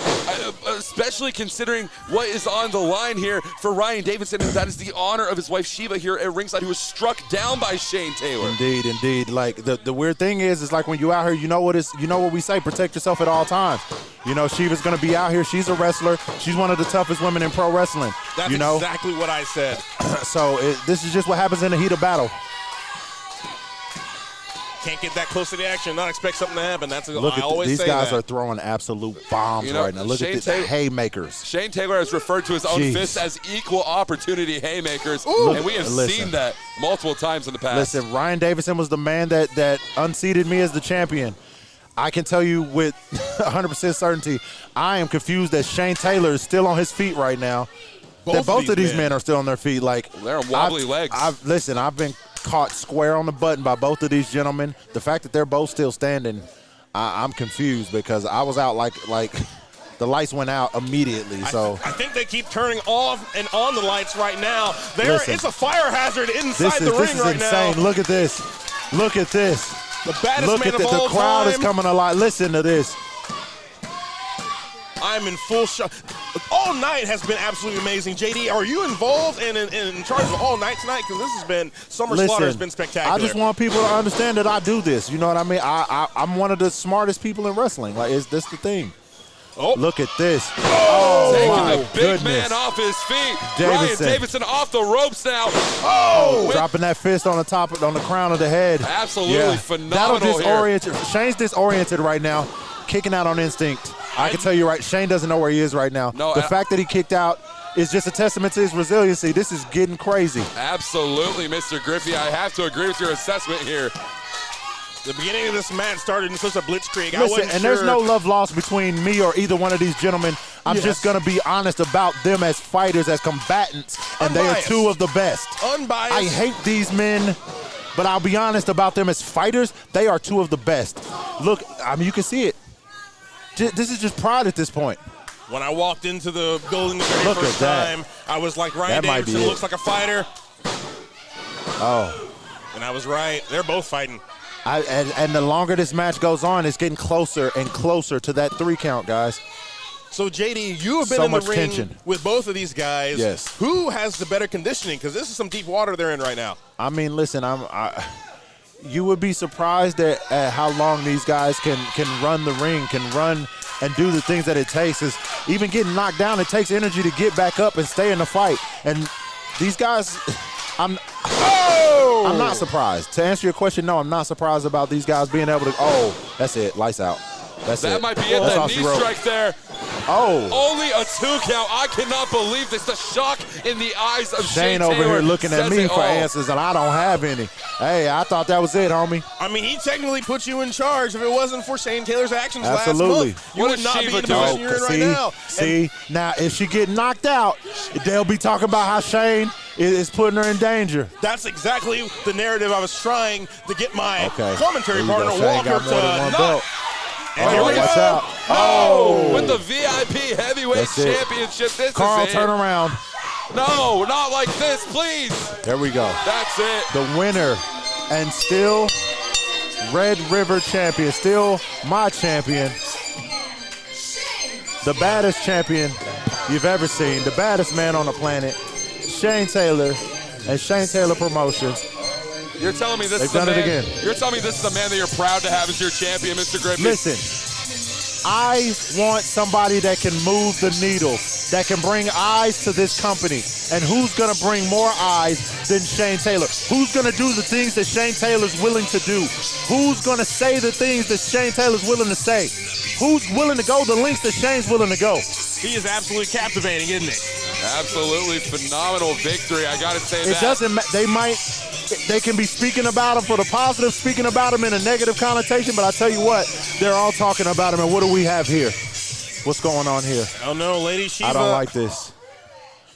especially considering what is on the line here for Ryan Davidson. That is the honor of his wife Shiva here at ringside, who was struck down by Shane Taylor. Indeed. Like the weird thing is like when you out here, you know what we say: protect yourself at all times. You know, Shiva's going to be out here. She's a wrestler. She's one of the toughest women in pro wrestling. That's exactly what I said. So this is just what happens in the heat of battle. Can't get that close to the action, not expect something to happen. That's Look I always these say guys that. are throwing absolute bombs right now. Look at the haymakers. Shane Taylor has referred to his own fists as equal opportunity haymakers, and we have seen that multiple times in the past. Listen, Ryan Davidson was the man that unseated me as the champion. I can tell you with 100% certainty, I am confused that Shane Taylor is still on his feet right now. Both of these men are still on their feet. Like, they're on wobbly legs. I've been caught square on the button by both of these gentlemen. The fact that they're both still standing, I'm confused because I was out like the lights went out immediately. So I think they keep turning off and on the lights right now. It's a fire hazard inside the ring right now. This is insane. Look at this. Look at this. The baddest Look man at of the all crowd time. is coming alive. Listen to this. I'm in full shock. All night has been absolutely amazing. JD, are you involved and in charge of all night tonight? Because this has been, Summer Slaughter has been spectacular. I just want people to understand that I do this. You know what I mean? I'm one of the smartest people in wrestling. Like, is this the thing? Oh. Look at this. Taking my the big goodness. man off his feet. Davidson. Ryan Davidson off the ropes now. Oh! Dropping that fist on the crown of the head. Absolutely phenomenal That'll disorient here. you. Shane's disoriented right now, kicking out on instinct. I can tell you right, Shane doesn't know where he is right now. No, the fact that he kicked out is just a testament to his resiliency. This is getting crazy. Absolutely, Mr. Griffey. I have to agree with your assessment here. The beginning of this match started in such a blitzkrieg. I Listen, wasn't and sure. there's no love lost between me or either one of these gentlemen. I'm just going to be honest about them as fighters, as combatants, and they are Unbiased. two of the best. Unbiased. I hate these men, but I'll be honest about them as fighters. They are two of the best. Look, I mean, you can see it. This is just pride at this point. When I walked into the building the very Look at first that. time, I was like, Ryan That might be Davidson it. looks like a fighter. Oh. And I was right. They're both fighting. And the longer this match goes on, it's getting closer and closer to that 3 count, guys. So, JD, you have been So in the much ring tension. with both of these guys. Yes. Who has the better conditioning? Because this is some deep water they're in right now. I mean, listen, you would be surprised at how long these guys can run the ring, can run and do the things that it takes. Is even getting knocked down, it takes energy to get back up and stay in the fight. And these guys, I'm not surprised. To answer your question, no, I'm not surprised about these guys being able to. Oh, that's it. Lights out. That's it. That might be it. That's all That she knee wrote. strike there. Oh. Only a 2 count. I cannot believe this. The shock in the eyes of Shane Shane over Taylor here looking at says me it for all. answers, and I don't have any. Hey, I thought that was it, homie. I mean, he technically put you in charge. If it wasn't for Shane Taylor's actions Absolutely. last month, you What would is not be Shiva in the doing? position you're in right now. See, now if she get knocked out, they'll be talking about how Shane is putting her in danger. That's exactly the narrative I was trying to get my Okay. commentary There you go. partner, Shane Walker, got more than one to belt. And here we watch go. out. Oh, with the VIP heavyweight That's it. championship. This Carl, is it. turn around. No, not like this, please. There we go. That's it. The winner and still Red River champion, still my champion, the baddest champion you've ever seen, the baddest man on the planet, Shane Taylor and Shane Taylor Promotions. You're telling me this They've is the done it man. again. You're telling me this is the man that you're proud to have as your champion, Mr. Griffey. Listen, I want somebody that can move the needle, that can bring eyes to this company. And who's going to bring more eyes than Shane Taylor? Who's going to do the things that Shane Taylor's willing to do? Who's going to say the things that Shane Taylor's willing to say? Who's willing to go the lengths that Shane's willing to go? He is absolutely captivating, isn't he? Absolutely phenomenal victory. I got to say It that. doesn't they can be speaking about him for the positive, speaking about him in a negative connotation, but I tell you what, they're all talking about him. And what do we have here? What's going on here? Oh no, Lady Shiva. I don't like this.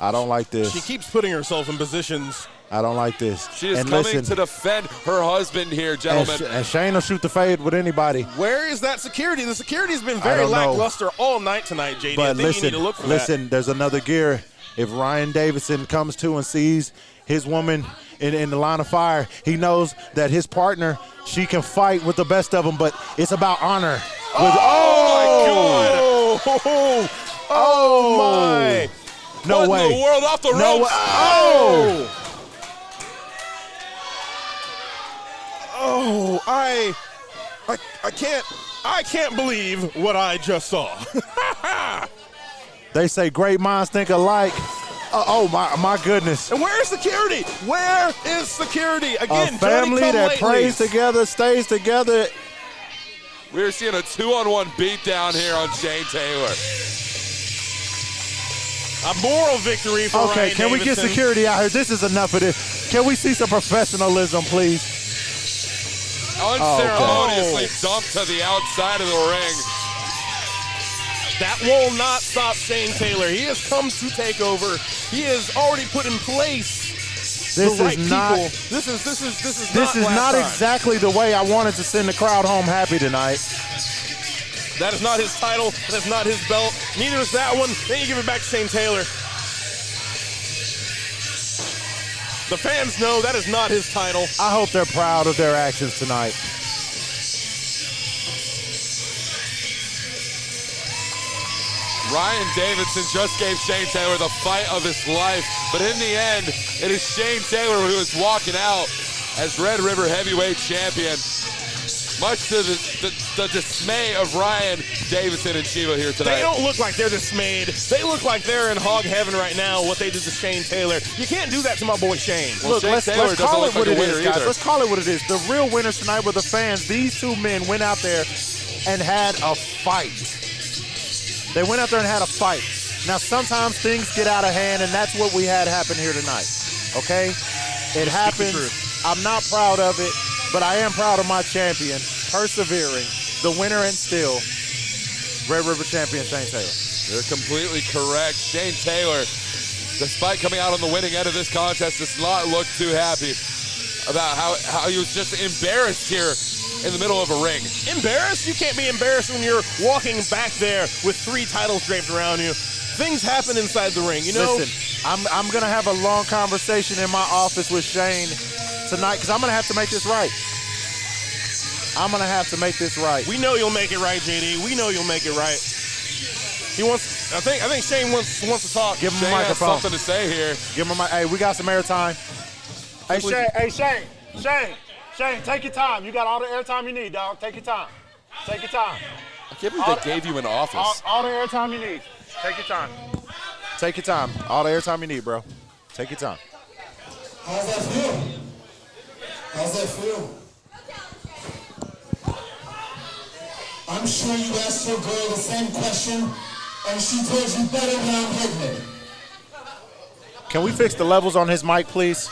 I don't like this. She keeps putting herself in positions. I don't like this. She is and coming listen, to defend her husband here, gentlemen. and Shane will shoot the fade with anybody. Where is that security? The security's been very don't know. lackluster all night tonight, JD. I But think you need to look for that. there's another gear. If Ryan Davidson comes to and sees his woman in the line of fire, he knows that his partner, she can fight with the best of them, but it's about honor. Oh, my God. Oh, my. No What way. in the world off the No ropes? way. Oh! Oh, I can't believe what I just saw. They say great minds think alike. Oh my goodness. And where is security? Where is security? Again, A family Johnny that come prays latelys. together, stays together. We're seeing a 2-on-1 beatdown here on Shane Taylor. A moral victory for Okay, Ryan can we get Davidson. security out here? This is enough of this. Can we see some professionalism, please? Unceremoniously dumped to the outside of the ring. That will not stop Shane Taylor. He has come to take over. He has already put in place This the right is not. people. This is This is last not time. exactly the way I wanted to send the crowd home happy tonight. That is not his title. That is not his belt. Neither is that one. Then you give it back to Shane Taylor. The fans know that is not his title. I hope they're proud of their actions tonight. Ryan Davidson just gave Shane Taylor the fight of his life, but in the end, it is Shane Taylor who is walking out as Red River Heavyweight Champion, much to the dismay of Ryan Davidson and Shiva here tonight. They don't look like they're dismayed. They look like they're in hog heaven right now, what they did to Shane Taylor. You can't do that to my boy Shane. Well, Look, Shane let's Taylor doesn't call look it what like a it winner is, guys. either. Let's call it what it is. The real winners tonight were the fans. These two men went out there and had a fight. They went out there and had a fight. Now, sometimes things get out of hand, and that's what we had happen here tonight, okay? It happens. I'm not proud of it, but I am proud of my champion, persevering, the winner and still, Red River champion Shane Taylor. You're completely correct. Shane Taylor, despite coming out on the winning end of this contest, does not look too happy about how he was just embarrassed here in the middle of a ring. Embarrassed? You can't be embarrassed when you're walking back there with 3 titles draped around you. Things happen inside the ring, you know? Listen, I'm going to have a long conversation in my office with Shane tonight because I'm going to have to make this right. I'm going to have to make this right. We know you'll make it right, JD. We know you'll make it right. He wants. I think Shane wants to talk. Give him Shane a has microphone. something to say here. Give him a Hey, we got some airtime. Shane, take your time. You got all the airtime you need, dog. Take your time. Take your time. I can't believe they gave you an office. All the airtime you need. Take your time. Take your time. All the airtime you need, bro. Take your time. How's that feel? How's that feel? I'm sure you asked your girl the same question, and she told you better when I'm pregnant. Can we fix the levels on his mic, please?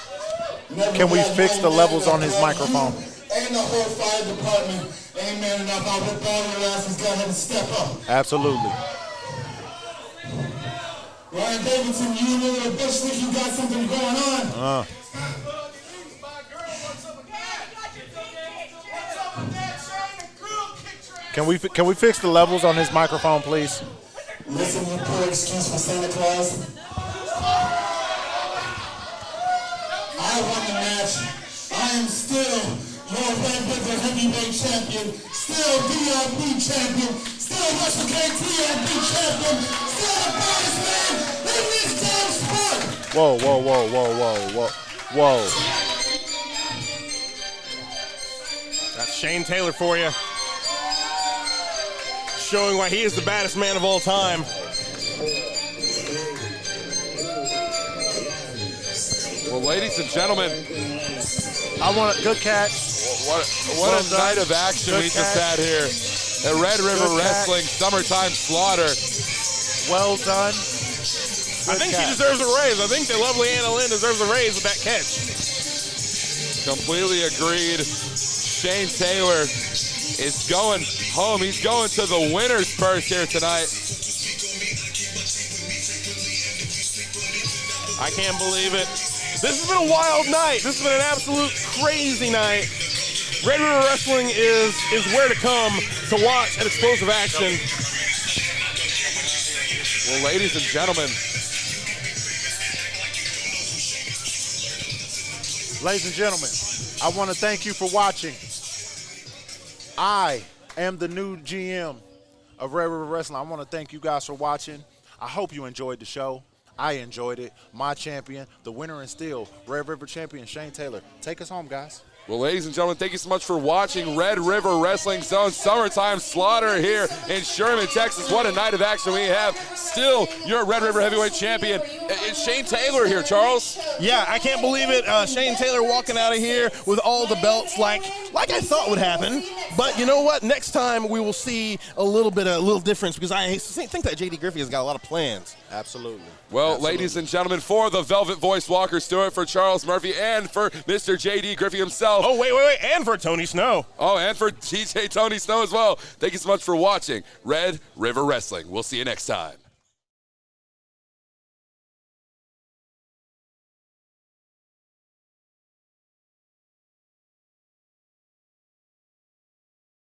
Can we fix the levels on his microphone? And the whole fire department ain't man enough. I'll rip all your asses. Go ahead and step up. Absolutely. Ryan Davidson, you and little bitch think you got something going on. Can we fix the levels on his microphone, please? Listen, you poor excuse for Santa Claus. I won the match. I am still your Red River Heavyweight Champion, still DRB Champion, still WrestleCade TRB Champion, still the baddest man in this damn sport. Whoa. That's Shane Taylor for you. Showing why he is the baddest man of all time. Well, ladies and gentlemen, I want a good catch. what a night of action we just had here at Red River Wrestling Summertime Slaughter. Well done. I think she deserves a raise. I think the lovely Anna Lynn deserves a raise with that catch. Completely agreed. Shane Taylor is going home. He's going to the winner's purse here tonight. I can't believe it. This has been a wild night. This has been an absolute crazy night. Red River Wrestling is where to come to watch an explosive action. Well, ladies and gentlemen, I want to thank you for watching. I am the new GM of Red River Wrestling. I want to thank you guys for watching. I hope you enjoyed the show. I enjoyed it. My champion, the winner and still Red River champion, Shane Taylor. Take us home, guys. well, ladies and gentlemen, thank you so much for watching Red River Wrestling Zone Summertime Slaughter here in Sherman, Texas. What a night of action we have. Still, your Red River Heavyweight Champion. It's Shane Taylor here, Charles. Yeah, I can't believe it. Shane Taylor walking out of here with all the belts like I thought would happen. But you know what? Next time we will see a little difference because I think that JD Griffey has got a lot of plans. Absolutely. Well, ladies and gentlemen, for the Velvet Voice Walker Stewart, for Charles Murphy, and for Mr. JD Griffey himself. Oh, wait, and for Tony Snow. Oh, and for TJ Tony Snow as well. Thank you so much for watching Red River Wrestling. We'll see you next time.